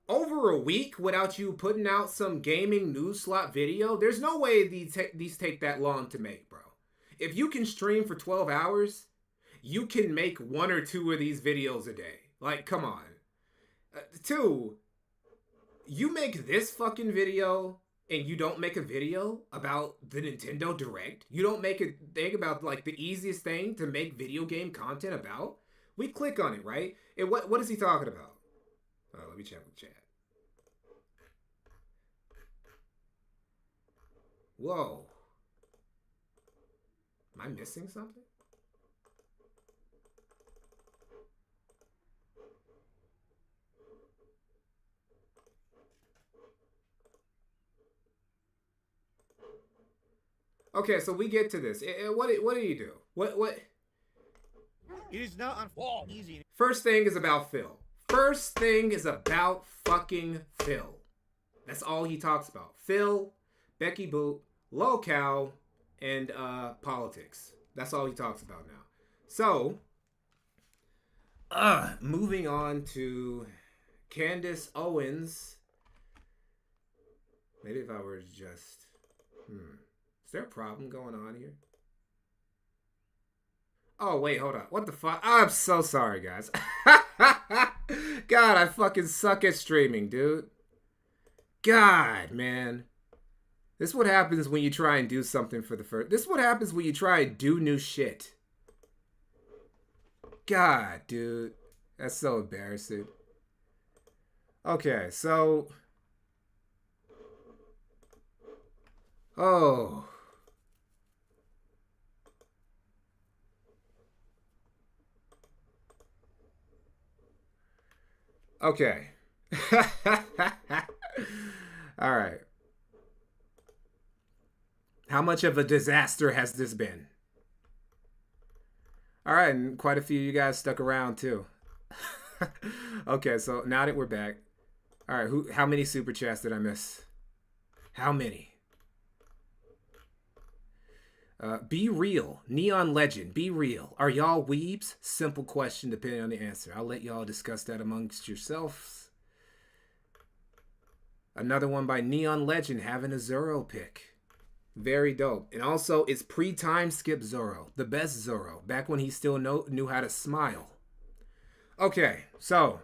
over a week without you putting out some gaming news slot video, there's no way these take that long to make, bro. If you can stream for 12 hours, you can make one or two of these videos a day. Like, come on. Two, you make this fucking video and you don't make a video about the Nintendo Direct? You don't make a thing about, like, the easiest thing to make video game content about? We click on it, right? And what is he talking about? Let me check with chat. Whoa. Am I missing something? Okay, so we get to this. What do you do? What? It is not easy. First thing is about Phil. First thing is about fucking Phil. That's all he talks about. Phil, Becky Boot, Lolcow, and politics. That's all he talks about now. So, moving on to Candace Owens. Maybe if I were just... Is there a problem going on here? Oh, wait, hold on. What the fuck? I'm so sorry, guys. God, I fucking suck at streaming, dude. God, man. This is what happens when you try and do something for the first... This is what happens when you try and do new shit. God, dude. That's so embarrassing. Okay, so... Oh... Okay. All right. How much of a disaster has this been? All right, and quite a few of you guys stuck around too. Okay, so now that we're back. All right, how many super chats did I miss? How many? Be real. Neon Legend, be real. Are y'all weebs? Simple question depending on the answer. I'll let y'all discuss that amongst yourselves. Another one by Neon Legend having a Zoro pick. Very dope. And also, it's pre-time skip Zoro. The best Zoro. Back when he still knew how to smile. Okay, so.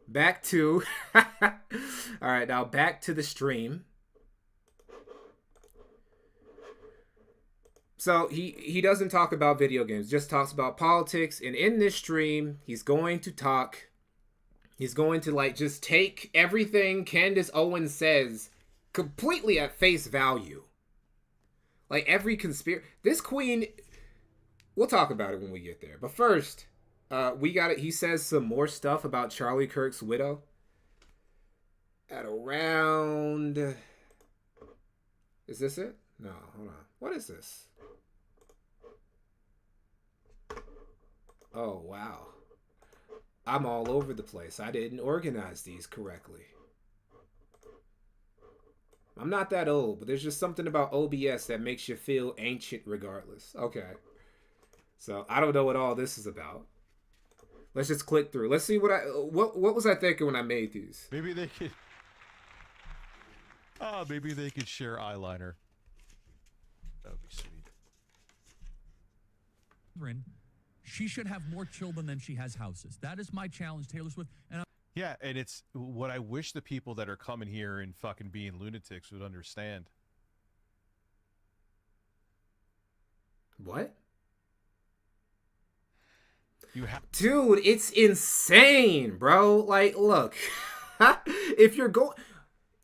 Back to... Alright, now back to the stream. So he doesn't talk about video games, just talks about politics. And in this stream, he's going to like just take everything Candace Owens says completely at face value. Like every conspiracy. This queen, we'll talk about it when we get there. But first, he says some more stuff about Charlie Kirk's widow. At around, is this it? No, hold on. What is this? Oh, wow. I'm all over the place. I didn't organize these correctly. I'm not that old, but there's just something about OBS that makes you feel ancient regardless. Okay. So, I don't know what all this is about. Let's just click through. Let's see what was I thinking when I made these? Maybe they could... Oh, maybe they could share eyeliner. That would be sweet. She should have more children than she has houses. That is my challenge, Taylor Swift. And yeah, and it's what I wish the people that are coming here and fucking being lunatics would understand. What? Dude, it's insane, bro. Like, look. If you're going...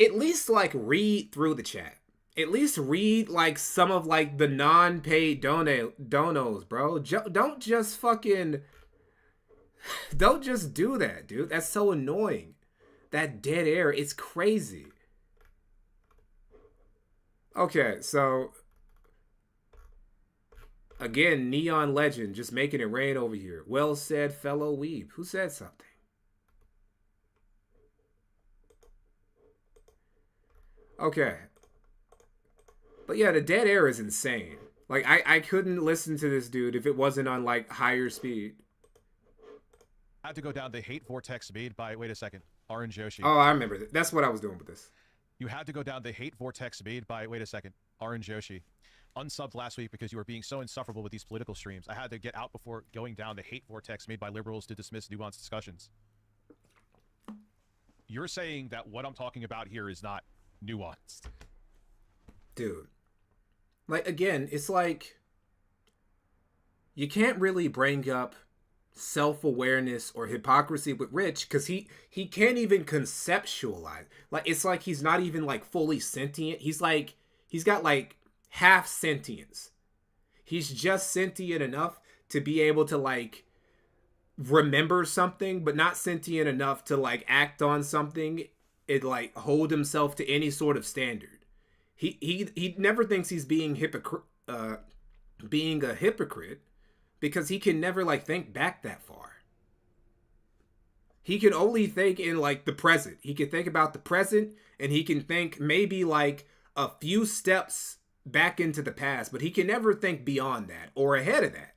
At least, like, read through the chat. At least read, like, some of, like, the non-paid donos, bro. Don't just fucking... Don't just do that, dude. That's so annoying. That dead air, it's crazy. Okay, so... Again, Neon Legend, just making it rain over here. Well said, fellow weeb. Who said something? Okay. But yeah, the dead air is insane. Like, I couldn't listen to this dude if it wasn't on, like, higher speed. I had to go down the hate vortex speed by, wait a second, Orange Yoshi. Oh, I remember that. That's what I was doing with this. You had to go down the hate vortex speed by, wait a second, Orange Yoshi. Unsubbed last week because you were being so insufferable with these political streams. I had to get out before going down the hate vortex made by liberals to dismiss nuanced discussions. You're saying that what I'm talking about here is not nuanced. Dude. Like, again, it's like... You can't really bring up self-awareness or hypocrisy with Rich because he can't even conceptualize. Like, it's like he's not even, like, fully sentient. He's like... He's got, like... half sentience. He's just sentient enough to be able to like remember something, but not sentient enough to like act on something and like hold himself to any sort of standard. He never thinks he's being a hypocrite because he can never like think back that far. He can only think in like the present. He can think about the present and he can think maybe like a few steps back into the past, but he can never think beyond that or ahead of that.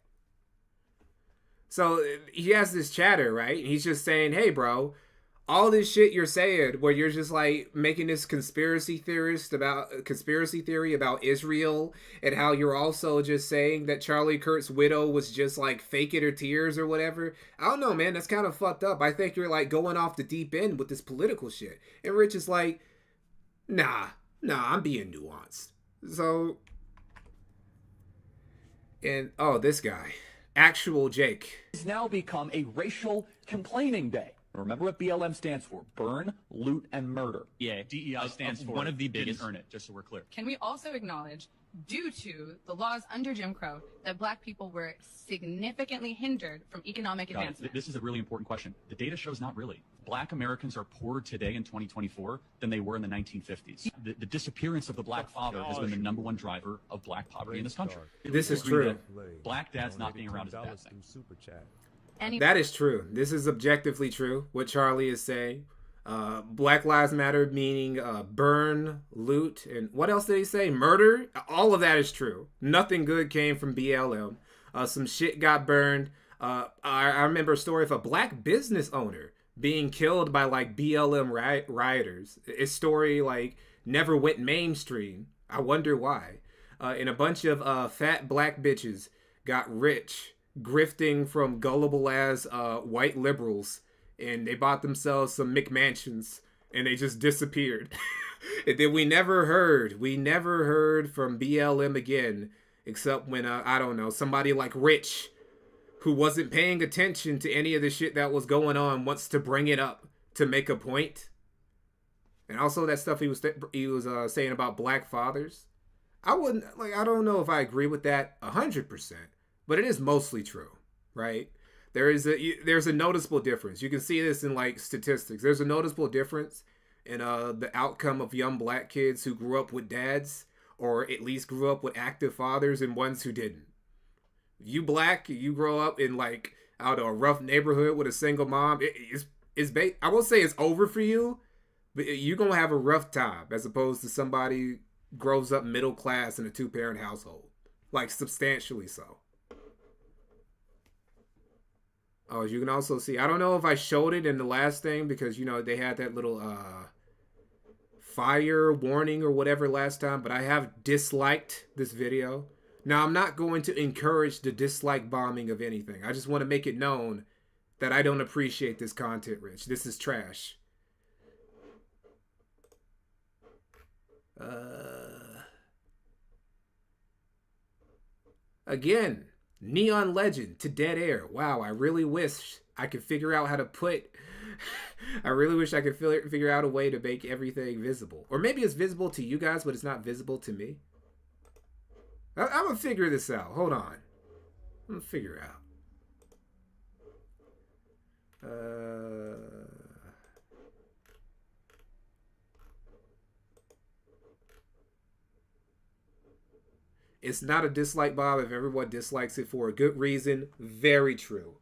So he has this chatter, right? He's just saying, hey, bro, all this shit you're saying where you're just like making this conspiracy theory about Israel, and how you're also just saying that Charlie Kirk's widow was just like faking her tears or whatever. I don't know, man. That's kind of fucked up. I think you're like going off the deep end with this political shit. And Rich is like, nah, I'm being nuanced. So, and oh, this guy, Actual Jake. It's now become a racial complaining day. Remember what BLM stands for: burn, loot, and murder. Yeah, DEI stands for one of the biggest. Didn't earn it, just so we're clear. Can we also acknowledge, due to the laws under Jim Crow, that Black people were significantly hindered from economic advancement? This is a really important question. The data shows not really. Black Americans are poorer today in 2024 than they were in the 1950s. The disappearance of the Black father has been the #1 driver of Black poverty in this country. This is true. Black dads not being around is a bad thing. That is true. This is objectively true, what Charlie is saying. Black Lives Matter, meaning burn, loot, and what else did he say? Murder? All of that is true. Nothing good came from BLM. Some shit got burned. I remember a story of a black business owner being killed by like BLM rioters. His story like never went mainstream. I wonder why. And a bunch of fat black bitches got rich grifting from gullible ass white liberals, and they bought themselves some McMansions, and they just disappeared. And then we never heard from BLM again, except when I don't know, somebody like Rich, who wasn't paying attention to any of the shit that was going on, wants to bring it up to make a point. And also that stuff he was saying about black fathers, I don't know if I agree with that 100%. But it is mostly true, right? There's a noticeable difference. You can see this in like statistics. There's a noticeable difference in the outcome of young black kids who grew up with dads, or at least grew up with active fathers, and ones who didn't. If you black, you grow up in like out of a rough neighborhood with a single mom, I won't say it's over for you, but you're gonna have a rough time as opposed to somebody grows up middle class in a 2-parent household, like substantially so. Oh, you can also see, I don't know if I showed it in the last thing because, you know, they had that little fire warning or whatever last time, but I have disliked this video. Now, I'm not going to encourage the dislike bombing of anything. I just want to make it known that I don't appreciate this content, Rich. This is trash. Again. Neon Legend to dead air. Wow, I really wish I could figure out how to put... I really wish I could figure out a way to make everything visible. Or maybe it's visible to you guys, but it's not visible to me. I'm going to figure this out. Hold on. I'm going to figure it out. It's not a dislike bomb if everyone dislikes it for a good reason. Very true.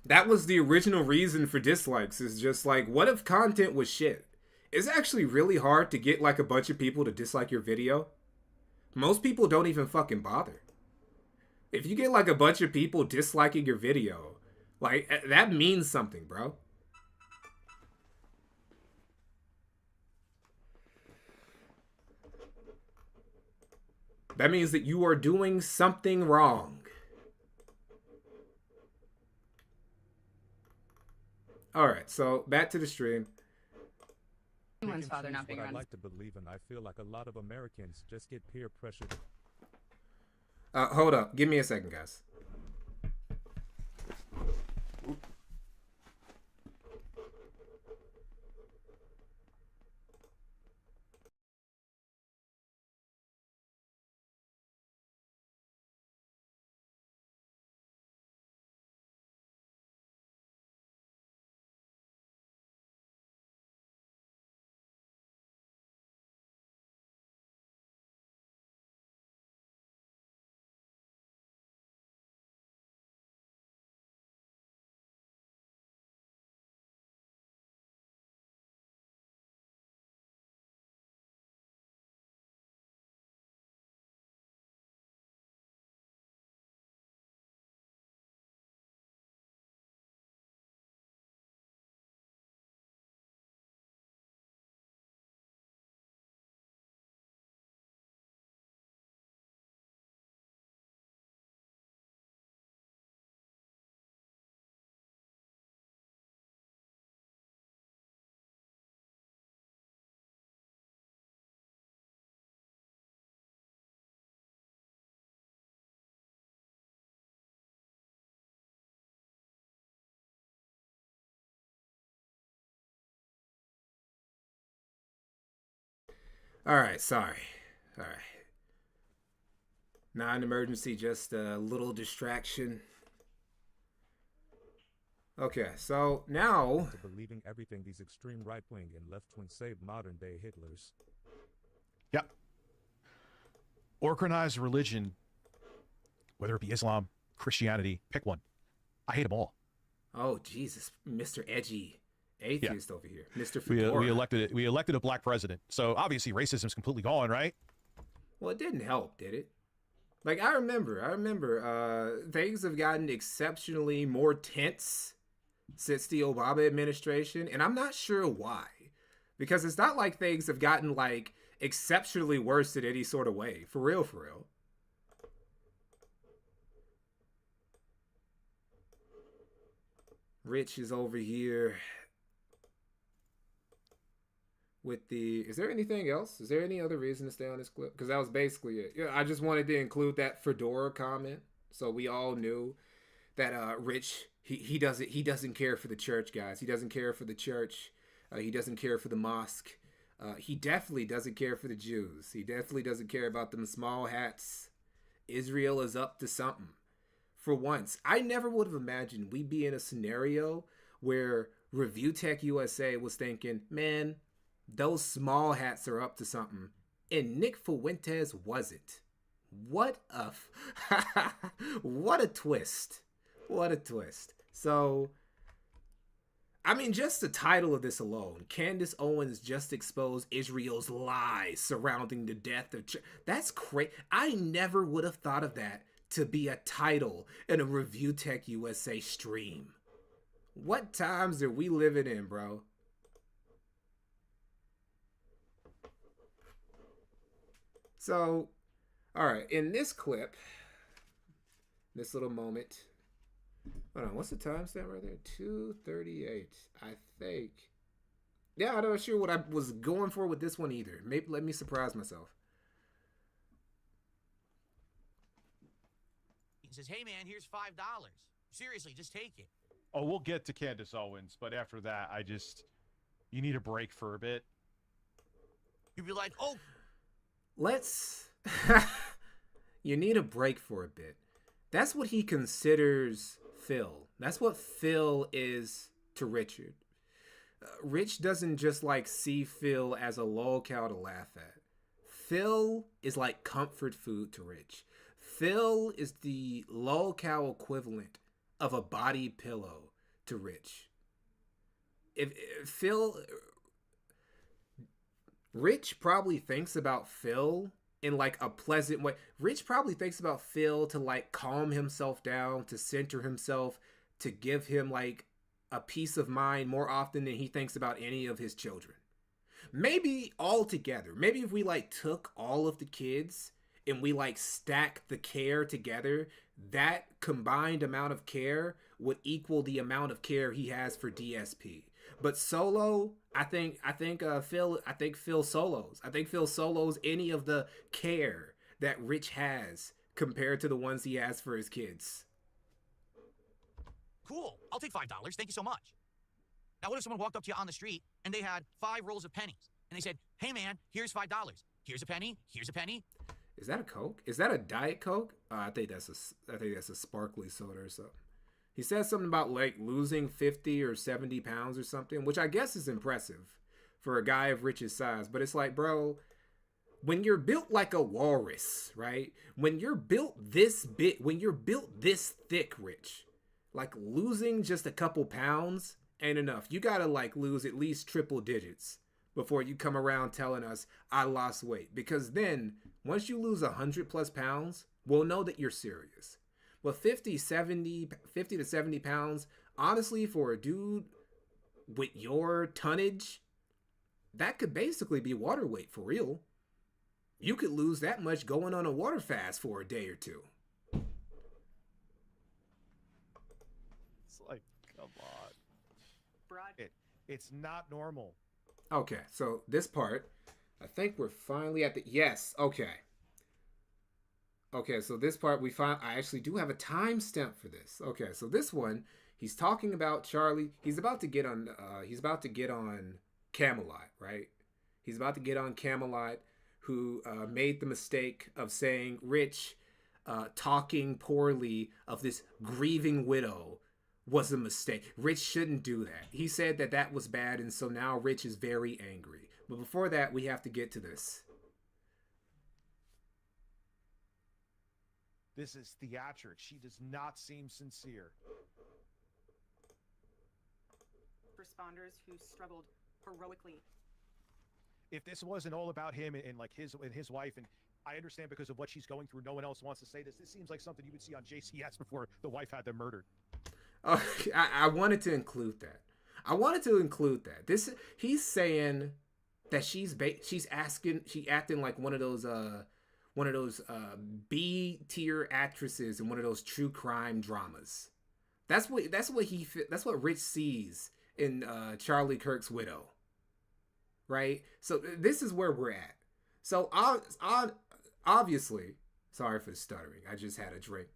That was the original reason for dislikes. Is just like, what if content was shit? It's actually really hard to get like a bunch of people to dislike your video. Most people don't even fucking bother. If you get like a bunch of people disliking your video, like that means something, bro. That means that you are doing something wrong. All right, so back to the stream. Anyone's father not being what around. I like to believe in. I feel like a lot of Americans just get peer pressured. Hold up. Give me a second, guys. All right, sorry. All right. Non-emergency, just a little distraction. Okay, so now... To believing everything these extreme right-wing and left-wing say modern-day Hitlers. Yep. Organized religion, whether it be Islam, Christianity, pick one. I hate them all. Oh, Jesus. Mr. Edgy atheist over here. Mr. We Fedora. elected a black president. So obviously racism's completely gone, right? Well, it didn't help, did it? Like, I remember, things have gotten exceptionally more tense since the Obama administration, and I'm not sure why. Because it's not like things have gotten, like, exceptionally worse in any sort of way. For real, for real. Rich is over here with the... Is there anything else? Is there any other reason to stay on this clip? Because that was basically it. Yeah, I just wanted to include that Fedora comment, so we all knew that Rich, he doesn't care for the church, guys. He doesn't care for the church. He doesn't care for the mosque. He definitely doesn't care for the Jews. He definitely doesn't care about them small hats. Israel is up to something. For once, I never would have imagined we'd be in a scenario where ReviewTechUSA was thinking, man, those small hats are up to something. And Nick Fuentes wasn't. What a what a twist. What a twist. So, I mean, just the title of this alone, Candace Owens just exposed Israel's lies surrounding the death of... That's crazy. I never would have thought of that to be a title in a ReviewTechUSA stream. What times are we living in, bro? So, all right, in this clip, this little moment... Hold on, what's the timestamp right there? 2:38, I think. Yeah, I'm not sure what I was going for with this one either. Maybe let me surprise myself. He says, hey, man, here's $5. Seriously, just take it. Oh, we'll get to Candace Owens, but after that, you need a break for a bit. You'd be like, oh. Let's... You need a break for a bit. That's what he considers Phil. That's what Phil is to Richard. Rich doesn't just like see Phil as a lolcow to laugh at. Phil is like comfort food to Rich. Phil is the lolcow equivalent of a body pillow to Rich. If Phil... Rich probably thinks about Phil in like a pleasant way. Rich probably thinks about Phil to like calm himself down, to center himself, to give him like a peace of mind more often than he thinks about any of his children. Maybe all together. Maybe if we like took all of the kids and we like stack the care together, that combined amount of care would equal the amount of care he has for DSP. But solo, I think Phil solos. I think Phil solos any of the care that Rich has compared to the ones he has for his kids. Cool. I'll take $5. Thank you so much. Now, what if someone walked up to you on the street and they had 5 rolls of pennies and they said, hey, man, here's $5. Here's a penny. Here's a penny. Is that a Coke? Is that a Diet Coke? I think that's a sparkly soda or something. He says something about like losing 50 or 70 pounds or something, which I guess is impressive for a guy of Rich's size. But it's like, bro, when you're built like a walrus, right? When you're built this big, when you're built this thick, Rich, like losing just a couple pounds ain't enough. You gotta like lose at least triple digits before you come around telling us I lost weight. Because then once you lose 100+ pounds, we'll know that you're serious. But 50 to 70 pounds, honestly, for a dude with your tonnage, that could basically be water weight for real. You could lose that much going on a water fast for a day or two. It's like, come on. It's not normal. Okay, so this part, I think we're finally at the... Yes, okay. Okay, so this part I actually do have a timestamp for this. Okay, so this one, he's talking about Charlie. He's about to get on Camelot, right? He's about to get on Camelot. who made the mistake of saying Rich talking poorly of this grieving widow was a mistake. Rich shouldn't do that. He said that that was bad, and so now Rich is very angry. But before that, we have to get to this. This is theatrics. She does not seem sincere. Responders who struggled heroically. If this wasn't all about him and like his wife, and I understand because of what she's going through, no one else wants to say this. This seems like something you would see on JCS before the wife had them murdered. Oh, I wanted to include that. He's saying that she's acting like one of those B tier actresses in one of those true crime dramas. That's what Rich sees in Charlie Kirk's widow. Right? So this is where we're at. So obviously, sorry for stuttering. I just had a drink.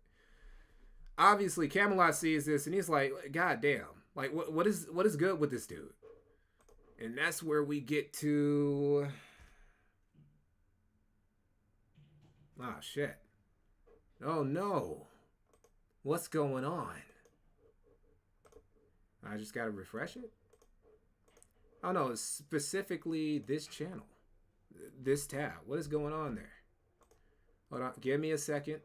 Obviously, Camelot sees this and he's like, God damn. Like, what is good with this dude? And that's where we get to... Oh, shit. Oh, no. What's going on? I just gotta refresh it? Oh, no, it's specifically this channel. This tab. What is going on there? Hold on. Give me a second.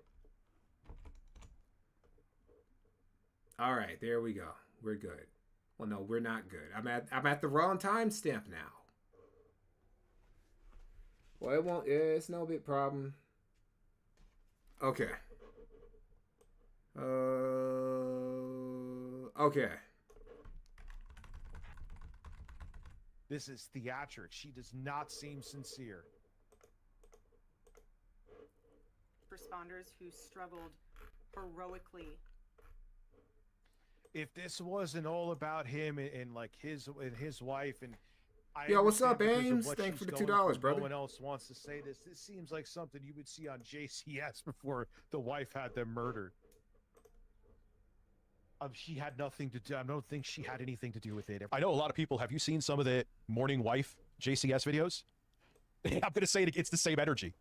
All right, there we go. We're good. Well, no, we're not good. I'm at the wrong timestamp now. Well, it won't. It's no big problem. Okay. Okay. This is theatrics. She does not seem sincere. Responders who struggled heroically. If this wasn't all about him and like his wife and Yo, what's up, understand because of Ames? what Thanks she's for the going $2, through, brother. No one else wants to say this. This seems like something you would see on JCS before the wife had them murdered. She had nothing to do. I don't think she had anything to do with it. I know a lot of people. Have you seen some of the Morning Wife JCS videos? I'm going to say it's the same energy.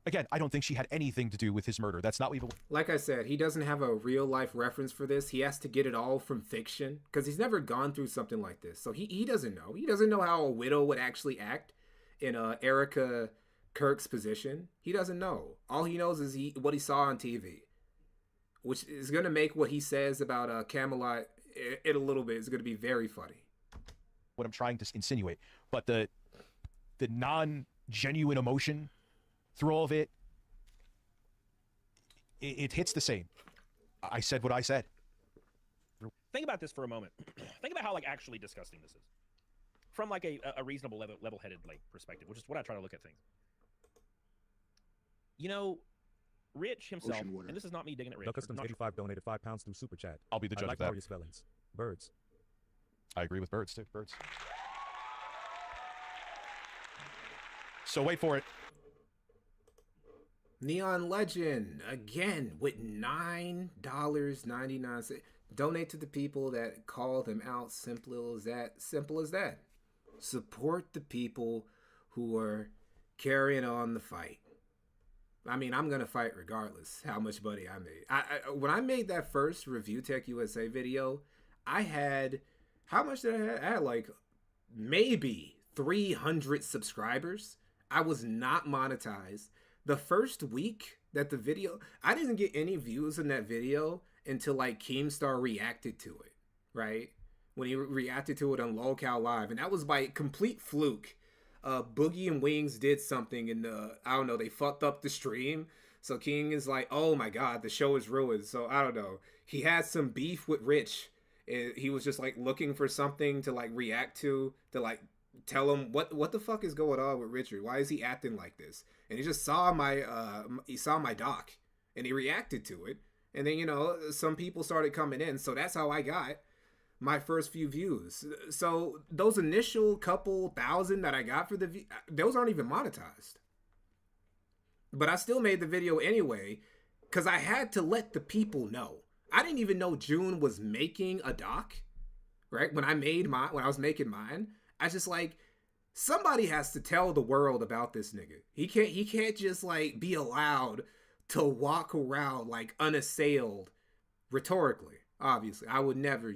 Again, I don't think she had anything to do with his murder. That's not what even... Like I said, he doesn't have a real life reference for this. He has to get it all from fiction because he's never gone through something like this. So he doesn't know. He doesn't know how a widow would actually act in Erica Kirk's position. He doesn't know. All he knows is what he saw on TV, which is going to make what he says about Camelot in a little bit is going to be very funny. What I'm trying to insinuate, but the non-genuine emotion through all of it, it hits the same. I said what I said. Think about this for a moment. Think about how like actually disgusting this is, from like a reasonable level-headed like perspective, which is what I try to look at things. You know, Rich himself, and this is not me digging at Rich. The Customs 85 donated £5 through Super Chat. I'll be the judge like of that. Marius spellings. Birds. I agree with birds too. Birds. So wait for it. Neon Legend, again, with $9.99. Donate to the people that call them out. Simple as that. Simple as that. Support the people who are carrying on the fight. I mean, I'm going to fight regardless how much money I made. When I made that first ReviewTechUSA video, I had... How much did I have? I had like maybe 300 subscribers. I was not monetized. The first week that the video, I didn't get any views in that video until like Keemstar reacted to it, right? When he reacted to it on Lolcow Live. And that was by complete fluke. Boogie and Wings did something and I don't know, they fucked up the stream. So King is like, oh my God, the show is ruined. So I don't know. He had some beef with Rich. He was just like looking for something to like react to like tell him what the fuck is going on with Richard. Why is he acting like this? And he just saw my doc and he reacted to it. And then, you know, some people started coming in. So that's how I got my first few views. So those initial couple thousand that I got for the those aren't even monetized. But I still made the video anyway because I had to let the people know. I didn't even know June was making a doc, right? When I was making mine, I just like somebody has to tell the world about this nigga. He can't just like be allowed to walk around like unassailed rhetorically. Obviously, I would never,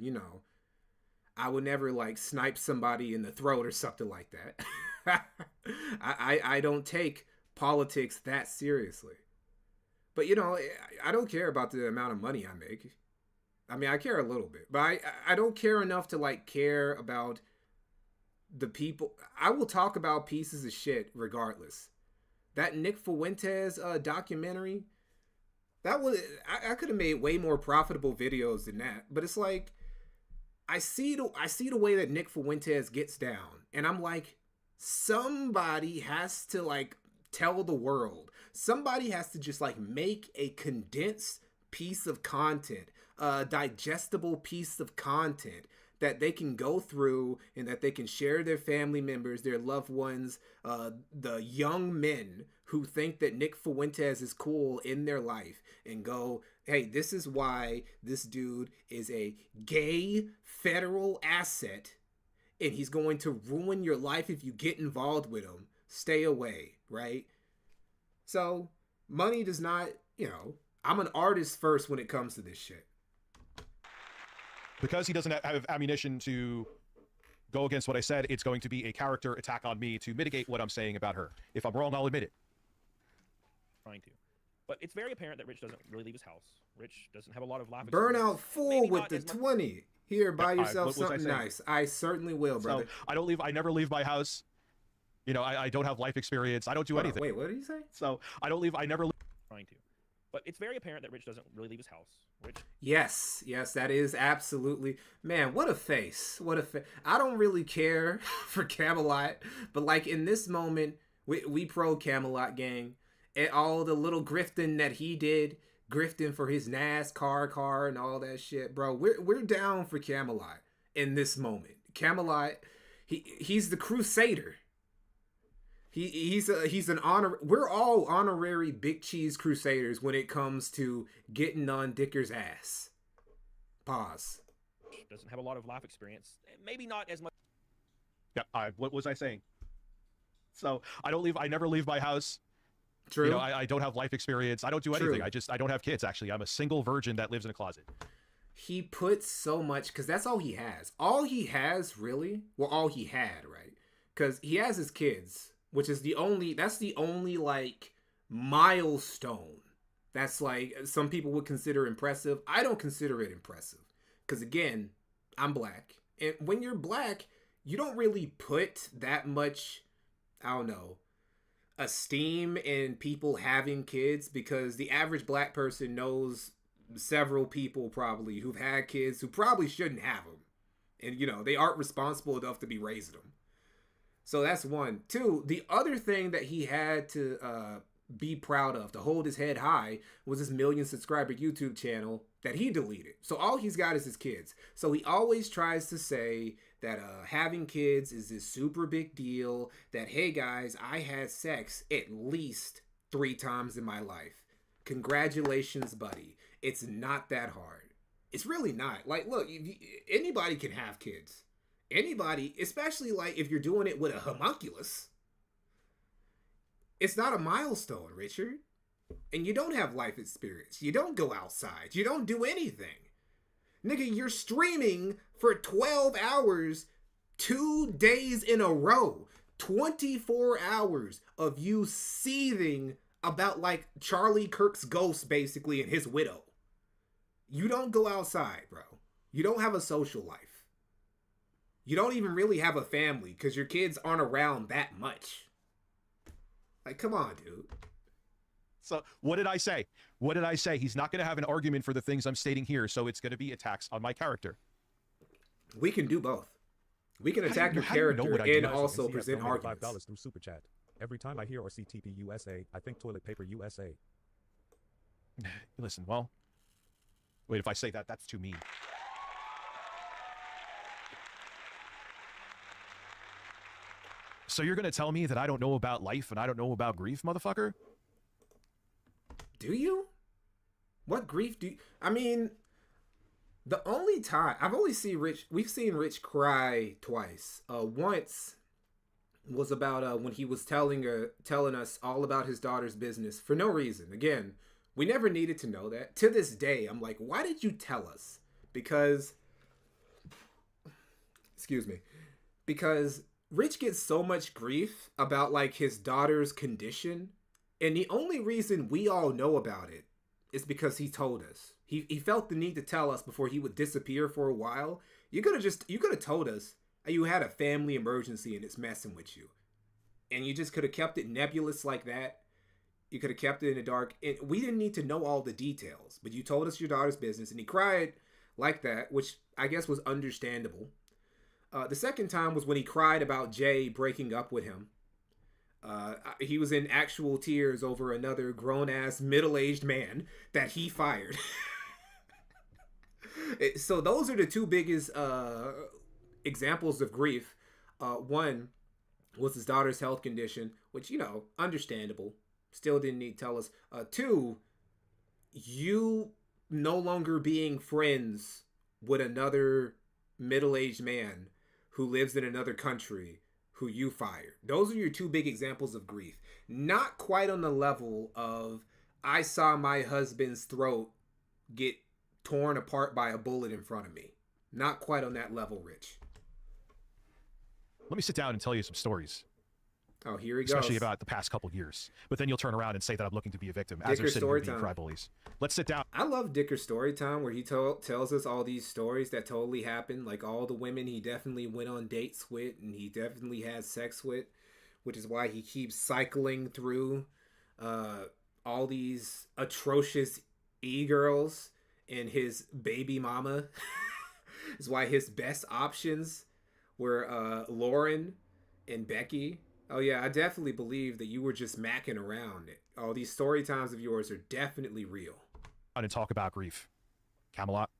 like snipe somebody in the throat or something like that. I don't take politics that seriously. But I don't care about the amount of money I make. I mean, I care a little bit, but I don't care enough to like care about the people. I will talk about pieces of shit regardless. That Nick Fuentes documentary, that was I could have made way more profitable videos than that. But it's like I see the way that Nick Fuentes gets down, and I'm like, somebody has to like tell the world. Somebody has to just like make a condensed piece of content, a digestible piece of content that they can go through and that they can share their family members, their loved ones, the young men who think that Nick Fuentes is cool in their life, and go, hey, this is why this dude is a gay federal asset and he's going to ruin your life if you get involved with him. Stay away, right? So money does not, I'm an artist first when it comes to this shit. Because he doesn't have ammunition to go against what I said, it's going to be a character attack on me to mitigate what I'm saying about her. If I'm wrong, I'll admit it. Trying to. But it's very apparent that Rich doesn't really leave his house. Rich doesn't have a lot of life Burnout Fool with the 20. Here, buy yourself something nice. I certainly will, brother. So I never leave my house. I don't have life experience. I don't do anything. Wait, what did you say? So I never leave. Trying to. But it's very apparent that Rich doesn't really leave his house. Rich. Yes, that is absolutely, man. What a face! I don't really care for Camelot, but like in this moment, we pro Camelot gang, and all the little grifting that he did, grifting for his NASCAR car and all that shit, bro. We're down for Camelot in this moment. Camelot, he's the crusader. He's an honor. We're all honorary big cheese crusaders when it comes to getting on Dicker's ass. Pause. Doesn't have a lot of life experience. Maybe not as much. Yeah. What was I saying? So I never leave my house. True. I don't have life experience. I don't do anything. I don't have kids. Actually, I'm a single virgin that lives in a closet. He puts so much, because that's all he has. All he has, really. Well, all he had, right? Because he has his kids. Which is that's the only like milestone that's like some people would consider impressive. I don't consider it impressive because again, I'm black. And when you're black, you don't really put that much, I don't know, esteem in people having kids, because the average black person knows several people probably who've had kids who probably shouldn't have them. And they aren't responsible enough to be raising them. So that's one. Two, the other thing that he had to be proud of, to hold his head high, was his 1 million subscriber YouTube channel that he deleted. So all he's got is his kids. So he always tries to say that having kids is this super big deal, that, hey guys, I had sex at least 3 times in my life. Congratulations, buddy. It's not that hard. It's really not. Like, look, anybody can have kids. Anybody, especially like if you're doing it with a homunculus. It's not a milestone, Richard. And you don't have life experience. You don't go outside. You don't do anything. Nigga, you're streaming for 12 hours, 2 days in a row. 24 hours of you seething about like Charlie Kirk's ghost, basically, and his widow. You don't go outside, bro. You don't have a social life. You don't even really have a family because your kids aren't around that much. Like, come on, dude. So what did I say? He's not going to have an argument for the things I'm stating here, so it's going to be attacks on my character. We can do both. We can attack your character and also present arguments. $5 through Super Chat. Every time I hear or see TPUSA, I think Toilet Paper USA. Listen, well, wait, if I say that, that's too mean. So you're going to tell me that I don't know about life and I don't know about grief, motherfucker? Do you? What grief do you... I mean, the only time... we've seen Rich cry twice. Once was about when he was telling us all about his daughter's business for no reason. Again, we never needed to know that. To this day, I'm like, why did you tell us? Because, excuse me, because Rich gets so much grief about like his daughter's condition, and the only reason we all know about it is because he told us. He felt the need to tell us before he would disappear for a while. You could have told us you had a family emergency and it's messing with you, and you just could have kept it nebulous like that. You could have kept it in the dark, and we didn't need to know all the details. But you told us your daughter's business, and he cried like that, which I guess was understandable. The second time was when he cried about Jay breaking up with him. He was in actual tears over another grown-ass, middle-aged man that he fired. So those are the two biggest examples of grief. One was his daughter's health condition, which, you know, understandable. Still didn't need to tell us. Two, you no longer being friends with another middle-aged man who lives in another country who you fired. Those are your two big examples of grief. Not quite on the level of, I saw my husband's throat get torn apart by a bullet in front of me. Not quite on that level, Rich. Let me sit down and tell you some stories. Oh, here he goes. Especially about the past couple years. But then you'll turn around and say that I'm looking to be a victim as they're sitting here being cry bullies. Let's sit down. I love Dicker's story time where he tells us all these stories that totally happened. Like all the women he definitely went on dates with and he definitely had sex with, which is why he keeps cycling through all these atrocious e-girls and his baby mama. Is why his best options were Lauren and Becky. Oh yeah, I definitely believe that you were just macking around. All these story times of yours are definitely real. And talk about grief. Camelot.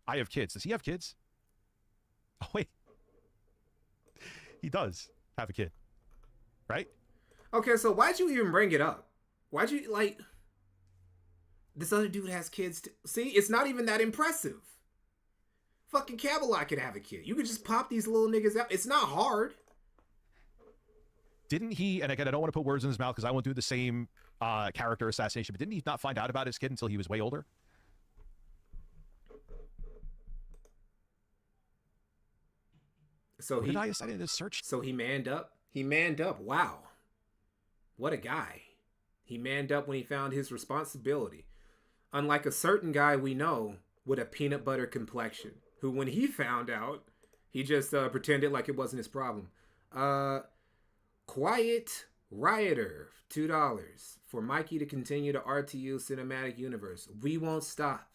I have kids. Does he have kids? Oh wait. He does have a kid. Right? Okay, so why'd you even bring it up? Why'd you, like... This other dude has kids too. See, it's not even that impressive. Fucking Camelot could have a kid. You could just pop these little niggas out. It's not hard. Didn't he, and again, I don't want to put words in his mouth because I won't do the same character assassination, but didn't he not find out about his kid until he was way older? So I decided to search. So he manned up? He manned up. Wow. What a guy. He manned up when he found his responsibility. Unlike a certain guy we know with a peanut butter complexion, who when he found out, he just pretended like it wasn't his problem. Quiet Rioter, $2 for Mikey to continue the RTU cinematic universe. We won't stop.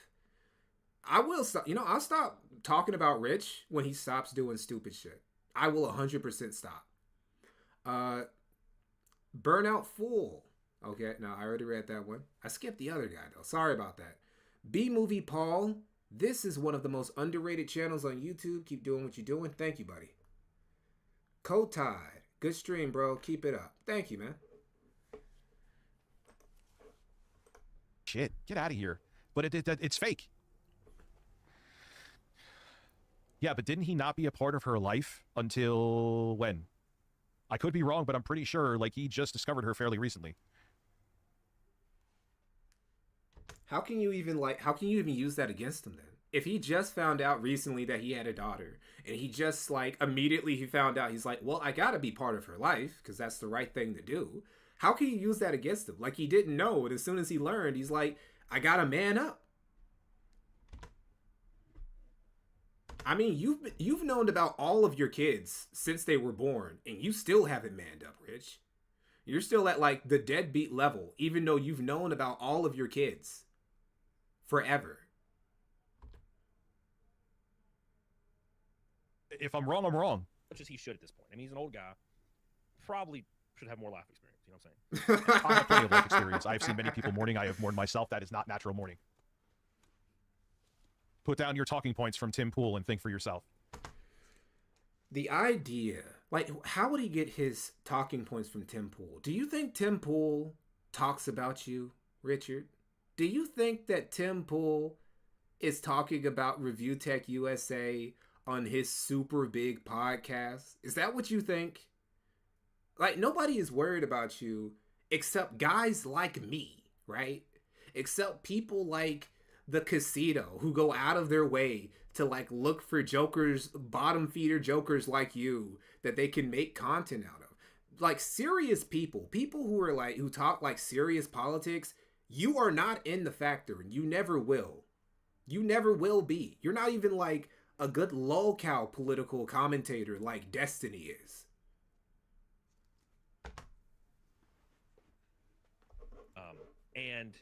I will stop. You know, I'll stop talking about Rich when he stops doing stupid shit. I will 100% stop. Burnout Fool. Okay, no, I already read that one. I skipped the other guy, though. Sorry about that. B-Movie Paul. This is one of the most underrated channels on YouTube. Keep doing what you're doing. Thank you, buddy. Kotide. Good stream, bro. Keep it up. Thank you, man. Shit, get out of here. But it's fake. Yeah, but didn't he not be a part of her life until when? I could be wrong, but I'm pretty sure like he just discovered her fairly recently. How can you even use that against him then? If he just found out recently that he had a daughter and he just like immediately he found out, he's like, well, I gotta be part of her life because that's the right thing to do. How can you use that against him? Like he didn't know, and as soon as he learned, he's like, I gotta man up. I mean, you've known about all of your kids since they were born, and you still haven't manned up, Rich. You're still at like the deadbeat level, even though you've known about all of your kids forever. If I'm wrong, I'm wrong. Much as he should at this point. I mean, he's an old guy. Probably should have more life experience. You know what I'm saying? I have plenty of life experience. I've seen many people mourning. I have mourned myself. That is not natural mourning. Put down your talking points from Tim Pool and think for yourself. The idea, like, how would he get his talking points from Tim Pool? Do you think Tim Pool talks about you, Richard? Do you think that Tim Pool is talking about ReviewTechUSA on his super big podcast? Is that what you think? Like, nobody is worried about you except guys like me, right? Except people like the Casino who go out of their way to like look for jokers, bottom feeder jokers like you that they can make content out of. Like serious people who are like, who talk like serious politics, you are not in the factor and you never will. You never will be. You're not even like a good lol-cow political commentator like Destiny is. And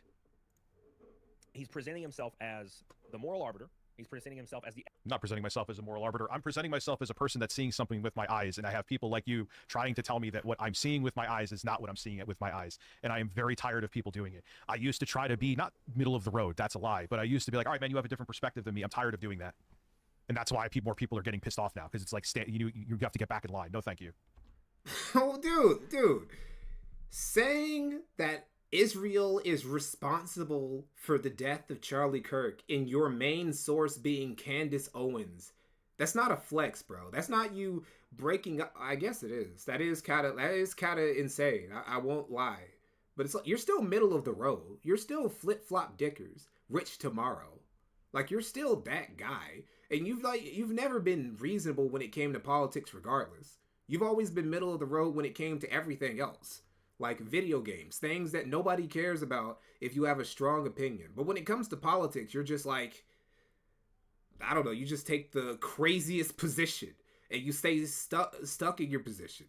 he's presenting himself as the moral arbiter. He's presenting himself as the... I'm not presenting myself as a moral arbiter. I'm presenting myself as a person that's seeing something with my eyes, and I have people like you trying to tell me that what I'm seeing with my eyes is not what I'm seeing it with my eyes, and I am very tired of people doing it. I used to try to be, not middle of the road, that's a lie, but I used to be like, all right, man, you have a different perspective than me. I'm tired of doing that. And that's why more people are getting pissed off now, because it's like, you have to get back in line. No, thank you. Oh, dude. Saying that Israel is responsible for the death of Charlie Kirk and your main source being Candace Owens, that's not a flex, bro. That's not you breaking up. I guess it is. That is kind of insane. I won't lie. But it's like, you're still middle of the road. You're still flip-flop dickers, rich tomorrow. Like, you're still that guy. And you've never been reasonable when it came to politics regardless. You've always been middle of the road when it came to everything else. Like video games, things that nobody cares about if you have a strong opinion. But when it comes to politics, you're just like, I don't know, you just take the craziest position and you stay stuck in your position.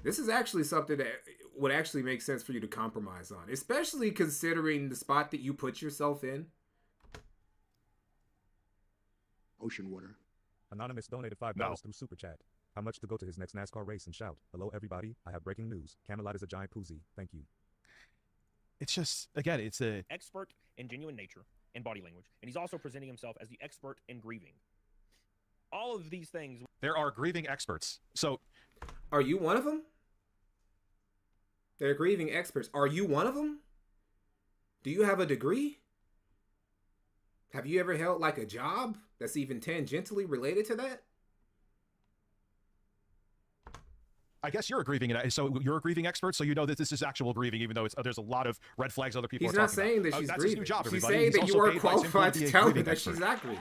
This is actually something that would actually make sense for you to compromise on, especially considering the spot that you put yourself in. Ocean water. Anonymous donated $5 through Super Chat. How much to go to his next NASCAR race and shout, "Hello everybody, I have breaking news. Camelot is a giant poozy. Thank you." It's just, again, it's a... expert in genuine nature and body language. And he's also presenting himself as the expert in grieving. All of these things... There are grieving experts. So... Are you one of them? They're grieving experts. Are you one of them? Do you have a degree? Have you ever held like a job that's even tangentially related to that? I guess you're a grieving, so you're a grieving expert, so you know that this is actual grieving, even though there's a lot of red flags other people are talking about. He's not saying that she's that's grieving. His new job, She's everybody. saying that you are qualified to tell her that expert. she's not grieving.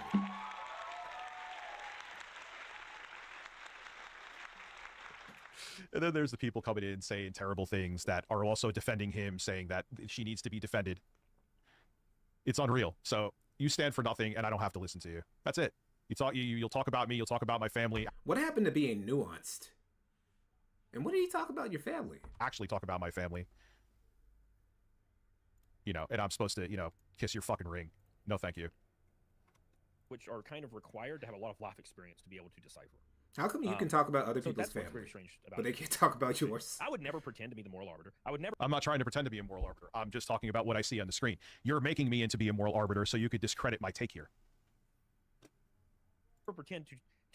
And then there's the people coming in saying terrible things that are also defending him, saying that she needs to be defended. It's unreal. So you stand for nothing, and I don't have to listen to you. That's it. You'll talk about me. You'll talk about my family. What happened to being nuanced? And what did he talk about your family? Actually talk about my family. You know, and I'm supposed to, kiss your fucking ring. No, thank you. Which are kind of required to have a lot of life experience to be able to decipher. How come you can talk about other people's that's what's family, very strange about but they it. can't talk about yours? I would never pretend to be the moral arbiter. I'm not trying to pretend to be a moral arbiter. I'm just talking about what I see on the screen. You're making me into be a moral arbiter so you could discredit my take here. Never pretend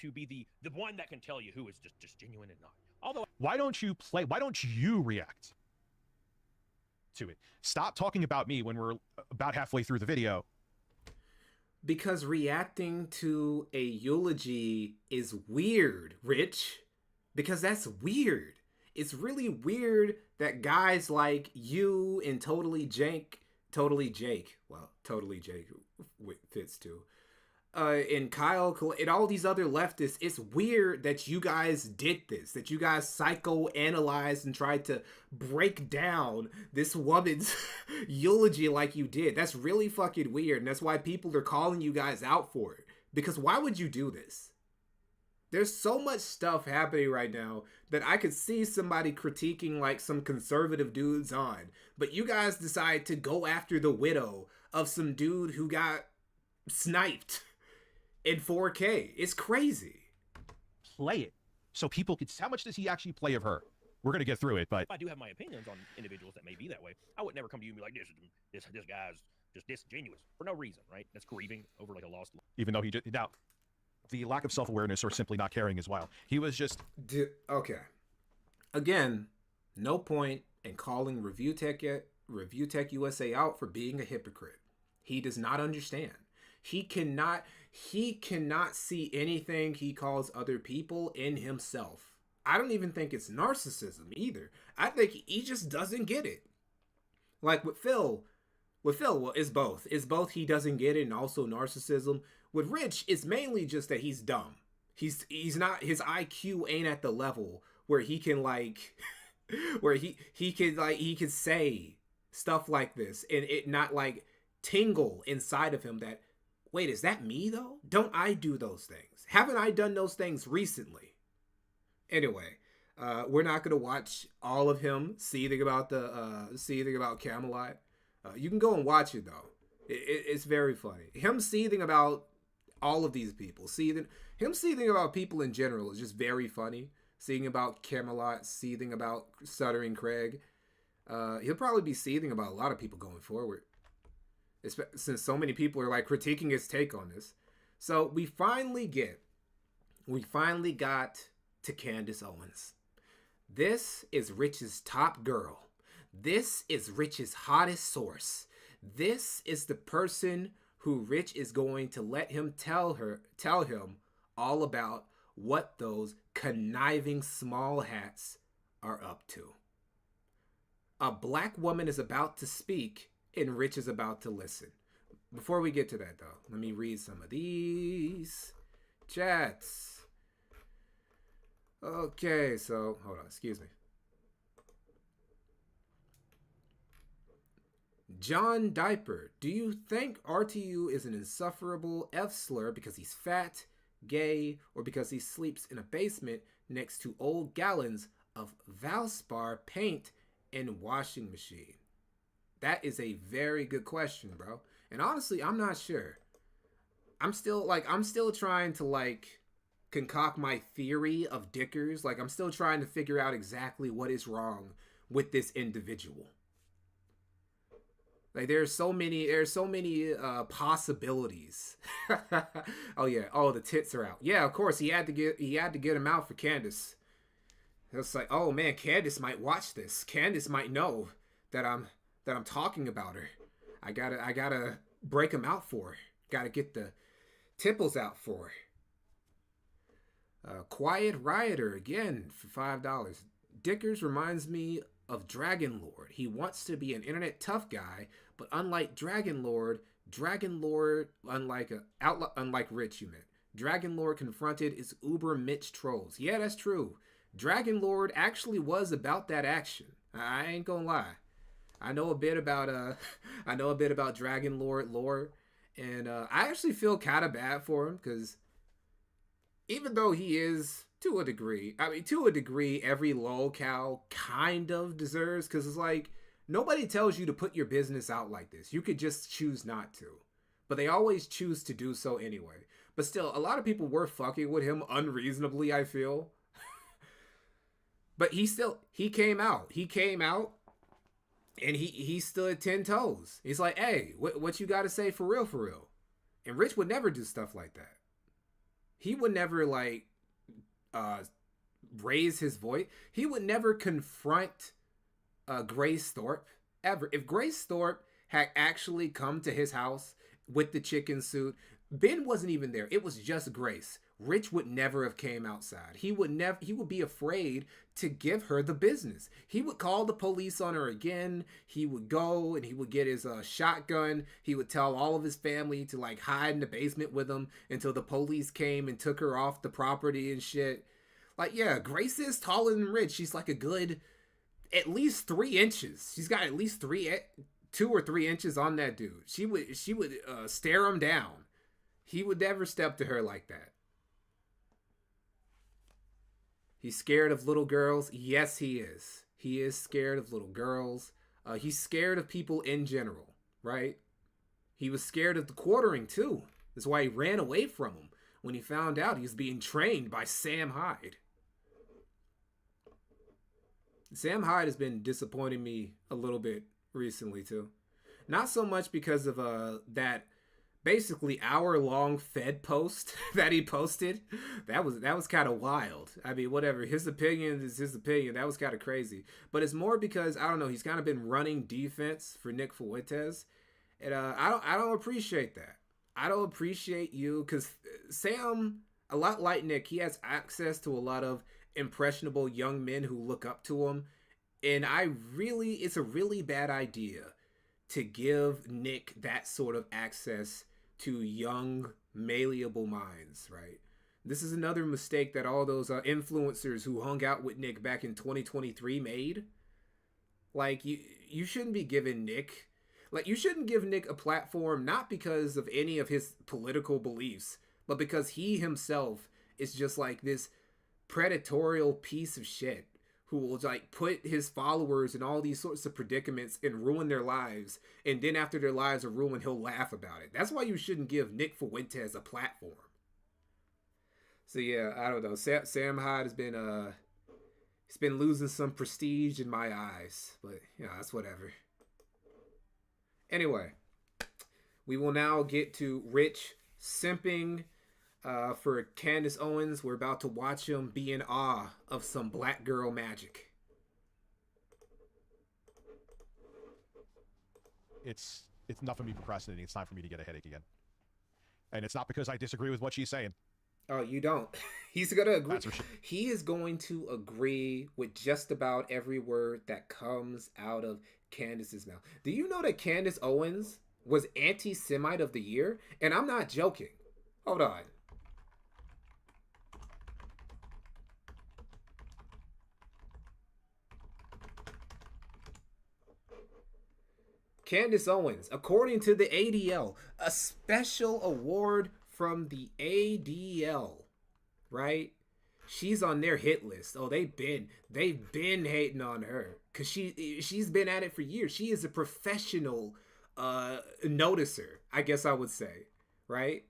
to be the one that can tell you who is just genuine and not. Although, why don't you react to it? Stop talking about me when we're about halfway through the video. Because reacting to a eulogy is weird, Rich. Because that's weird. It's really weird that guys like you and Totally Jake fits too. And Kyle and all these other leftists, it's weird that you guys did this, that you guys psychoanalyzed and tried to break down this woman's eulogy like you did. That's really fucking weird, and that's why people are calling you guys out for it. Because why would you do this? There's so much stuff happening right now that I could see somebody critiquing like some conservative dudes on, but you guys decide to go after the widow of some dude who got sniped in 4K. It's crazy. Play it so people could. How much does he actually play of her? We're gonna get through it, but I do have my opinions on individuals that may be that way. I would never come to you and be like, this guy's just disingenuous for no reason, right? That's grieving over like a lost. Even though he just now, the lack of self-awareness or simply not caring as well. He was just okay. Again, no point in calling ReviewTechUSA out for being a hypocrite. He does not understand. He cannot see anything he calls other people in himself. I don't even think it's narcissism either. I think he just doesn't get it. Like with Phil, well, it's both. It's both he doesn't get it and also narcissism. With Rich, it's mainly just that he's dumb. He's not, his IQ ain't at the level where he can like, where he could say stuff like this and it not like tingle inside of him that, wait, is that me though? Don't I do those things? Haven't I done those things recently? Anyway, we're not gonna watch all of him seething about Camelot. You can go and watch it though. It's very funny. Him seething about all of these people, seething about people in general is just very funny. Seething about Camelot, seething about Stuttering Craig. He'll probably be seething about a lot of people going forward, since so many people are like critiquing his take on this. So we finally got to Candace Owens. This is Rich's top girl. This is Rich's hottest source. This is the person who Rich is going to let him tell him all about what those conniving small hats are up to. A black woman is about to speak and Rich is about to listen. Before we get to that though, let me read some of these chats. Okay, so hold on, excuse me. John Diaper, do you think RTU is an insufferable F-slur because he's fat, gay, or because he sleeps in a basement next to old gallons of Valspar paint and washing machine? That is a very good question, bro. And honestly, I'm not sure. I'm still trying to concoct my theory of Dickers. I'm still trying to figure out exactly what is wrong with this individual. There's so many possibilities. Oh yeah. Oh, the tits are out. Yeah, of course he had to get him out for Candace. It's like, oh man, Candace might watch this. Candace might know that I'm talking about her. I gotta break him out for her. Gotta get the tipples out for her. Quiet Rioter again for $5. Dickers reminds me of Dragon Lord. He wants to be an internet tough guy, but unlike Dragon Lord, unlike Rich, you meant. Dragon Lord confronted his uber Mitch trolls. Yeah, that's true. Dragon Lord actually was about that action. I ain't gonna lie. I know a bit about Dragon Lord lore, and I actually feel kind of bad for him because even though he is to a degree, every lolcow kind of deserves, because it's like nobody tells you to put your business out like this. You could just choose not to, but they always choose to do so anyway. But still, a lot of people were fucking with him unreasonably, I feel. But he came out. He came out and he stood 10 toes. He's like, hey, what you got to say for real, for real? And Rich would never do stuff like that. He would never raise his voice. He would never confront Grace Thorpe ever. If Grace Thorpe had actually come to his house with the chicken suit, Ben wasn't even there. It was just Grace. Rich would never have came outside. He would be afraid to give her the business. He would call the police on her again. He would go and he would get his shotgun. He would tell all of his family to hide in the basement with him until the police came and took her off the property and shit. Yeah, Grace is taller than Rich. She's a good, at least 3 inches. She's got at least 2 or 3 inches on that dude. She would stare him down. He would never step to her like that. He's scared of little girls. Yes, he is. He is scared of little girls. He's scared of people in general, right? He was scared of the quartering too. That's why he ran away from him when he found out he was being trained by Sam Hyde. Sam Hyde has been disappointing me a little bit recently too. Not so much because of that basically hour-long Fed post that he posted. That was kind of wild. I mean, whatever. His opinion is his opinion. That was kind of crazy. But it's more because, I don't know, he's kind of been running defense for Nick Fuentes. And I don't appreciate that. I don't appreciate you because Sam, a lot like Nick, he has access to a lot of impressionable young men who look up to him. And it's a really bad idea to give Nick that sort of access to young, malleable minds, right? This is another mistake that all those influencers who hung out with Nick back in 2023 made. Like, you shouldn't be giving Nick... Like, you shouldn't give Nick a platform not because of any of his political beliefs, but because he himself is just like this predatorial piece of shit who will like put his followers in all these sorts of predicaments and ruin their lives. And then after their lives are ruined, he'll laugh about it. That's why you shouldn't give Nick Fuentes a platform. So yeah, I don't know. Sam Hyde has been he's been losing some prestige in my eyes, but you know, that's whatever. Anyway, we will now get to Rich simping for Candace Owens. We're about to watch him be in awe of some black girl magic. It's enough of me procrastinating. It's time for me to get a headache again. And it's not because I disagree with what she's saying. Oh, you don't? He's gonna agree. That's for sure. He is going to agree with just about every word that comes out of Candace's mouth. Do you know that Candace Owens was anti-Semite of the year? And I'm not joking. Hold on. Candace Owens, according to the ADL, a special award from the ADL, right? She's on their hit list. Oh, they've been hating on her because she's been at it for years. She is a professional noticer, I guess I would say, right?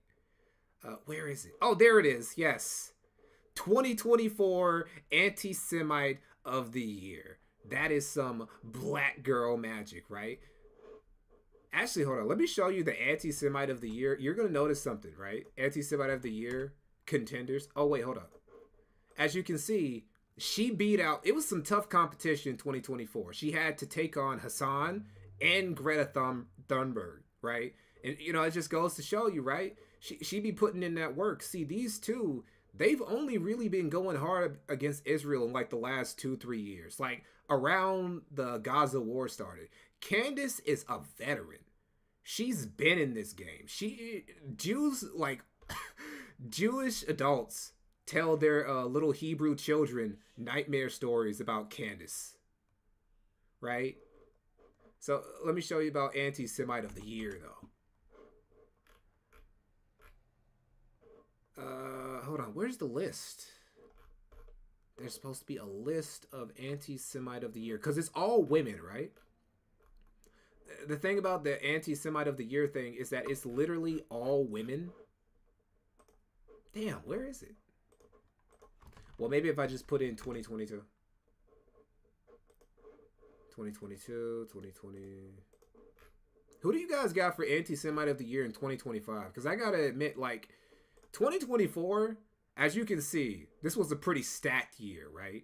Where is it? Oh, there it is. Yes, 2024 Anti-Semite of the Year. That is some black girl magic, right? Actually, hold on. Let me show you the Anti-Semite of the Year. You're going to notice something, right? Anti-Semite of the Year contenders. Oh, wait, hold up. As you can see, she beat out... It was some tough competition in 2024. She had to take on Hassan and Greta Thunberg, right? And, you know, it just goes to show you, right? She be putting in that work. See, these two, they've only really been going hard against Israel in, like, the last 2-3 years. Like, around the Gaza war started. Candace is a veteran. She's been in this game. Jews, like, Jewish adults tell their little Hebrew children nightmare stories about Candace. Right? So, let me show you about Anti-Semite of the Year, though. Hold on. Where's the list? There's supposed to be a list of Anti-Semite of the Year. Because it's all women, right? The thing about the Anti-Semite of the Year thing is that it's literally all women. Damn, where is it? Well, maybe if I just put in 2022. 2022, 2020. Who do you guys got for Anti-Semite of the Year in 2025? Because I gotta admit, like, 2024, as you can see, this was a pretty stacked year, right?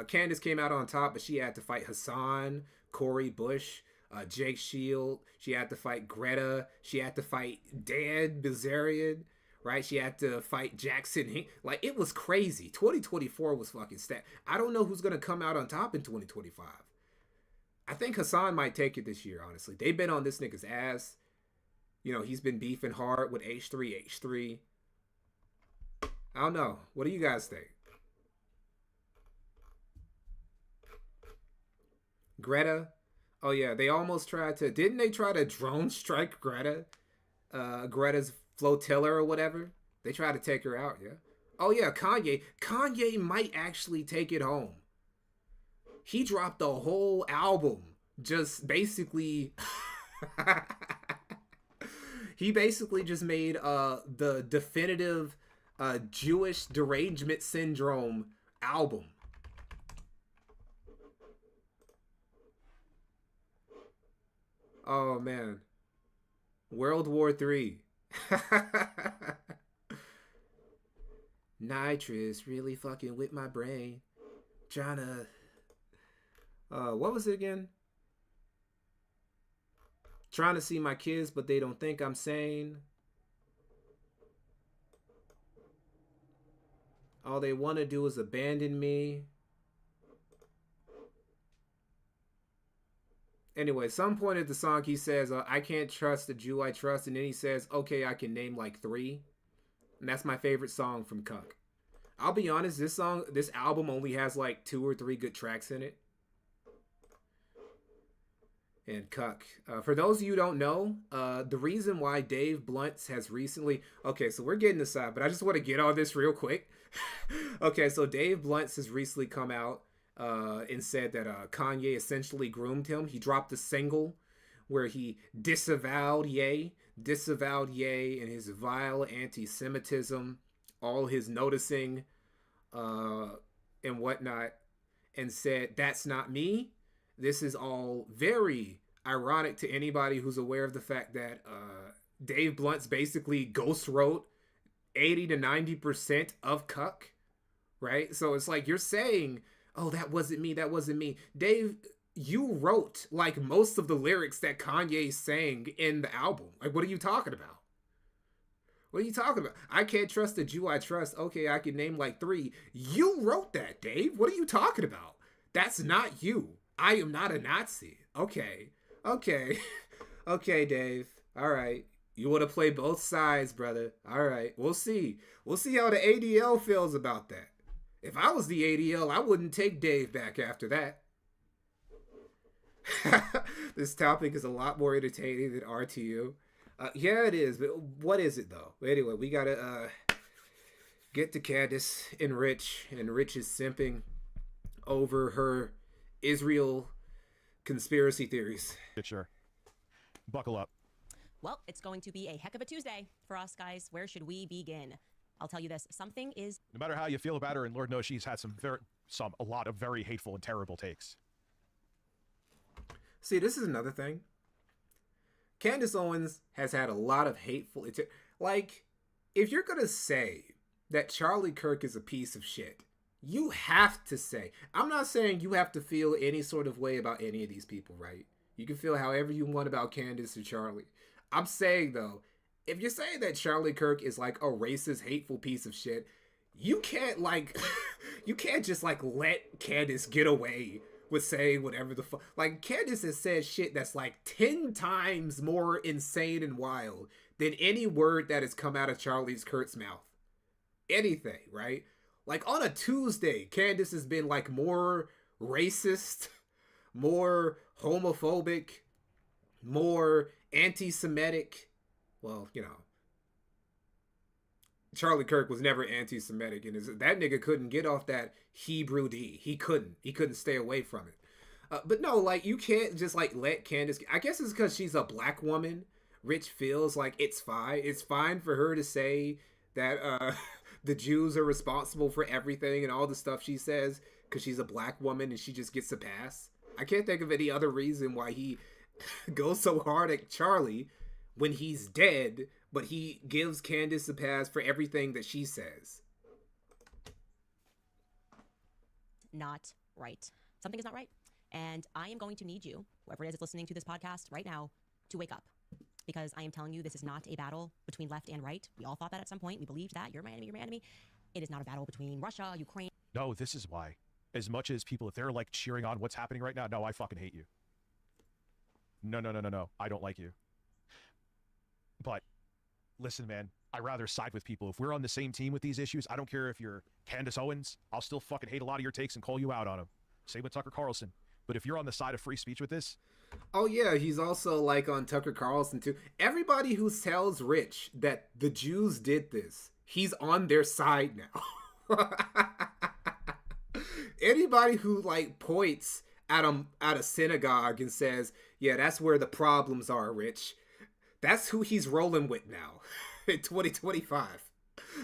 Candace came out on top, but she had to fight Hassan, Corey Bush, Jake Shield. She had to fight Greta. She had to fight Dan Bilzerian, right? She had to fight Jackson. Like, it was crazy. 2024 was fucking stacked. I don't know who's going to come out on top in 2025. I think Hassan might take it this year, honestly. They've been on this nigga's ass. You know, he's been beefing hard with H3. I don't know. What do you guys think? Greta? Oh yeah, they almost tried to... Didn't they try to drone strike Greta? Greta's flotilla or whatever? They tried to take her out, yeah? Oh yeah, Kanye. Kanye might actually take it home. He dropped a whole album. Just basically... He basically just made the definitive Jewish derangement syndrome album. Oh man. World War III. Nitrous really fucking with my brain. Trying to... what was it again? Trying to see my kids, but they don't think I'm sane. All they want to do is abandon me. Anyway, some point at the song, he says, I can't trust the Jew I trust. And then he says, okay, I can name like 3. And that's my favorite song from Cuck. I'll be honest, this album only has like 2 or 3 good tracks in it. And Cuck. For those of you who don't know, the reason why Dave Bluntz has recently... Okay, so we're getting aside, but I just want to get on this real quick. Okay, so Dave Bluntz has recently come out and said that Kanye essentially groomed him. He dropped a single where he disavowed Ye and his vile anti-Semitism, all his noticing and whatnot, and said, that's not me. This is all very ironic to anybody who's aware of the fact that Dave Bluntz basically ghost wrote 80 to 90% of Cuck, right? So it's like you're saying, oh, that wasn't me. Dave, you wrote like most of the lyrics that Kanye sang in the album. Like, what are you talking about? What are you talking about? I can't trust the Jew I trust. Okay, I can name like 3. You wrote that, Dave. What are you talking about? That's not you. I am not a Nazi. Okay, Dave. All right. You want to play both sides, brother. All right. We'll see. We'll see how the ADL feels about that. If I was the ADL, I wouldn't take Dave back after that. This topic is a lot more entertaining than RTU. Yeah, it is. But what is it, though? Anyway, we got to get to Candace and Rich. And Rich is simping over her Israel conspiracy theories. Sure. Buckle up. Well, it's going to be a heck of a Tuesday for us, guys. Where should we begin? I'll tell you this. Something is... No matter how you feel about her, and Lord knows she's had a lot of very hateful and terrible takes. See, this is another thing. Candace Owens has had a lot of hateful... Like, if you're going to say that Charlie Kirk is a piece of shit, you have to say... I'm not saying you have to feel any sort of way about any of these people, right? You can feel however you want about Candace or Charlie. I'm saying, though, if you're saying that Charlie Kirk is like a racist, hateful piece of shit, you can't, like... you can't just, like, let Candace get away with saying whatever the fuck. Like, Candace has said shit that's like 10 times more insane and wild than any word that has come out of Charlie Kirk's mouth. Anything, right? Like, on a Tuesday, Candace has been, like, more racist, more homophobic, more anti-Semitic. Well, you know, Charlie Kirk was never anti-Semitic, and that nigga couldn't get off that Hebrew D. He couldn't stay away from it. But no, like, you can't just, like, let Candace... I guess it's because she's a black woman. Rich feels like it's fine. It's fine for her to say that the Jews are responsible for everything and all the stuff she says because she's a black woman and she just gets a pass. I can't think of any other reason why he goes so hard at Charlie when he's dead, but he gives Candace a pass for everything that she says. Not right. Something is not right. And I am going to need you, whoever it is listening to this podcast right now, to wake up. Because I am telling you, this is not a battle between left and right. We all thought that at some point. We believed that. You're my enemy, you're my enemy. It is not a battle between Russia, Ukraine. No, this is why. As much as people, if they're like cheering on what's happening right now, no, I fucking hate you. No. I don't like you. But listen, man, I'd rather side with people. If we're on the same team with these issues, I don't care if you're Candace Owens, I'll still fucking hate a lot of your takes and call you out on them. Same with Tucker Carlson. But if you're on the side of free speech with this... Oh, yeah, he's also, like, on Tucker Carlson, too. Everybody who tells Rich that the Jews did this, he's on their side now. Anybody who, like, points at a synagogue and says, yeah, that's where the problems are, Rich, that's who he's rolling with now in 2025.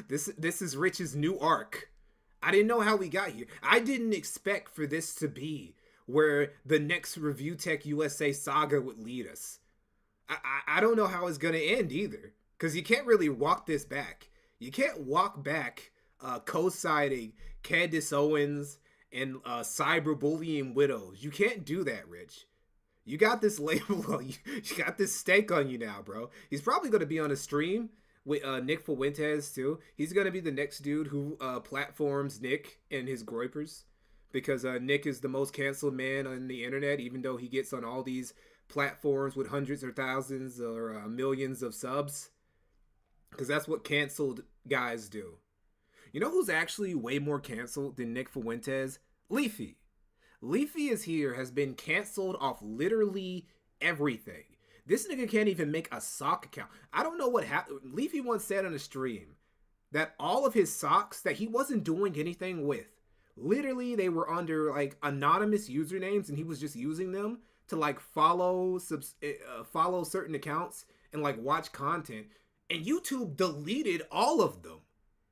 This is Rich's new arc. I didn't know how we got here. I didn't expect for this to be where the next ReviewTechUSA saga would lead us. I don't know how it's going to end either, because you can't really walk this back. You can't walk back co-siding Candace Owens and cyberbullying widows. You can't do that, Rich. You got this label on you. You got this stake on you now, bro. He's probably going to be on a stream with Nick Fuentes too. He's gonna be the next dude who platforms Nick and his groypers, because Nick is the most canceled man on the internet, even though he gets on all these platforms with hundreds or thousands or millions of subs, because that's what canceled guys do. You know who's actually way more canceled than Nick Fuentes? Leafy. Leafy is here, has been canceled off literally everything. This nigga can't even make a sock account. I don't know what happened. Leafy once said on a stream that all of his socks that he wasn't doing anything with, literally they were under like anonymous usernames, and he was just using them to like follow certain accounts and like watch content. And YouTube deleted all of them.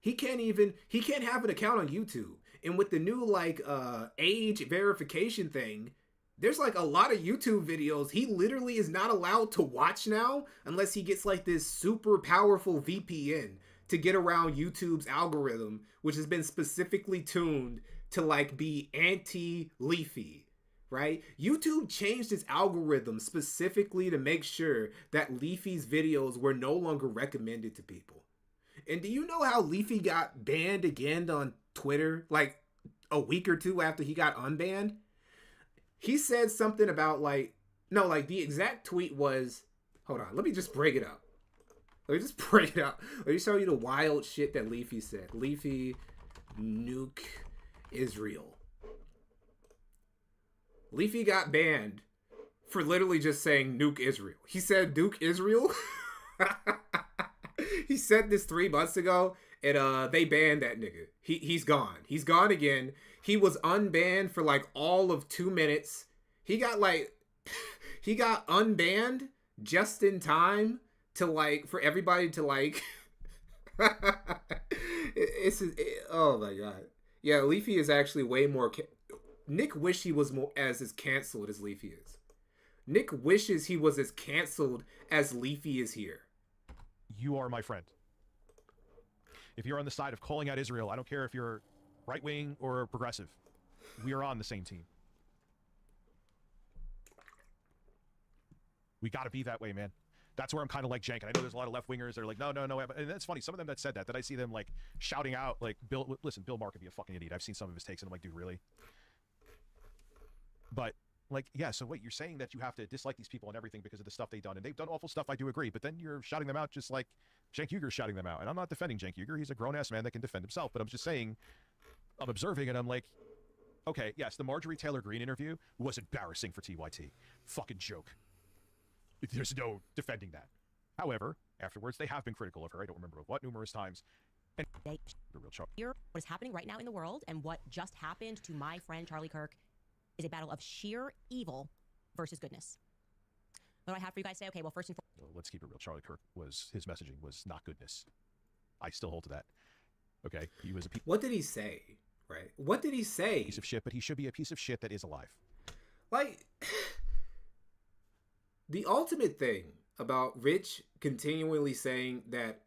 He can't have an account on YouTube. And with the new like age verification thing, there's like a lot of YouTube videos he literally is not allowed to watch now unless he gets like this super powerful VPN to get around YouTube's algorithm, which has been specifically tuned to like be anti-Leafy, right? YouTube changed its algorithm specifically to make sure that Leafy's videos were no longer recommended to people. And do you know how Leafy got banned again on Twitter like a week or two after he got unbanned? He said something about like the exact tweet was, hold on, let me just break it up. Let me show you the wild shit that Leafy said. Leafy nuke Israel. Leafy got banned for literally just saying nuke Israel. He said nuke Israel. He said this 3 months ago, and they banned that nigga. He's gone. He's gone again. He was unbanned for like all of 2 minutes. He got unbanned just in time to like for everybody to like. Oh my god. Yeah, Leafy is actually way more. Nick wish he was more as canceled as Leafy is. Nick wishes he was as canceled as Leafy is here. You are my friend. If you're on the side of calling out Israel, I don't care if you're right-wing or progressive. We are on the same team. We got to be that way, man. That's where I'm kind of like jank. And I know there's a lot of left-wingers that are like, no. And that's funny. Some of them that said that I see them like shouting out, like, Bill Maher could be a fucking idiot. I've seen some of his takes and I'm like, dude, really? But like, yeah, so wait, you're saying that you have to dislike these people and everything because of the stuff they've done. And they've done awful stuff, I do agree. But then you're shouting them out just like Cenk Uygur's shouting them out. And I'm not defending Cenk Uygur. He's a grown-ass man that can defend himself. But I'm just saying, I'm observing and I'm like, okay, yes, the Marjorie Taylor Greene interview was embarrassing for TYT. Fucking joke. There's no defending that. However, afterwards, they have been critical of her. I don't remember what, numerous times. And the real Here, what is happening right now in the world and what just happened to my friend Charlie Kirk is a battle of sheer evil versus goodness. What do I have for you guys today? Okay, well, first and foremost, well, let's keep it real. Charlie Kirk his messaging was not goodness. I still hold to that. Okay, he was a What did he say? Right? What did he say? Piece of shit, but he should be a piece of shit that is alive. Like, the ultimate thing about Rich continually saying that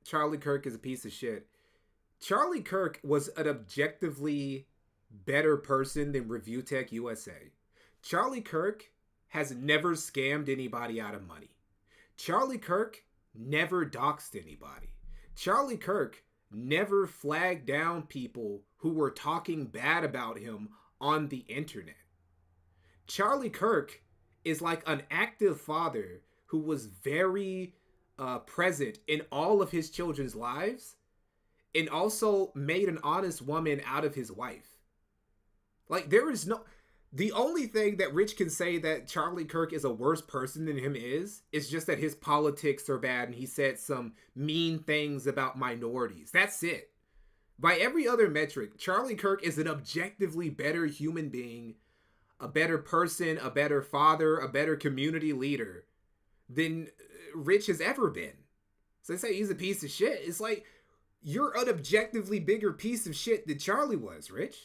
Charlie Kirk is a piece of shit. Charlie Kirk was an objectively better person than ReviewTechUSA. Charlie Kirk has never scammed anybody out of money. Charlie Kirk never doxed anybody. Charlie Kirk never flagged down people who were talking bad about him on the internet. Charlie Kirk is like an active father who was very present in all of his children's lives and also made an honest woman out of his wife. Like, there is no... The only thing that Rich can say that Charlie Kirk is a worse person than him is just that his politics are bad and he said some mean things about minorities. That's it. By every other metric, Charlie Kirk is an objectively better human being, a better person, a better father, a better community leader than Rich has ever been. So they say he's a piece of shit. It's like, you're an objectively bigger piece of shit than Charlie was, Rich.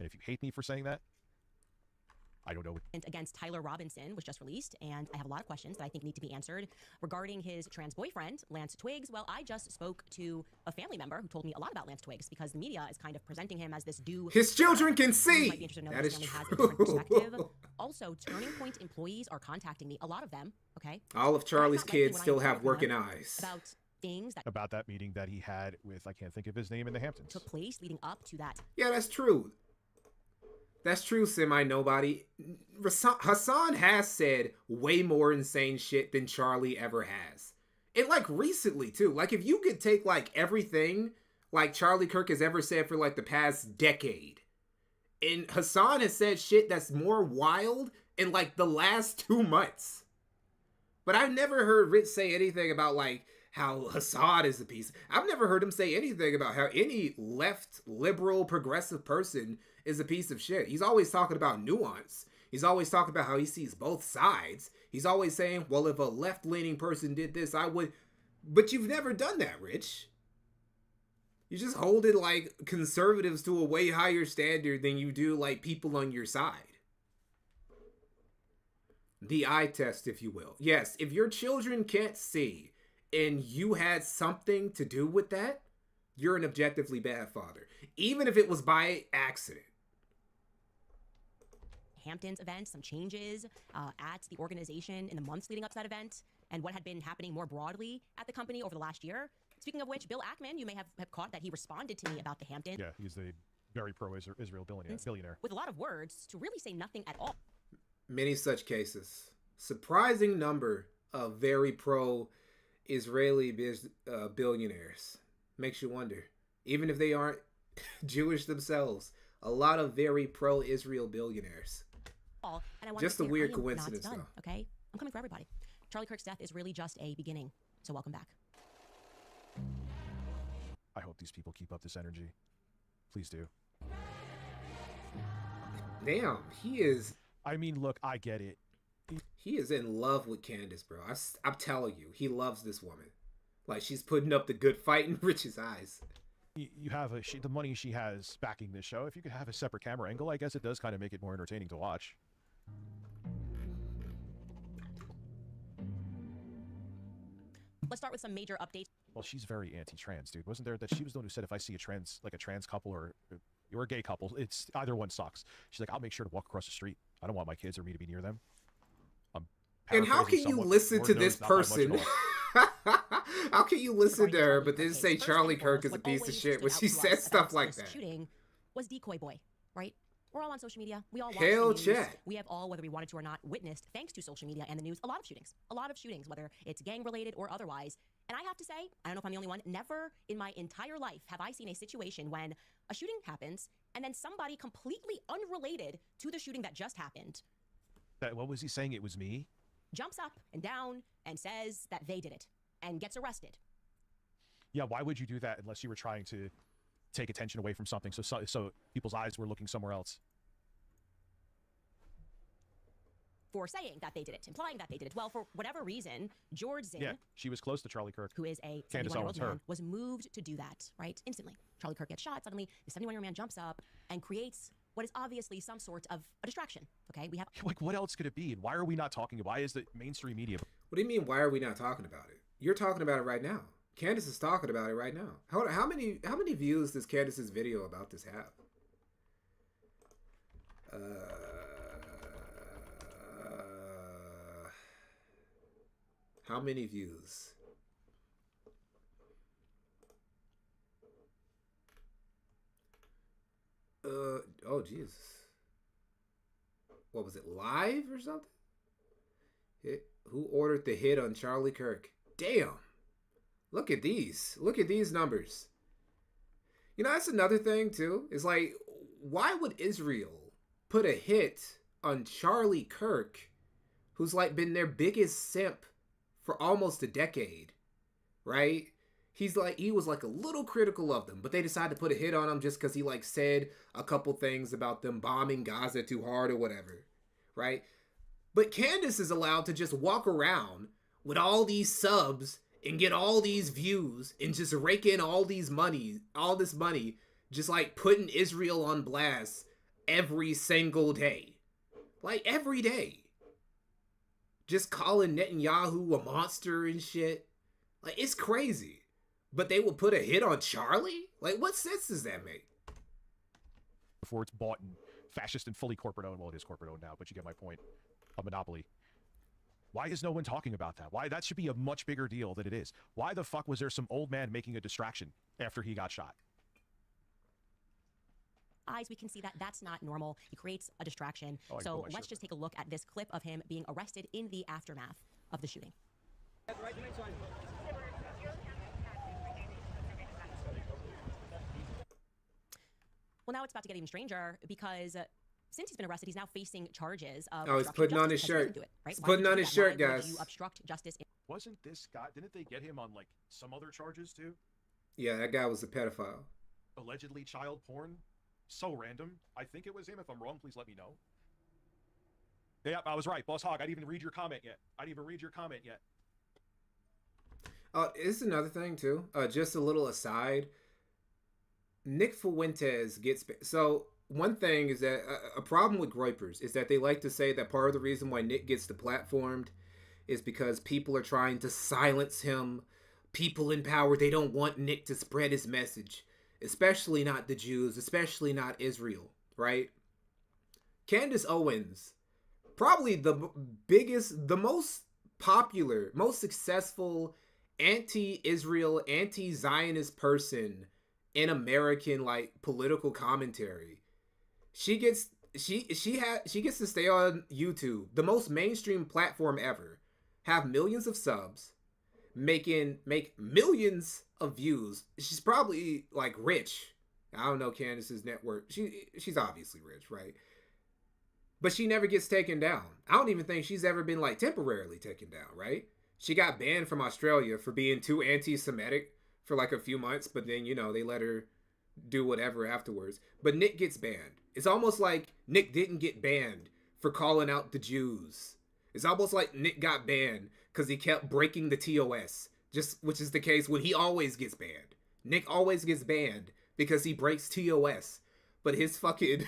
And if you hate me for saying that, I don't know. Against Tyler Robinson was just released, and I have a lot of questions that I think need to be answered regarding his trans boyfriend, Lance Twiggs. Well, I just spoke to a family member who told me a lot about Lance Twiggs because the media is kind of presenting him as this dude. His children can see. Might be interested to know that his family has a different perspective Also, Turning Point employees are contacting me, a lot of them, okay? All of Charlie's I'm not liking kids what I still hear have from working them eyes. about things that About that meeting that he had with, I can't think of his name, in the Hamptons. took place leading up to that. Yeah, that's true. That's true, Semi-Nobody. Hassan has said way more insane shit than Charlie ever has. And, like, recently, too. Like, if you could take, like, everything, like, Charlie Kirk has ever said for, like, the past decade, and Hassan has said shit that's more wild in, like, the last 2 months. But I've never heard Rich say anything about, like, how Hassan is a piece. I've never heard him say anything about how any left, liberal, progressive person is a piece of shit. He's always talking about nuance. He's always talking about how he sees both sides. He's always saying, well, if a left-leaning person did this, I would... But you've never done that, Rich. You just hold it, like, conservatives to a way higher standard than you do, like, people on your side. The eye test, if you will. Yes, if your children can't see and you had something to do with that, you're an objectively bad father. Even if it was by accident. Hamptons event, some changes at the organization in the months leading up to that event, and what had been happening more broadly at the company over the last year. Speaking of which, Bill Ackman, you may have caught that he responded to me about the Hamptons. Yeah, he's the very pro-Israel billionaire. With a lot of words to really say nothing at all. Many such cases. Surprising number of very pro-Israeli billionaires. Makes you wonder. Even if they aren't Jewish themselves, a lot of very pro-Israel billionaires. And Just a weird coincidence, though. Okay? I'm coming for everybody. Charlie Kirk's death is really just a beginning. So welcome back. I hope these people keep up this energy. Please do. Damn, he is... I mean, look, I get it. He is in love with Candace, bro. I'm telling you, he loves this woman. Like, she's putting up the good fight in Rich's eyes. You have the money she has backing this show. If you could have a separate camera angle, I guess it does kind of make it more entertaining to watch. Let's start with some major updates. Well, she's very anti-trans, dude. Wasn't there that she was the one who said if I see a trans couple or a gay couple, it's either one sucks. She's like, I'll make sure to walk across the street. I don't want my kids or me to be near them. And how can you listen to this person? How can you listen to her but then say Charlie Kirk is a piece of shit when she says stuff like that? Shooting was Decoy Boy, right? We're all on social media. We all watch Hell the news. chat. We have all, whether we wanted to or not, witnessed, thanks to social media and the news, a lot of shootings. A lot of shootings, whether it's gang-related or otherwise. And I have to say, I don't know if I'm the only one, never in my entire life have I seen a situation when a shooting happens and then somebody completely unrelated to the shooting that just happened. What was he saying? It was me? Jumps up and down and says that they did it and gets arrested. Yeah, why would you do that unless you were trying to take attention away from something so people's eyes were looking somewhere else? For saying that they did it, implying that they did it. Well, for whatever reason, George Zinn, Yeah, she was close to Charlie Kirk. who is a Candace 71-year-old Owens, man, her. was moved to do that, right? Instantly. Charlie Kirk gets shot. Suddenly, the 71-year-old man jumps up and creates what is obviously some sort of a distraction, okay? We have... Like, what else could it be? And why are we not talking? Why is the mainstream media... What do you mean, why are we not talking about it? You're talking about it right now. Candace is talking about it right now. How many views does Candace's video about this have? How many views? Oh Jesus. What was it, live or something? Who ordered the hit on Charlie Kirk? Damn. Look at these. Look at these numbers. You know, that's another thing too. Is like, why would Israel put a hit on Charlie Kirk, who's like been their biggest simp for almost a decade, right? He was like a little critical of them, but they decided to put a hit on him just because he like said a couple things about them bombing Gaza too hard or whatever, right? But Candace is allowed to just walk around with all these subs and get all these views and just rake in all this money, just like putting Israel on blast every single day. Like every day. Just calling Netanyahu a monster and shit. Like, it's crazy. But they will put a hit on Charlie? Like, what sense does that make? Before it's bought and fascist and fully corporate owned. Well, it is corporate owned now, but you get my point. A monopoly. Why is no one talking about that? Why? That should be a much bigger deal than it is. Why the fuck was there some old man making a distraction after he got shot? Eyes, we can see that that's not normal. He creates a distraction. So let's just take a look at this clip of him being arrested in the aftermath of the shooting. Well, now it's about to get even stranger because since he's been arrested, he's now facing charges of he's putting on his shirt. Right? He's putting on his shirt, Why would guys. you obstruct justice? Wasn't this guy? Didn't they get him on like some other charges too? Yeah, that guy was a pedophile. Allegedly child porn. So random. I think it was him. If I'm wrong, please let me know. Yeah, I was right, Boss Hog. I didn't even read your comment yet. This is another thing too. Just a little aside. Nick Fuentes gets so one thing is that a problem with Groypers is that they like to say that part of the reason why Nick gets deplatformed is because people are trying to silence him. People in power, they don't want Nick to spread his message, especially not the Jews, especially not Israel, right? Candace Owens, probably the biggest, the most popular, most successful anti-Israel, anti-Zionist person in American like political commentary. She gets to stay on YouTube, the most mainstream platform ever, have millions of subs, make millions of views. She's probably like rich. I don't know Candace's net worth. She's obviously rich, right? But she never gets taken down. I don't even think she's ever been like temporarily taken down, right? She got banned from Australia for being too anti-Semitic for like a few months, but then, you know, they let her do whatever afterwards. But Nick gets banned. It's almost like Nick didn't get banned for calling out the Jews. It's almost like Nick got banned because he kept breaking the TOS, which is the case when he always gets banned. Nick always gets banned because he breaks TOS. But his fucking...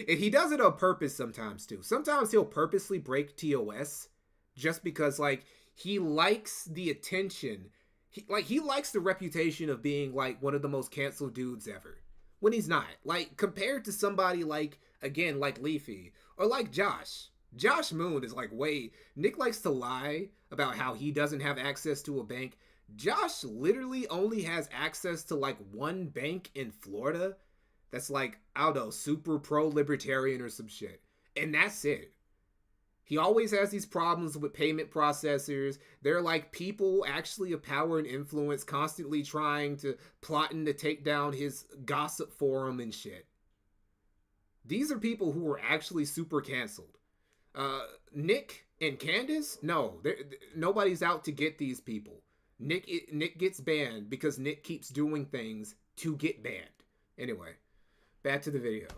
and he does it on purpose sometimes too. Sometimes he'll purposely break TOS just because like he likes the attention. He likes the reputation of being like one of the most canceled dudes ever. When he's not. Like compared to somebody like, again, like Leafy or like Josh. Josh Moon is like Nick likes to lie about how he doesn't have access to a bank. Josh literally only has access to like one bank in Florida that's like, I don't know, super pro-libertarian or some shit. And that's it. He always has these problems with payment processors. They're like people actually of power and influence constantly plotting to take down his gossip forum and shit. These are people who are actually super canceled. Nick and Candace, no, nobody's out to get these people. Nick gets banned because Nick keeps doing things to get banned. Anyway, back to the video.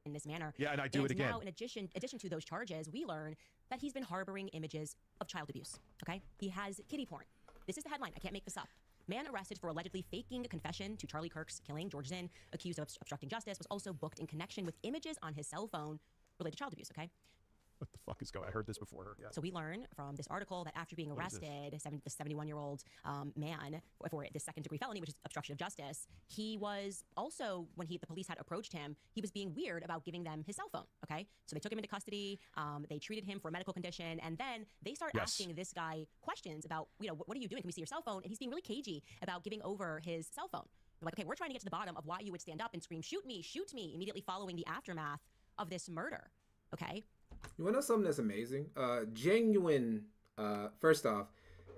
In this manner. Yeah, and I do it again. Now, in addition to those charges, we learn that he's been harboring images of child abuse. Okay, he has kiddie porn. This is the headline. I can't make this up. Man arrested for allegedly faking a confession to Charlie Kirk's killing. George Zinn, accused of obstructing justice, was also booked in connection with images on his cell phone related to child abuse. Okay. What the fuck is going on? I heard this before. Yeah. So we learn from this article that after being arrested, the 71-year-old man for this second-degree felony, which is obstruction of justice, he was also, when the police had approached him, he was being weird about giving them his cell phone, okay? So they took him into custody, they treated him for a medical condition, and then they start asking this guy questions about, you know, what are you doing? Can we see your cell phone? And he's being really cagey about giving over his cell phone. They're like, okay, we're trying to get to the bottom of why you would stand up and scream, shoot me, immediately following the aftermath of this murder, okay? You want to know something that's amazing? Genuine, first off,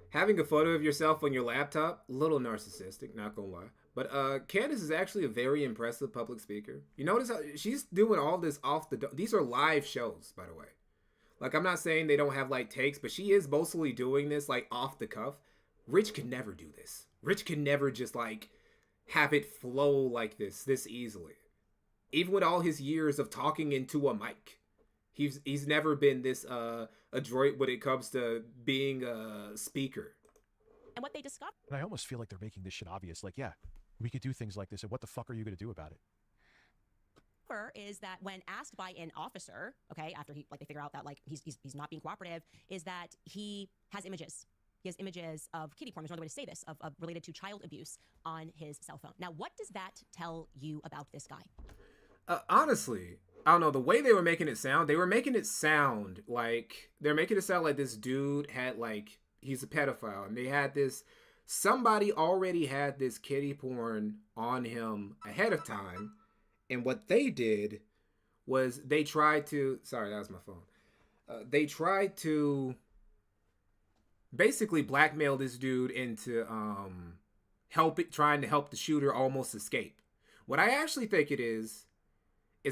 having a photo of yourself on your laptop, a little narcissistic, not gonna lie. But Candace is actually a very impressive public speaker. You notice how she's doing all this off the... These are live shows, by the way. Like, I'm not saying they don't have, like, takes, but she is mostly doing this, like, off the cuff. Rich can never do this. Rich can never just, like, have it flow like this easily. Even with all his years of talking into a mic. He's never been this adroit when it comes to being a speaker. And what they discovered... And I almost feel like they're making this shit obvious. Like, yeah, we could do things like this, and what the fuck are you going to do about it? Is that when asked by an officer, okay, after they figure out that like he's not being cooperative, is that he has images He has images of kitty porn. There's no other way to say this, of related to child abuse on his cell phone. Now, what does that tell you about this guy? Honestly, I don't know. The way they were making it sound, they're making it sound like this dude had like, he's a pedophile, and they had this, somebody already had this kitty porn on him ahead of time, and what they did was they tried to, sorry, that was my phone. They tried to basically blackmail this dude into trying to help the shooter almost escape. What I actually think it is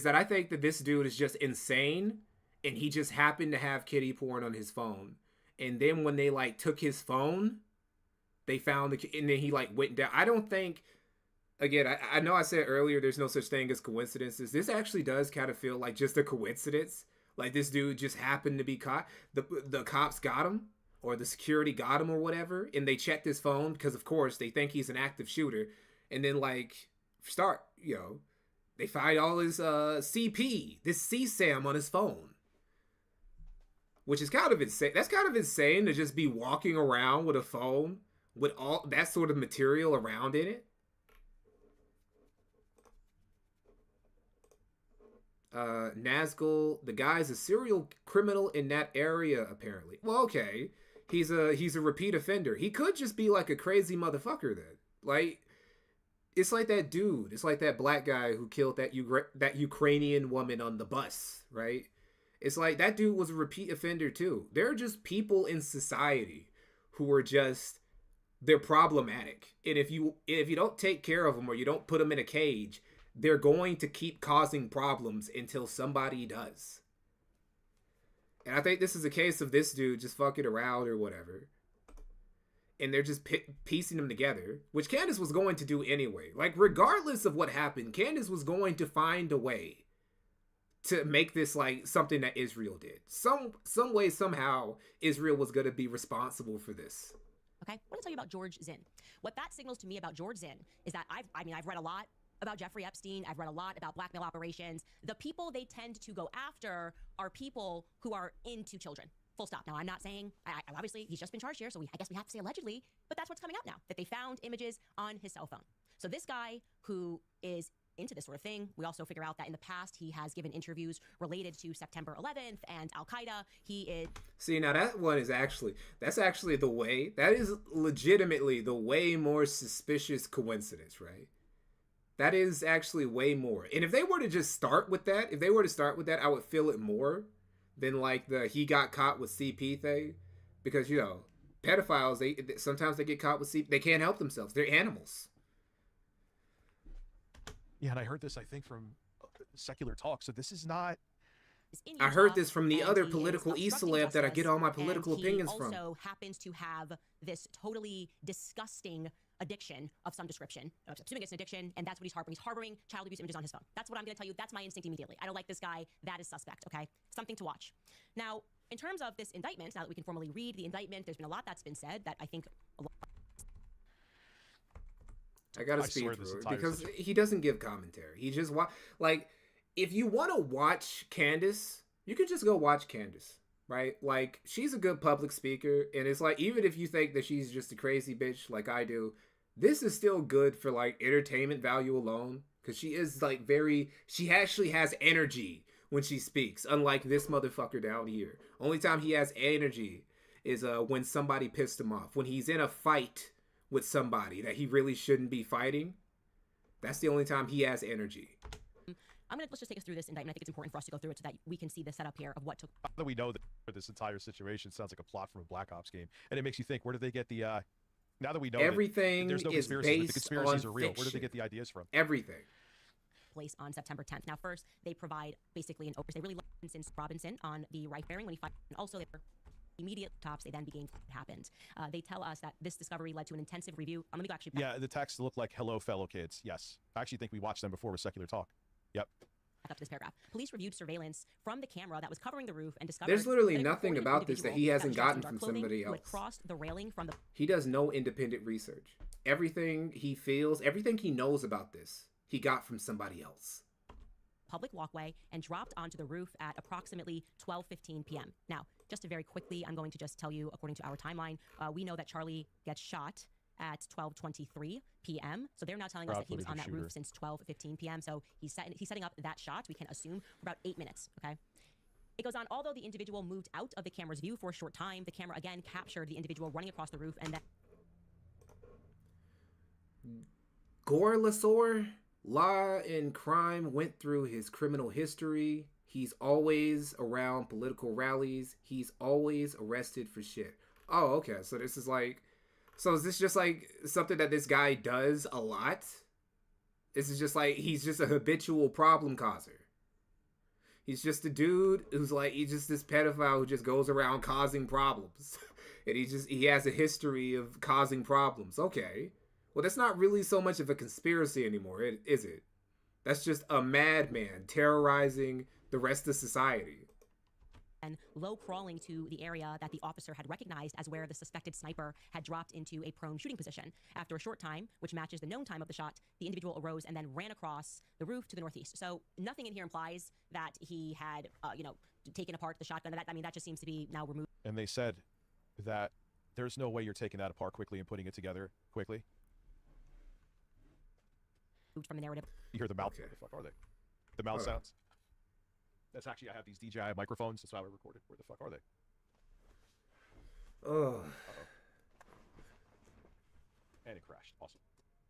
that I think that this dude is just insane, and he just happened to have kitty porn on his phone. And then when they like took his phone, they found and then he like went down. I don't think, again, I know I said earlier there's no such thing as coincidences. This actually does kind of feel like just a coincidence. Like this dude just happened to be caught. The cops got him, or the security got him or whatever, and they checked his phone because of course they think he's an active shooter. And then like they find all his CP, this CSAM on his phone. Which is kind of insane. That's kind of insane to just be walking around with a phone with all that sort of material around in it. Nazgul, the guy's a serial criminal in that area, apparently. Well, okay. He's a repeat offender. He could just be like a crazy motherfucker then. Like, it's like that dude. It's like that black guy who killed that Ukrainian woman on the bus, right? It's like that dude was a repeat offender too. There are just people in society who are just, they're problematic. And if you don't take care of them or you don't put them in a cage, they're going to keep causing problems until somebody does. And I think this is a case of this dude just fucking around or whatever. And they're just piecing them together, which Candace was going to do anyway. Like, regardless of what happened, Candace was going to find a way to make this like something that Israel did. Some way, somehow, Israel was going to be responsible for this. Okay, I want to tell you about George Zinn. What that signals to me about George Zinn is that I've read a lot about Jeffrey Epstein. I've read a lot about blackmail operations. The people they tend to go after are people who are into children. Full stop. Now, I'm not saying, obviously, he's just been charged here, so I guess we have to say allegedly, but that's what's coming out now, that they found images on his cell phone. So this guy who is into this sort of thing, we also figure out that in the past, he has given interviews related to September 11th and Al-Qaeda. He is... See, now that one is that's actually that is legitimately the way more suspicious coincidence, right? That is actually way more. And if they were to just start with that, I would feel it more than like the he got caught with CP thing. Because, pedophiles, sometimes they get caught with CP. They can't help themselves. They're animals. Yeah, and I heard this, I think, from Secular Talk. So this is not... I heard this from the other political e-celeb that I get all my political opinions from. He also happens to have this totally disgusting addiction of some description. I'm assuming it's an addiction, and that's what he's harboring. He's harboring child abuse images on his phone. That's what I'm going to tell you. That's my instinct immediately. I don't like this guy. That is suspect, okay? Something to watch. Now, in terms of this indictment, now that we can formally read the indictment, there's been a lot that's been said that I think... I gotta speed through it because he doesn't give commentary. He just if you want to watch Candace, you can just go watch Candace, right? Like, she's a good public speaker, and it's like, even if you think that she's just a crazy bitch like I do, this is still good for like entertainment value alone, because she is like she actually has energy when she speaks, unlike this motherfucker down here. Only time he has energy is when somebody pissed him off, when he's in a fight with somebody that he really shouldn't be fighting. That's the only time he has energy. Let's just take us through this indictment. I think it's important for us to go through it so that we can see the setup here of what took. Now that we know that this entire situation sounds like a plot from a Black Ops game, and it makes you think, where did they get the? Now that we know everything there's no is conspiracy, the conspiracies are real. Fiction. Where did they get the ideas from? Everything. Place on September 10th. Now, first, they provide basically an oversight. They really like Robinson on the right bearing when he finds, and also they were immediate tops. They then began what happened. They tell us that this discovery led to an intensive review. I'm gonna go actually. Yeah, the text looked like "Hello, fellow kids." Yes, I actually think we watched them before with Secular Talk. Yep. Back up to this paragraph. Police reviewed surveillance from the camera that was covering the roof and discovered there's literally nothing about this that he hasn't gotten from somebody else. Crossed the railing from the... He does no independent research. Everything he feels, everything he knows about this, he got from somebody else. Public walkway and dropped onto the roof at approximately 12:15 p.m. Now, Just to very quickly, I'm going to just tell you, according to our timeline, we know that Charlie gets shot at 12:23 p.m. So they're now telling us that he was on that roof since 12:15 p.m. So he's setting up that shot, we can assume, for about 8 minutes, okay? It goes on, although the individual moved out of the camera's view for a short time, the camera again captured the individual running across the roof and then... Gorlasor, law and crime went through his criminal history. He's always around political rallies. He's always arrested for shit. Oh, okay. So this is like... So is this just like something that this guy does a lot? This is just like, he's just a habitual problem causer. He's just a dude who's like, he's just this pedophile who just goes around causing problems. And he has a history of causing problems. Okay. Well, that's not really so much of a conspiracy anymore, is it? That's just a madman terrorizing the rest of society. And low crawling to the area that the officer had recognized as where the suspected sniper had dropped into a prone shooting position. After a short time, which matches the known time of the shot, the individual arose and then ran across the roof to the northeast. So nothing in here implies that he had, taken apart the shotgun. That just seems to be now removed. And they said that there's no way you're taking that apart quickly and putting it together quickly. From the narrative. You hear the mouth. Okay. Where the fuck are they? The mouth sounds. That's actually, I have these DJI microphones. That's how I recorded. Where the fuck are they? Oh. And it crashed. Awesome.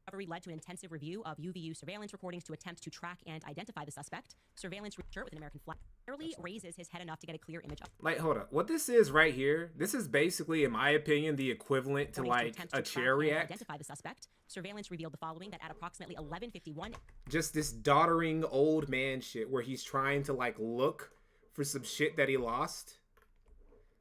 Discovery led to an intensive review of UVU surveillance recordings to attempt to track and identify the suspect. Surveillance shirt with an American flag barely raises his head enough to get a clear image of. Like, hold up. What this is right here, this is basically, in my opinion, the equivalent to like a chariot. Identify the suspect. Surveillance revealed the following: that at approximately 11:51, just this doddering old man shit where he's trying to like look for some shit that he lost.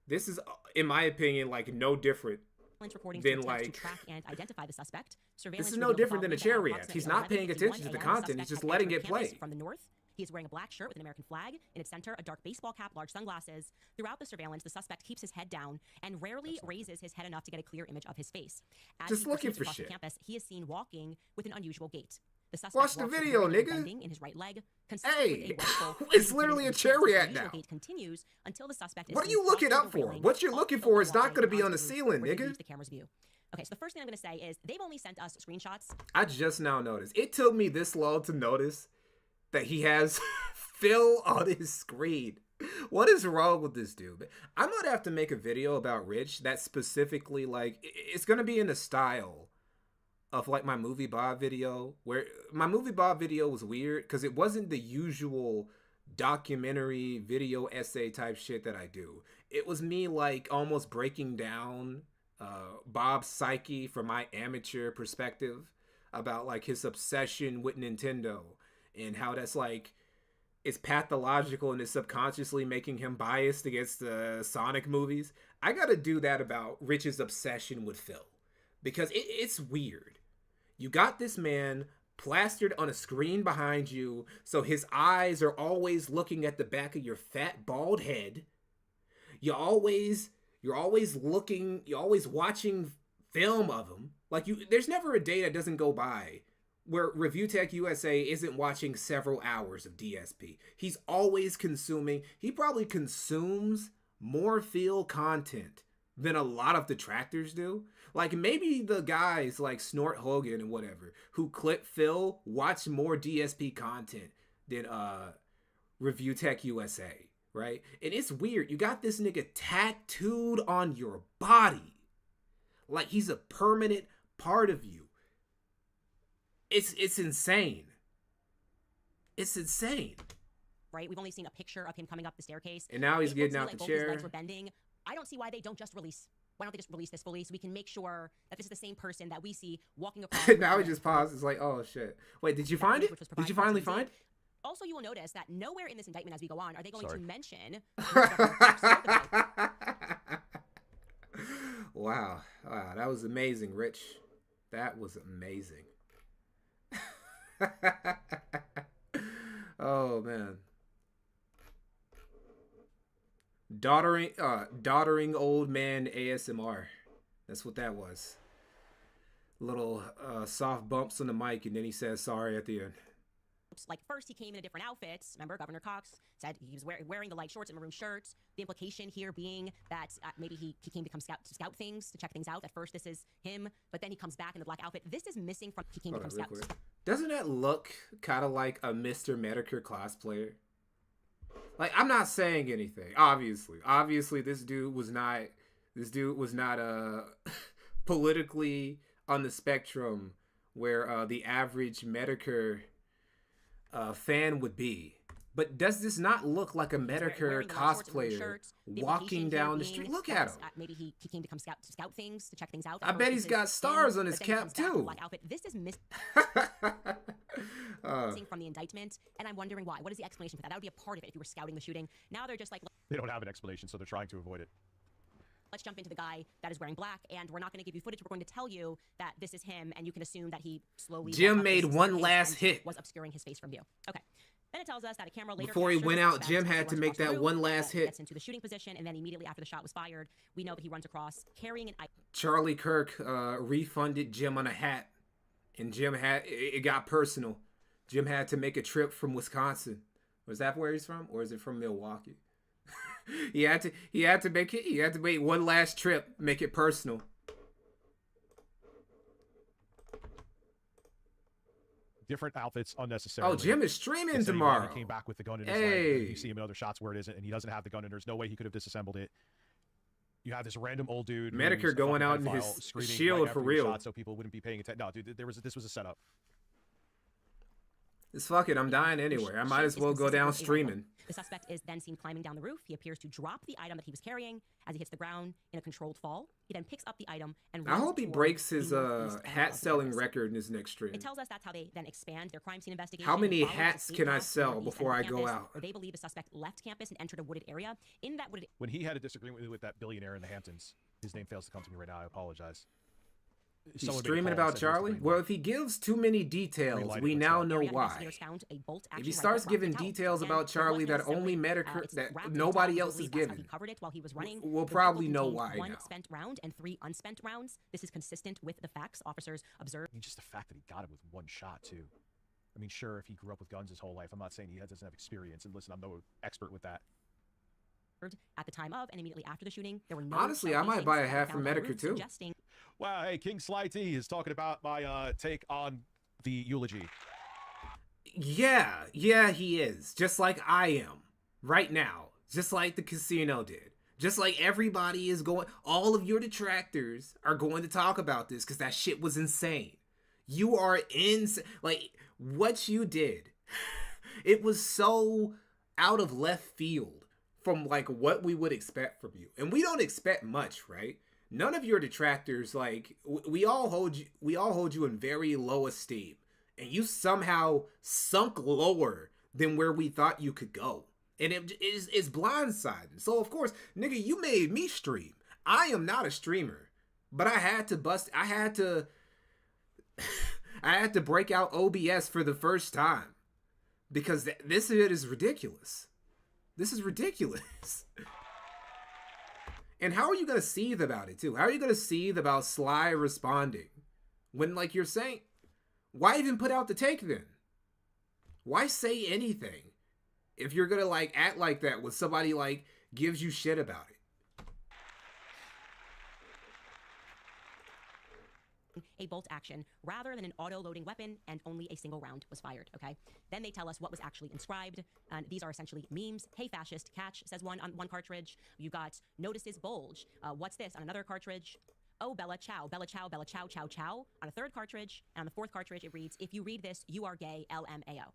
This is, in my opinion, like no different than like to track and identify the suspect. This is no different than a chariot. He's not paying attention to the content. He's just letting it play. From the north, he is wearing a black shirt with an American flag in its center, a dark baseball cap, large sunglasses. Throughout the surveillance, the suspect keeps his head down and rarely raises his head enough to get a clear image of his face. As just looking for across shit. The campus, he is seen walking with an unusual gait. The suspect watch the video, nigga. In his right leg, hey, it's literally a chariot now. Continues until the suspect is what are you looking up for? What you're looking for is not going to be on the ceiling, nigga. The camera's view. Okay, so the first thing I'm going to say is they've only sent us screenshots. I just now noticed. It took me this long to notice that he has Phil on his screen. What is wrong with this dude? I might have to make a video about Rich that specifically, like, it's going to be in the style of like my movie Bob video, where my movie Bob video was weird because it wasn't the usual documentary video essay type shit that I do. It was me like almost breaking down Bob's psyche from my amateur perspective about like his obsession with Nintendo and how that's like it's pathological and is subconsciously making him biased against the Sonic movies. I gotta do that about Rich's obsession with Phil because it's weird. You got this man plastered on a screen behind you, so his eyes are always looking at the back of your fat bald head. You're always watching film of him. Like there's never a day that doesn't go by where ReviewTechUSA isn't watching several hours of DSP. He's always consuming. He probably consumes more Phil content than a lot of detractors do. Like maybe the guys like Snort Hogan and whatever who clip Phil watch more DSP content than ReviewTechUSA, right? And it's weird. You got this nigga tattooed on your body like he's a permanent part of you. It's insane. It's insane. Right? We've only seen a picture of him coming up the staircase. And now he's getting out the chair. His legs were bending. I don't see why they don't just release. Why don't they just release this fully so we can make sure that this is the same person that we see walking across. Now he just paused. It's like, oh shit. Wait, did you find it? Did you finally find it? Also, you will notice that nowhere in this indictment as we go on are they going to mention. Wow, that was amazing, Rich. That was amazing. Oh man. Doddering old man ASMR. That's what that was. Little soft bumps on the mic, and then he says sorry at the end. out. Like, first he came in a different outfit. Remember, Governor Cox said he was wearing the light shorts and maroon shirt. The implication here being that maybe he came to scout things, to check things out. At first, this is him, but then he comes back in the black outfit. This is missing from he came to come scout. Doesn't that look kind of like a Mr. Medicare cosplayer? Like, I'm not saying anything. Obviously, this dude was not politically on the spectrum where the average Medicare fan would be. But does this not look like a Medicare cosplayer walking down the street? Look at him. Maybe he came to come scout things, to check things out. I bet he's got stars on his cap too. This is missing from the indictment, and I'm wondering why. What is the explanation for that? That would be a part of it if you were scouting the shooting. Now they're just like, they don't have an explanation, so they're trying to avoid it. Let's jump into the guy that is wearing black, and we're not going to give you footage. We're going to tell you that this is him, and you can assume that he slowly. Jim made one last hit. Was obscuring his face from view. Okay. Then it tells us that a camera later. Before he went out, Jim had to make that one last hit. Gets into the shooting position, and then immediately after the shot was fired, we know that he runs across carrying an. Charlie Kirk refunded Jim on a hat, and Jim had it got personal. Jim had to make a trip from Wisconsin. Was that where he's from, or is it from Milwaukee? he had to make one last trip, make it personal. Different outfits unnecessarily. Oh, Jim is streaming tomorrow. He came back with the gun in his leg. You see him in other shots where it isn't, and he doesn't have the gun, and there's no way he could have disassembled it. You have this random old dude. Medicare going out in his shield for real, shot so people wouldn't be paying attention. No, dude, this was a setup. It's fuck it. I'm dying anyway. I might as well go down streaming. The suspect is then seen climbing down the roof. He appears to drop the item that he was carrying as he hits the ground in a controlled fall. He then picks up the item and I hope he breaks his hat selling record in his next stream. It tells us that's how they then expand their crime scene investigation. How many hats can I sell before I go out? Or they believe the suspect left campus and entered a wooded area. In that wooded. When he had a disagreement with that billionaire in the Hamptons, his name fails to come to me right now. I apologize. He's streaming about Charlie? Well, if he gives too many details, we now know why. If he starts giving details about Charlie that only Medicare, that nobody else is giving, we'll probably know why now. 1 spent round and 3 unspent rounds. This is consistent with the facts officers observed. I mean, just the fact that he got him with one shot, too. I mean, sure, if he grew up with guns his whole life, I'm not saying he doesn't have experience. And listen, I'm no expert with that. At the time of and immediately after the shooting, there were no. Honestly, I might buy a hat from Medicare too. Wow, hey, King Sly T is talking about my take on the eulogy. Yeah, he is. Just like I am right now. Just like the casino did. Just like everybody is going. All of your detractors are going to talk about this because that shit was insane. You are insane. Like what you did. It was so out of left field from like what we would expect from you. And we don't expect much, right? None of your detractors, like we all hold you in very low esteem. And you somehow sunk lower than where we thought you could go. And it's blindsiding. So of course, nigga, you made me stream. I am not a streamer. But I had to I had to break out OBS for the first time. Because this shit is ridiculous. This is ridiculous. And how are you going to seethe about it, too? How are you going to seethe about Sly responding? When, like, you're saying... Why even put out the take, then? Why say anything? If you're going to, like, act like that when somebody, like, gives you shit about it. A bolt action rather than an auto-loading weapon, and only a single round was fired, okay? Then they tell us what was actually inscribed, and these are essentially memes. Hey, fascist, catch, says one on one cartridge. You got notices bulge. What's this on another cartridge? Oh, Bella Chow, Bella Chow, Bella Chow, Chow, Chow. On a third cartridge, and on the fourth cartridge, it reads, if you read this, you are gay, LMAO.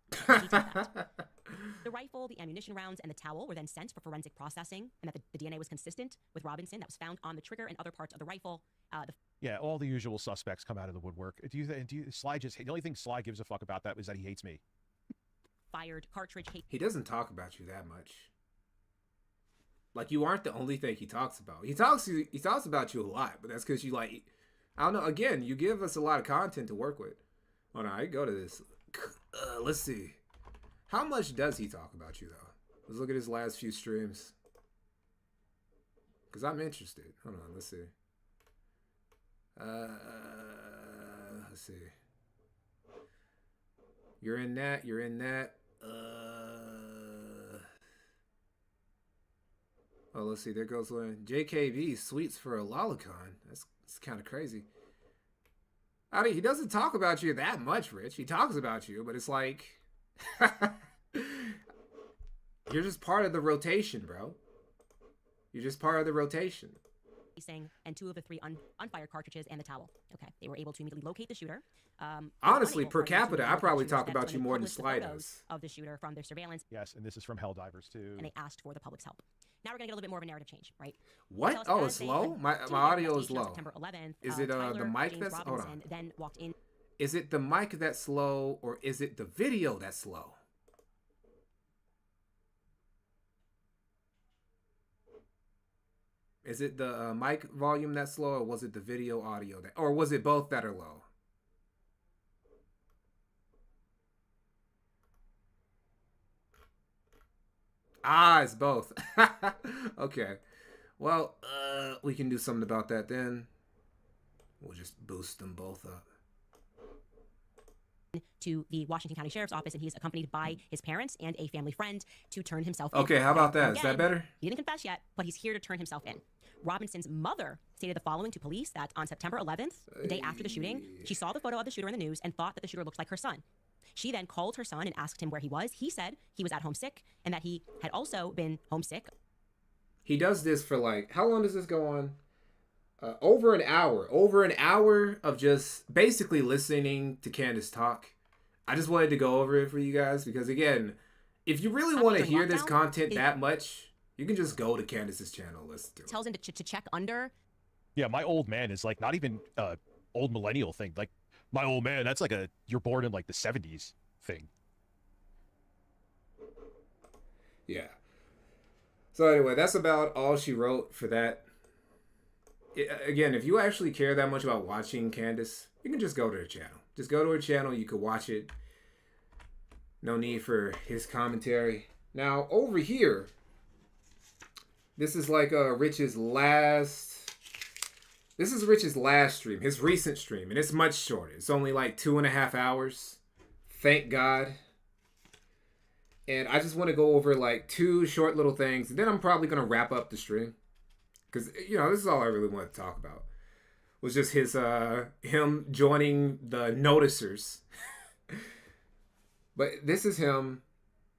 The rifle, the ammunition rounds, and the towel were then sent for forensic processing, and that the DNA was consistent with Robinson that was found on the trigger and other parts of the rifle. Yeah, all the usual suspects come out of the woodwork. Sly just, the only thing Sly gives a fuck about that is that he hates me. Fired cartridge hate. He doesn't talk about you that much. Like, you aren't the only thing he talks about. He talks about you a lot, but that's because you, like, I don't know. Again, you give us a lot of content to work with. Hold on, I go to this. Let's see. How much does he talk about you, though? Let's look at his last few streams. Because I'm interested. Hold on, let's see. Let's see. You're in that. You're in that. Oh, let's see. There goes one. JKB sweets for a lolicon. That's kind of crazy. I mean, he doesn't talk about you that much, Rich. He talks about you, but it's like you're just part of the rotation, bro. You're just part of the rotation. And 2 of the 3 unfired cartridges and the towel. Okay, they were able to immediately locate the shooter. Honestly, per capita, I probably talk about you more than Sly does. Of the shooter from their surveillance. Yes, and this is from Helldivers too. And they asked for the public's help. Now we're gonna get a little bit more of a narrative change, right? What? Oh, it's low. My audio is low. September 11th, is it the mic that's? Hold on. Then walked in. Is it the mic that's slow, or is it the video that's slow? Is it the mic volume that's slow, or was it the video audio that, or was it both that are low? Ah, it's both. Okay. Well, we can do something about that then. We'll just boost them both up. To the Washington County Sheriff's Office, and he's accompanied by his parents and a family friend to turn himself in. Okay, how about that? Again, is that better? He didn't confess yet, but he's here to turn himself in. Robinson's mother stated the following to police, that on September 11th, the day after the shooting, she saw the photo of the shooter in the news and thought that the shooter looked like her son. She then called her son and asked him where he was. He said he was at home sick and that he had also been homesick. He does this for like, how long does this go on? Over an hour. Over an hour of just basically listening to Candace talk. I just wanted to go over it for you guys because, again, if you really want to hear this content that much, you can just go to Candace's channel. Listen to it. Tells him to check under. Yeah, my old man is like not even old millennial thing. Like my old man, that's like a you're born in like the 70s thing. Yeah. So anyway, that's about all she wrote for that. Again, if you actually care that much about watching Candace, you can just go to her channel. Just go to her channel. You could watch it. No need for his commentary. Now, over here, this is like Rich's last... This is Rich's last stream. His recent stream. And it's much shorter. It's only like 2.5 hours. Thank God. And I just want to go over like 2 short little things. And then I'm probably going to wrap up the stream. Because, you know, this is all I really want to talk about. Was just his him joining the noticers. But this is him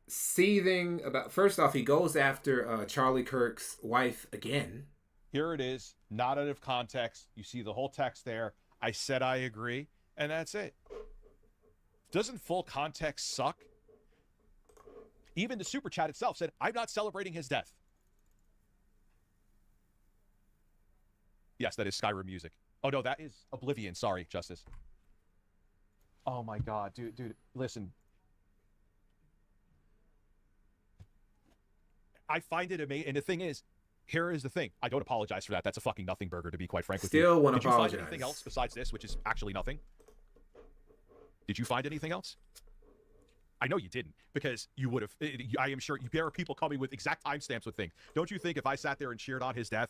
seething about... First off, he goes after Charlie Kirk's wife again. Here it is, not out of context. You see the whole text there. I said I agree, and that's it. Doesn't full context suck? Even the super chat itself said, I'm not celebrating his death. Yes, that is Skyrim music. Oh, no, that is Oblivion. Sorry, Justice. Oh, my God. Dude, listen. I find it amazing. And the thing is, here is the thing. I don't apologize for that. That's a fucking nothing burger, to be quite frank with you. Still want to apologize. Did you find anything else besides this, which is actually nothing? Did you find anything else? I know you didn't, because you would have. I am sure there are people coming with exact timestamps with things. Don't you think if I sat there and cheered on his death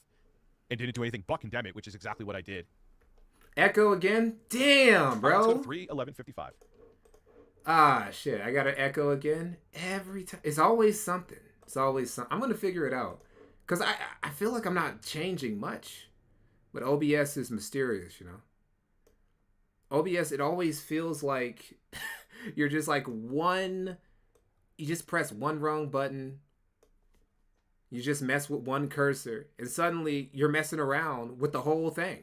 and didn't do anything but condemn it, which is exactly what I did? Echo again? Damn, bro. Let's go 3:11:55. Ah, shit. I got to echo again every time. It's always something. It's always something. I'm going to figure it out. Because I feel like I'm not changing much. But OBS is mysterious, you know. OBS, it always feels like you're just like you just press one wrong button. You just mess with one cursor. And suddenly you're messing around with the whole thing.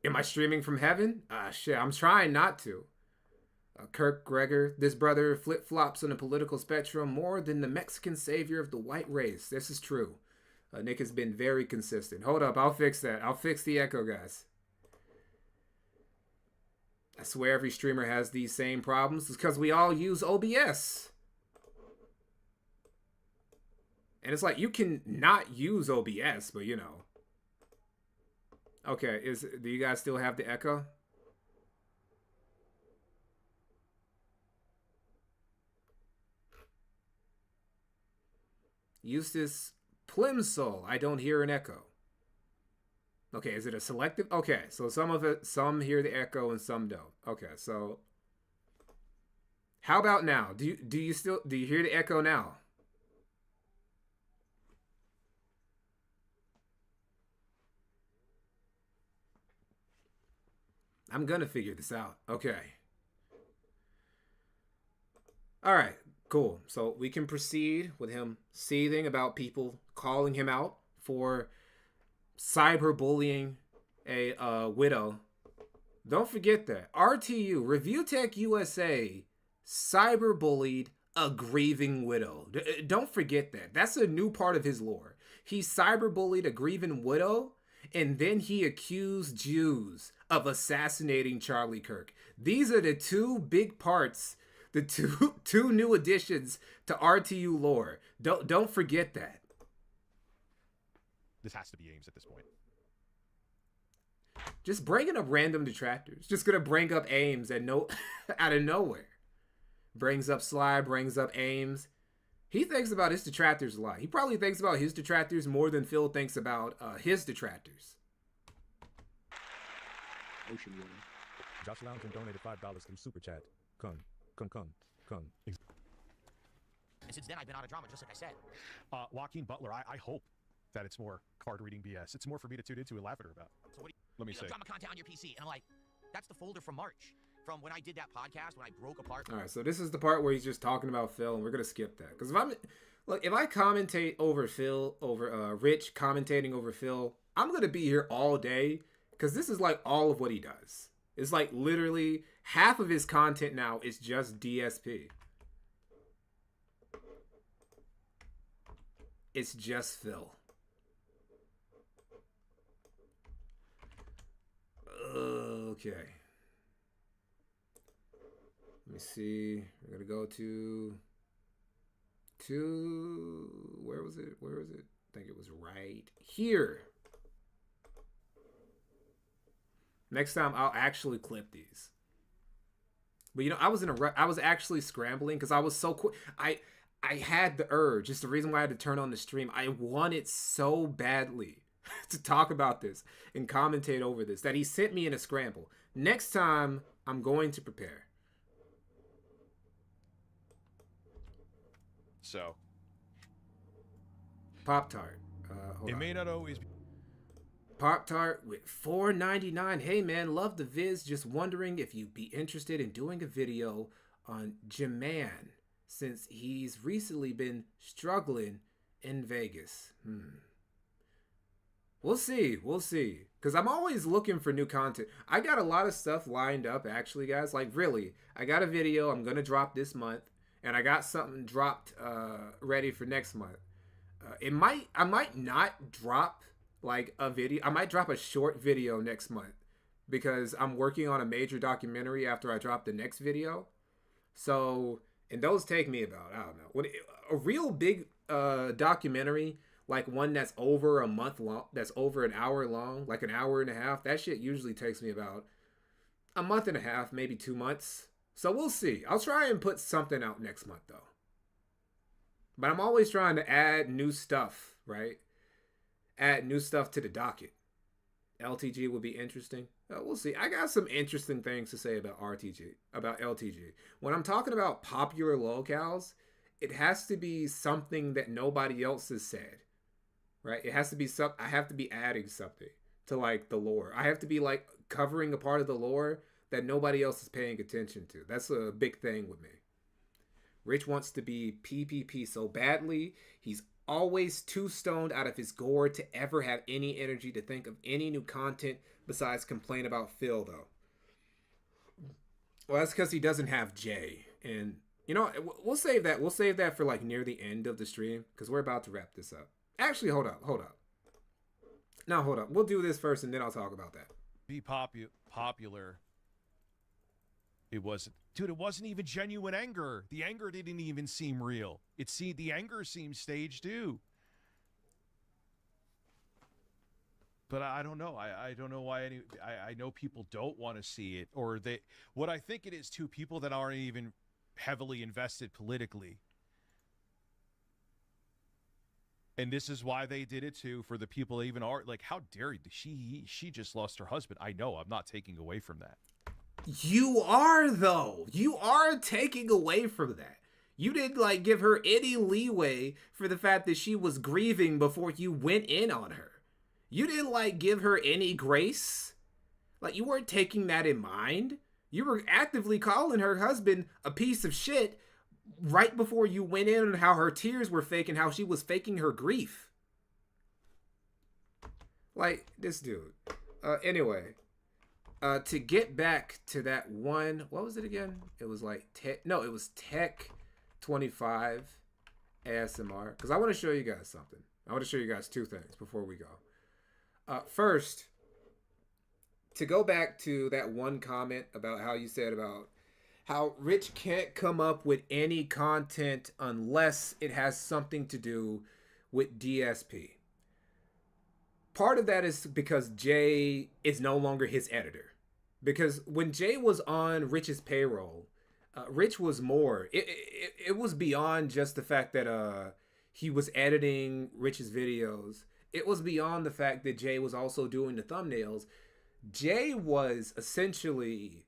Am I streaming from heaven? Ah, shit. I'm trying not to. Kirk Gregor, this brother flip-flops on the political spectrum more than the Mexican savior of the white race. This is true. Nick has been very consistent. Hold up, I'll fix that. I'll fix the echo, guys. I swear every streamer has these same problems. It's because we all use OBS. And it's like, you can not use OBS, but you know. Okay, do you guys still have the echo? Eustace Plimsoll, I don't hear an echo. Okay, is it a selective? Okay, so some hear the echo and some don't. Okay, so how about now? Do you hear the echo now? I'm gonna figure this out. Okay. All right, cool. So we can proceed with him seething about people calling him out for cyberbullying a widow. Don't forget that RTU ReviewTechUSA cyberbullied a grieving widow. Don't forget that. That's a new part of his lore. He cyberbullied a grieving widow, and then he accused Jews of assassinating Charlie Kirk. These are the two big parts, the two new additions to RTU lore. Don't forget that. This has to be Ames at this point. Just bringing up random detractors. Just gonna bring up Ames out of nowhere. Brings up Sly, brings up Ames. He thinks about his detractors a lot. He probably thinks about his detractors more than Phil thinks about his detractors. Ocean Water. Josh Loungton donated $5 through Super Chat. Come. And since then, I've been out of drama, just like I said. Joaquin Butler, I hope that it's more card reading BS. It's more for me to tune into and laugh at her about. So what Let me you say. know, drama content on your PC, and I'm like, that's the folder from March, from when I did that podcast, when I broke apart. All right, so this is the part where he's just talking about Phil, and we're gonna skip that because if I commentate over Phil, over Rich commentating over Phil, I'm gonna be here all day because this is like all of what he does. It's like literally half of his content now is just DSP. It's just Phil. Okay. Let me see. We're gonna go to where was it? I think it was right here. Next time I'll actually clip these. But you know, I was actually scrambling because I was so quick. I had the urge. It's the reason why I had to turn on the stream. I wanted so badly to talk about this and commentate over this that he sent me in a scramble. Next time I'm going to prepare. So Pop-Tart. It may not always be. Pop-Tart with $4.99. Hey man, love the viz. Just wondering if you'd be interested in doing a video on J-Man since he's recently been struggling in Vegas. We'll see. Because I'm always looking for new content. I got a lot of stuff lined up, actually, guys. Like, really. I got a video I'm going to drop this month. And I got something dropped ready for next month. I might not drop, like, a video. I might drop a short video next month. Because I'm working on a major documentary after I drop the next video. So, and those take me about, I don't know. A real big documentary, like one that's over a month long, that's over an hour long, like an hour and a half, that shit usually takes me about a month and a half, maybe 2 months. So we'll see. I'll try and put something out next month, though. But I'm always trying to add new stuff, right? Add new stuff to the docket. LTG would be interesting. We'll see. I got some interesting things to say about LTG. When I'm talking about popular locales, it has to be something that nobody else has said, right? It has to be I have to be adding something to like the lore. I have to be like covering a part of the lore that nobody else is paying attention to. That's a big thing with me. Rich wants to be PPP so badly. He's always too stoned out of his gourd to ever have any energy to think of any new content besides complain about Phil, though. Well, that's because he doesn't have Jay. And, you know, we'll save that. We'll save that for, like, near the end of the stream because we're about to wrap this up. Actually, hold up. No, hold up. We'll do this first, and then I'll talk about that. Be popular. It wasn't, dude. It wasn't even genuine anger. The anger didn't even seem real. The anger seemed staged too. But I don't know. I don't know why I know people don't want to see it, or what I think it is too. People that aren't even heavily invested politically. And this is why they did it too, for the people that even are like, how dare you? She just lost her husband. I know, I'm not taking away from that. You are, though. You are taking away from that. You didn't like give her any leeway for the fact that she was grieving before you went in on her. You didn't like give her any grace. Like, you weren't taking that in mind. You were actively calling her husband a piece of shit right before you went in on how her tears were fake and how she was faking her grief. Like, this dude. Anyway, to get back to that one, what was it again? It was like, it was thiqq25 ASMR. Because I want to show you guys something. I want to show you guys two things before we go. First, to go back to that one comment about how you said about how Rich can't come up with any content unless it has something to do with DSP. Part of that is because Jay is no longer his editor. Because when Jay was on Rich's payroll, Rich was more. It was beyond just the fact that he was editing Rich's videos. It was beyond the fact that Jay was also doing the thumbnails. Jay was essentially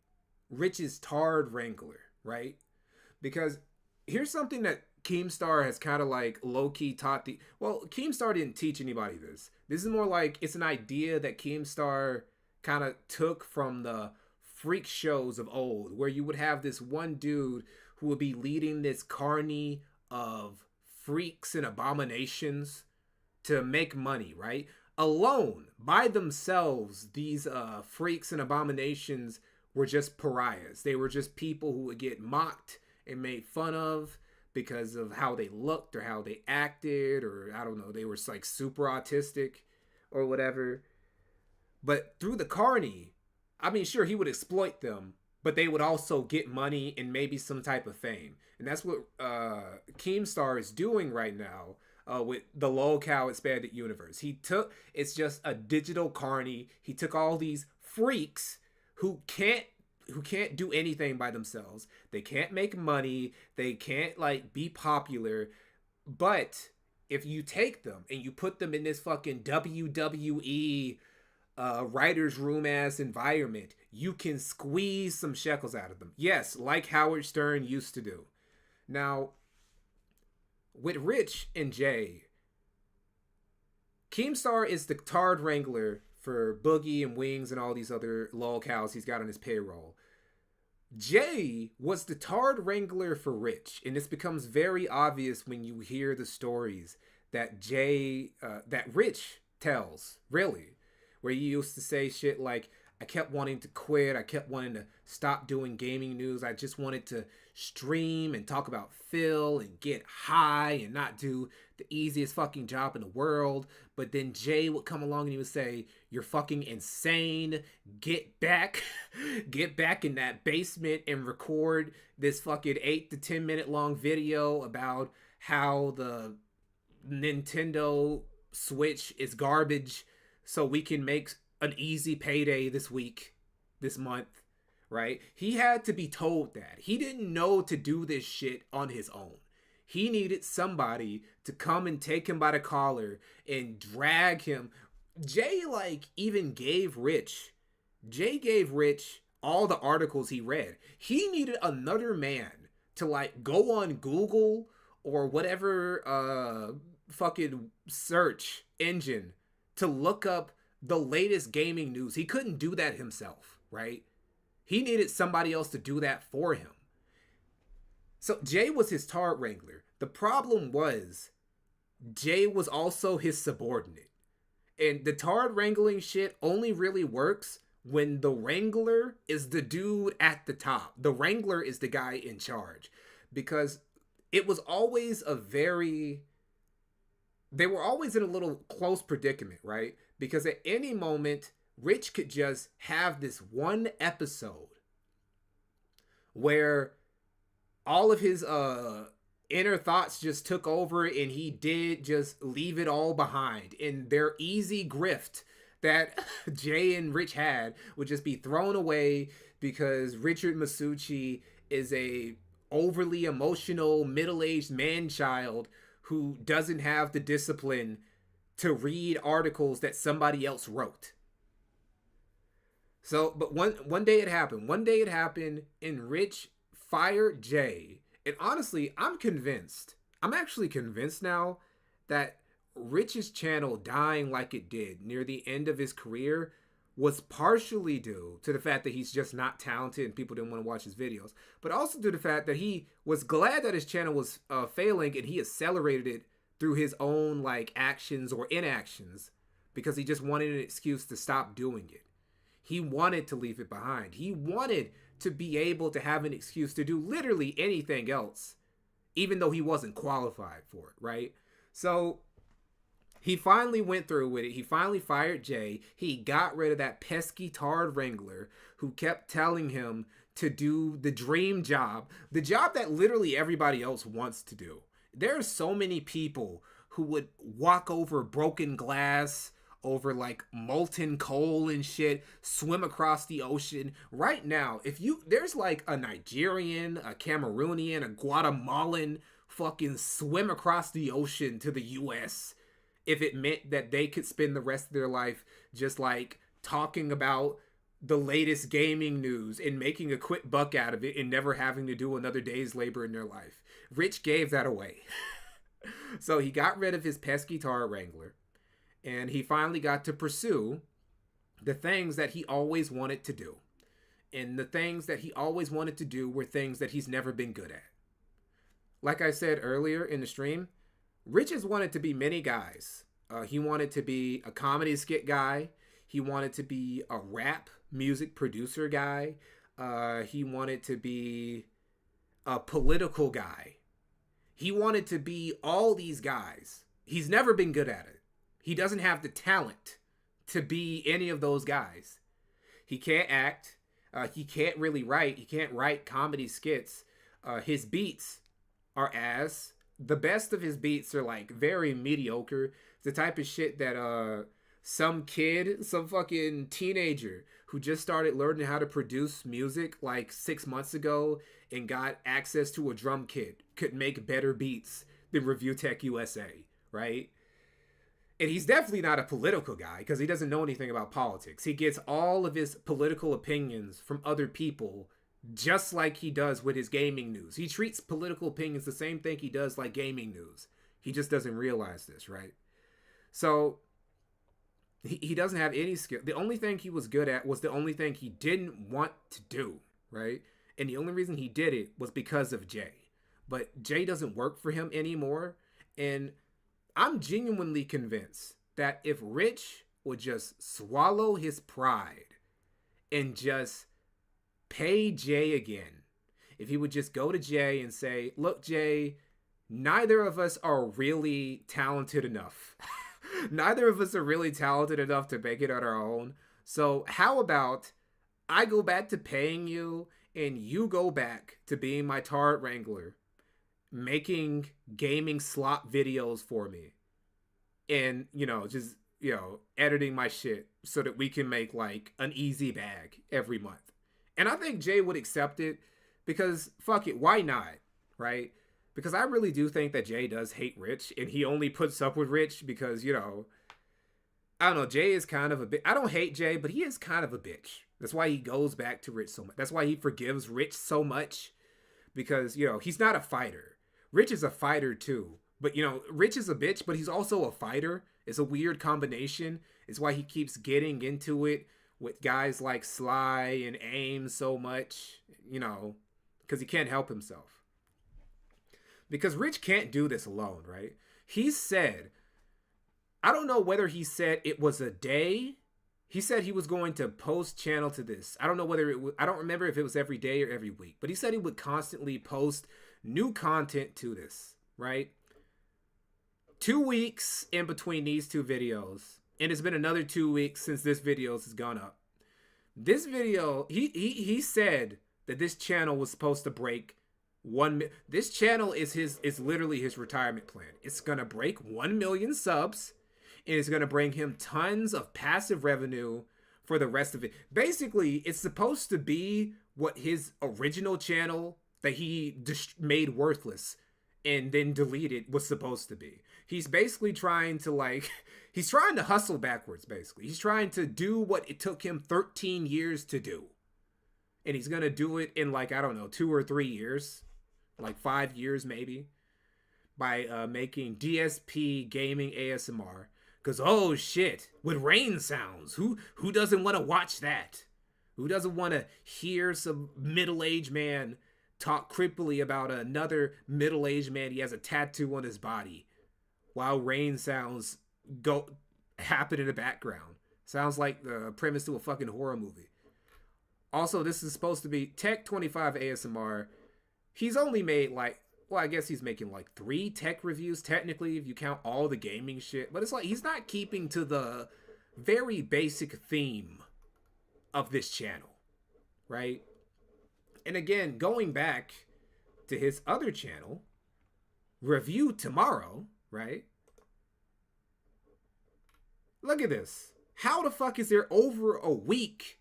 Rich's Tard Wrangler, right? Because here's something that Keemstar has kind of like low-key taught well, Keemstar didn't teach anybody this. This is more like it's an idea that Keemstar kind of took from the freak shows of old, where you would have this one dude who would be leading this carny of freaks and abominations to make money, right? Alone, by themselves, these freaks and abominations were just pariahs. They were just people who would get mocked and made fun of because of how they looked or how they acted, or I don't know, they were like super autistic or whatever. But through the carny, I mean, sure, he would exploit them, but they would also get money and maybe some type of fame. And that's what Keemstar is doing right now with the locale expanded universe. It's just a digital carny. He took all these freaks who can't do anything by themselves. They can't make money. They can't like be popular. But if you take them and you put them in this fucking WWE writer's room ass environment, you can squeeze some shekels out of them. Yes, like Howard Stern used to do. Now, with Rich and Jay, Keemstar is the Tard Wrangler for Boogie and Wings and all these other lolcows he's got on his payroll. Jay was the Tard Wrangler for Rich, and this becomes very obvious when you hear the stories that that Rich tells, really, where he used to say shit like, I kept wanting to quit, I kept wanting to stop doing gaming news, I just wanted to stream and talk about Phil and get high and not do the easiest fucking job in the world. But then Jay would come along and he would say, you're fucking insane, get back in that basement and record this fucking 8 to 10 minute long video about how the Nintendo Switch is garbage so we can make an easy payday this month, right? He had to be told that. He didn't know to do this shit on his own. He needed somebody to come and take him by the collar and drag him. Jay gave Rich all the articles he read. He needed another man to go on Google or whatever fucking search engine to look up the latest gaming news. He couldn't do that himself, right? He needed somebody else to do that for him. So Jay was his Tard Wrangler. The problem was Jay was also his subordinate. And the Tard Wrangling shit only really works when the Wrangler is the dude at the top. The Wrangler is the guy in charge. Because it was always they were always in a little close predicament, right? Because at any moment, Rich could just have this one episode where all of his inner thoughts just took over and he did just leave it all behind. And their easy grift that Jay and Rich had would just be thrown away because Richard Masucci is a overly emotional middle-aged man-child who doesn't have the discipline to read articles that somebody else wrote. So, but one day it happened. One day it happened, and Rich fired Jay. And honestly, I'm convinced. I'm actually convinced now that Rich's channel dying like it did near the end of his career was partially due to the fact that he's just not talented and people didn't want to watch his videos, but also due to the fact that he was glad that his channel was failing, and he accelerated it through his own like actions or inactions because he just wanted an excuse to stop doing it. He wanted to leave it behind. He wanted to be able to have an excuse to do literally anything else, even though he wasn't qualified for it, right? So he finally went through with it. He finally fired Jay. He got rid of that pesky tard wrangler who kept telling him to do the dream job, the job that literally everybody else wants to do. There are so many people who would walk over broken glass, over like molten coal and shit, swim across the ocean. Right now, there's like a Nigerian, a Cameroonian, a Guatemalan fucking swim across the ocean to the US if it meant that they could spend the rest of their life just like talking about the latest gaming news and making a quick buck out of it and never having to do another day's labor in their life. Rich gave that away. So he got rid of his pesky tar wrangler, and he finally got to pursue the things that he always wanted to do. And the things that he always wanted to do were things that he's never been good at. Like I said earlier in the stream, Rich has wanted to be many guys. He wanted to be a comedy skit guy. He wanted to be a rap music producer guy. He wanted to be a political guy. He wanted to be all these guys. He's never been good at it. He doesn't have the talent to be any of those guys. He can't act. He can't really write. He can't write comedy skits. His beats are ass. The best of his beats are like very mediocre. The type of shit that some kid, some fucking teenager who just started learning how to produce music like 6 months ago and got access to a drum kit could make better beats than ReviewTechUSA, right? And he's definitely not a political guy because he doesn't know anything about politics. He gets all of his political opinions from other people, just like he does with his gaming news. He treats political opinions the same thing he does like gaming news. He just doesn't realize this, right? So he doesn't have any skill. The only thing he was good at was the only thing he didn't want to do, right? And the only reason he did it was because of Jay. But Jay doesn't work for him anymore. And I'm genuinely convinced that if Rich would just swallow his pride and just pay Jay again, if he would just go to Jay and say, look, Jay, neither of us are really talented enough. Neither of us are really talented enough to make it on our own. So how about I go back to paying you and you go back to being my turret wrangler, making gaming slot videos for me and, just, editing my shit so that we can make like an easy bag every month. And I think Jay would accept it because fuck it, why not, right? Because I really do think that Jay does hate Rich, and he only puts up with Rich because, I don't know, Jay is kind of a bitch. I don't hate Jay, but he is kind of a bitch. That's why he goes back to Rich so much. That's why he forgives Rich so much because, he's not a fighter. Rich is a fighter too. But, Rich is a bitch, but he's also a fighter. It's a weird combination. It's why he keeps getting into it with guys like Sly and Aim so much, because he can't help himself. Because Rich can't do this alone, right? He said, I don't know whether he said it was a day. He said he was going to post channel to this. I don't know whether I don't remember if it was every day or every week, but he said he would constantly post new content to this, right? 2 weeks in between these two videos, and it's been another 2 weeks since this video has gone up. This video, he said that this channel was supposed to break this channel is literally his retirement plan. It's gonna break 1 million subs, and it's gonna bring him tons of passive revenue for the rest of it. Basically, it's supposed to be what his original channel that he made worthless and then deleted was supposed to be. He's basically trying to like, he's trying to hustle backwards, basically. He's trying to do what it took him 13 years to do. And he's going to do it in like, I don't know, 2 or 3 years, like 5 years maybe, by making DSP gaming ASMR. Because, oh shit, with rain sounds, who doesn't want to watch that? Who doesn't want to hear some middle-aged man talk creepily about another middle-aged man he has a tattoo on his body while rain sounds happen in the background? Sounds like the premise to a fucking horror movie. Also, this is supposed to be thiqq25 ASMR. He's only made like, well, I guess he's making like 3 tech reviews technically if you count all the gaming shit. But it's like he's not keeping to the very basic theme of this channel, right? And again, going back to his other channel, Review Tomorrow, right? Look at this. How the fuck is there over a week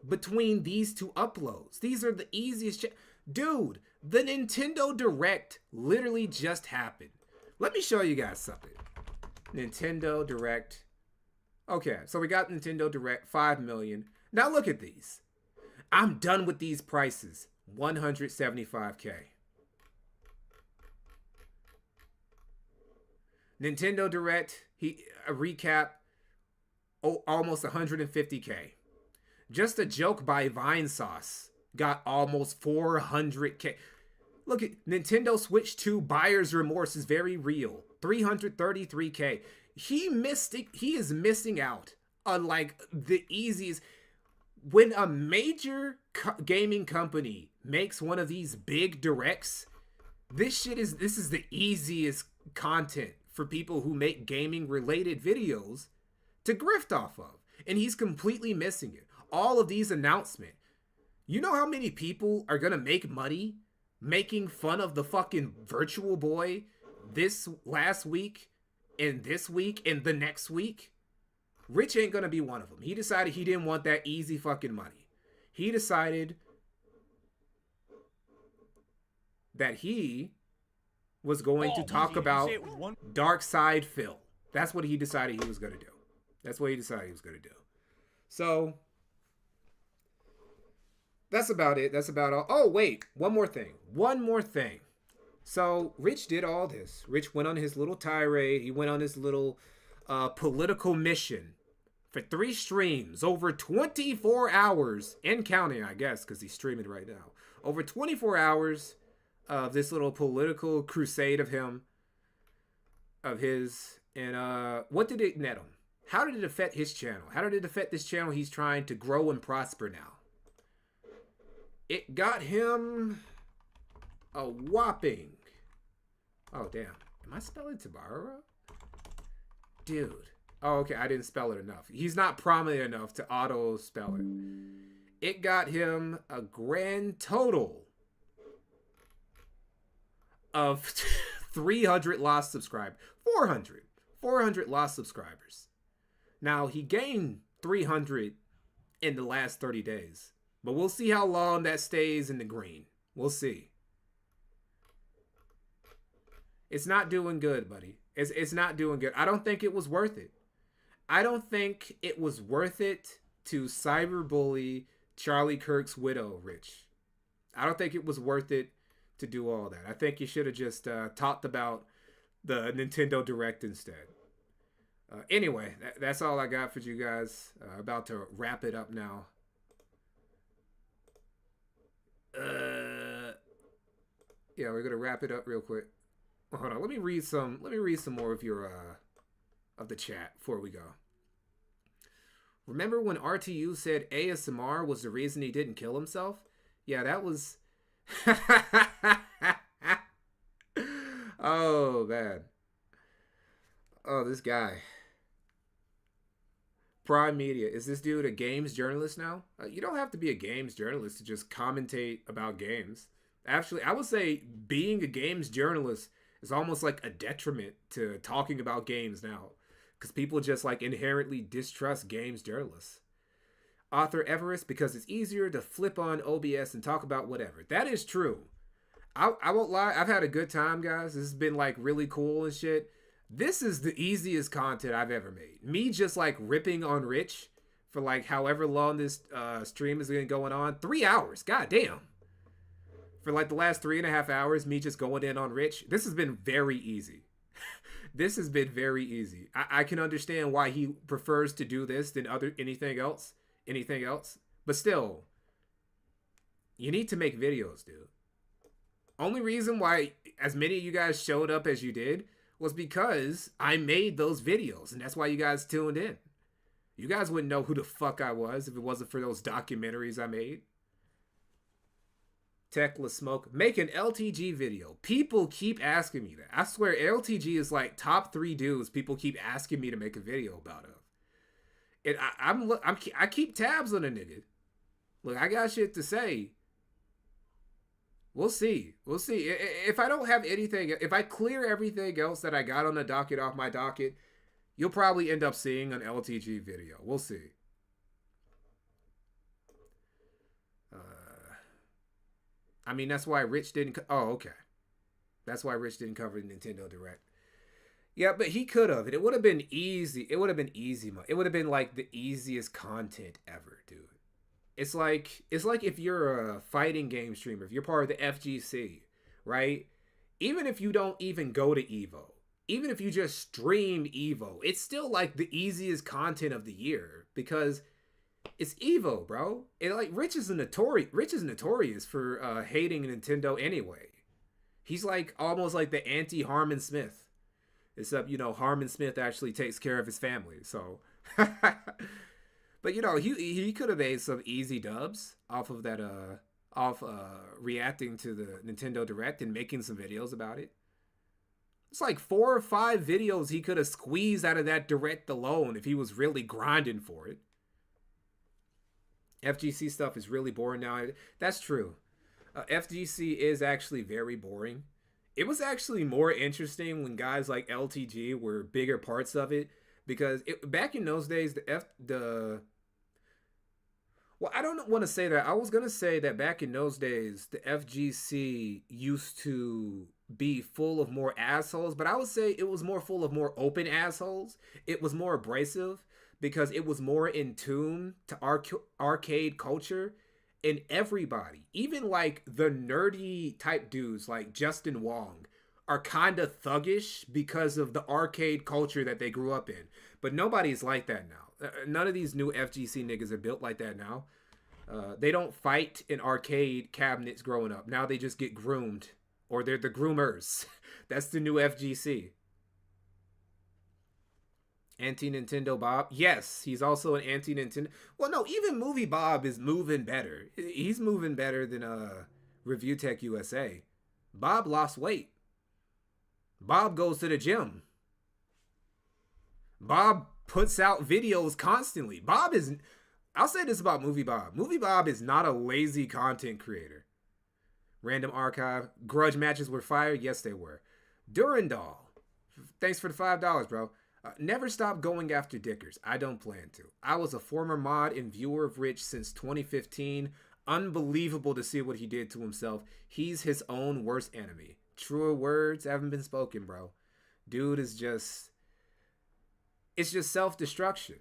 between these 2 uploads? These are the easiest dude, the Nintendo Direct literally just happened. Let me show you guys something. Nintendo Direct. Okay, so we got Nintendo Direct, 5 million. Now look at these. I'm done with these prices. 175K. Nintendo Direct, a recap, almost 150K. Just a Joke by Vine Sauce got almost 400K. Look at Nintendo Switch 2 Buyer's Remorse is very real. 333K. He is missing out on like the easiest. When a major gaming company makes one of these big directs, this is the easiest content for people who make gaming related videos to grift off of. And he's completely missing it. All of these announcements. You know how many people are gonna make money making fun of the fucking Virtual Boy this last week and this week and the next week? Rich ain't gonna be one of them. He decided he didn't want that easy fucking money. He decided that he was going to talk about Dark Side Phil. That's what he decided he was gonna do. That's what he decided he was gonna do. So that's about it. That's about all. Oh, wait. One more thing. So Rich did all this. Rich went on his little tirade. He went on his little political mission for 3 streams over 24 hours and counting, I guess, because he's streaming right now. Over 24 hours of this little political crusade of his. And what did it net him? How did it affect his channel? How did it affect this channel he's trying to grow and prosper now? It got him a whopping. Oh, damn. Am I spelling Tabara? Dude. Oh, okay. I didn't spell it enough. He's not prominent enough to auto spell it. It got him a grand total of 300 lost subscribers. 400 lost subscribers. Now, he gained 300 in the last 30 days. But we'll see how long that stays in the green. We'll see. It's not doing good, buddy. It's not doing good. I don't think it was worth it. I don't think it was worth it to cyberbully Charlie Kirk's widow, Rich. I don't think it was worth it to do all that. I think you should have just talked about the Nintendo Direct instead. Anyway, that's all I got for you guys. About to wrap it up now. Yeah, we're gonna wrap it up real quick. Hold on, let me read some more of your of the chat before we go. Remember when RTU said ASMR was the reason he didn't kill himself? Yeah, that was oh man. Oh, this guy. Prime Media. Is this dude a games journalist now? You don't have to be a games journalist to just commentate about games. Actually, I would say being a games journalist is almost like a detriment to talking about games now. Because people just like inherently distrust games journalists. Author Everest, because it's easier to flip on OBS and talk about whatever. That is true. I won't lie. I've had a good time, guys. This has been like really cool and shit. This is the easiest content I've ever made. Me just like ripping on Rich for like however long this stream is going going on. 3 hours. God damn. For like the last 3.5 hours, me just going in on Rich. This has been very easy. This has been very easy. I can understand why he prefers to do this than anything else. But still, you need to make videos, dude. Only reason why as many of you guys showed up as you did was because I made those videos, and that's why you guys tuned in. You guys wouldn't know who the fuck I was if it wasn't for those documentaries I made. Techless Smoke, make an LTG video. People keep asking me that. I swear LTG is like top 3 dudes people keep asking me to make a video about it. And I keep tabs on a nigga. Look, I got shit to say. We'll see. We'll see. If I don't have anything, if I clear everything else that I got on the docket off my docket, you'll probably end up seeing an LTG video. We'll see. I mean, that's why Rich didn't... Oh, okay. That's why Rich didn't cover the Nintendo Direct. Yeah, but he could have. And it would have been easy. It would have been easy. It would have been like the easiest content ever, dude. It's like if you're a fighting game streamer, if you're part of the FGC, right? Even if you don't even go to EVO, even if you just stream EVO, it's still like the easiest content of the year because it's EVO, bro. And like Rich is notorious for hating Nintendo anyway. He's like almost like the anti-Harmon Smith. Except, you know, Harmon Smith actually takes care of his family, so but you know, he could have made some easy dubs off of that reacting to the Nintendo Direct and making some videos about it. It's like 4 or 5 videos he could have squeezed out of that Direct alone if he was really grinding for it. FGC stuff is really boring now. That's true. FGC is actually very boring. It was actually more interesting when guys like LTG were bigger parts of it because back in those days, well, I don't want to say that. I was going to say that back in those days, the FGC used to be full of more assholes, but I would say it was more full of more open assholes. It was more abrasive because it was more in tune to arcade culture, and everybody, even like the nerdy type dudes like Justin Wong, are kind of thuggish because of the arcade culture that they grew up in. But nobody's like that now. None of these new FGC niggas are built like that now. They don't fight in arcade cabinets growing up. Now they just get groomed, or they're the groomers. That's the new FGC. Anti-Nintendo Bob. Yes, he's also an anti-Nintendo. Well, no, even Movie Bob is moving better. He's moving better than ReviewTechUSA. Bob lost weight. Bob goes to the gym. Bob puts out videos constantly. Bob is... I'll say this about Movie Bob. Movie Bob is not a lazy content creator. Random Archive. Grudge matches were fire? Yes, they were. Durandal. Thanks for the $5, bro. Never stop going after Dickers. I don't plan to. I was a former mod and viewer of Rich since 2015. Unbelievable to see what he did to himself. He's his own worst enemy. Truer words haven't been spoken, bro. Dude is just... It's just self-destruction.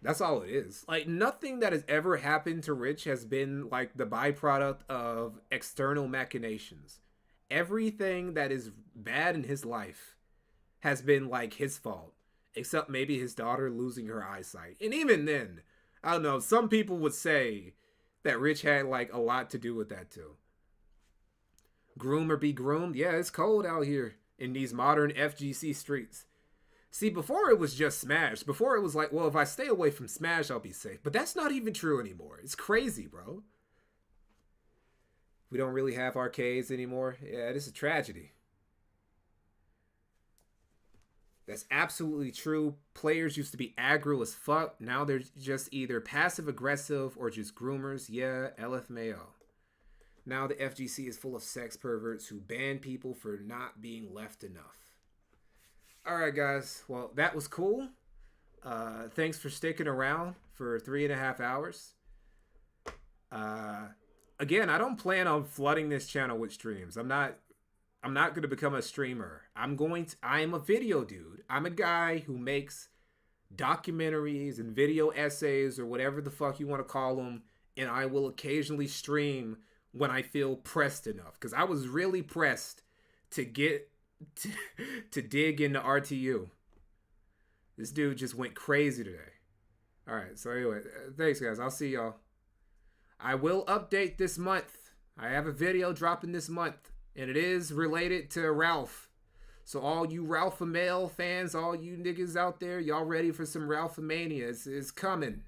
That's all it is. Like, nothing that has ever happened to Rich has been, like, the byproduct of external machinations. Everything that is bad in his life has been, like, his fault. Except maybe his daughter losing her eyesight. And even then, I don't know, some people would say that Rich had, like, a lot to do with that, too. Groom or be groomed? Yeah, it's cold out here in these modern FGC streets. See, before it was just Smash. Before it was like, well, if I stay away from Smash, I'll be safe. But that's not even true anymore. It's crazy, bro. We don't really have arcades anymore. Yeah, it is a tragedy. That's absolutely true. Players used to be aggro as fuck. Now they're just either passive-aggressive or just groomers. Yeah, LFMAO. Now the FGC is full of sex perverts who ban people for not being left enough. Alright, guys. Well, that was cool. Thanks for sticking around for 3.5 hours. again, I don't plan on flooding this channel with streams. I'm not going to become a streamer. I am a video dude. I'm a guy who makes documentaries and video essays or whatever the fuck you want to call them, and I will occasionally stream when I feel pressed enough, because I was really pressed to get to dig into RTU. This dude just went crazy today. All right, so anyway, thanks guys. I'll see y'all. I will update this month. I have a video dropping this month, and it is related to Ralph. So all you Ralph Mail fans, all you niggas out there, y'all ready for some Ralph-mania? It's coming.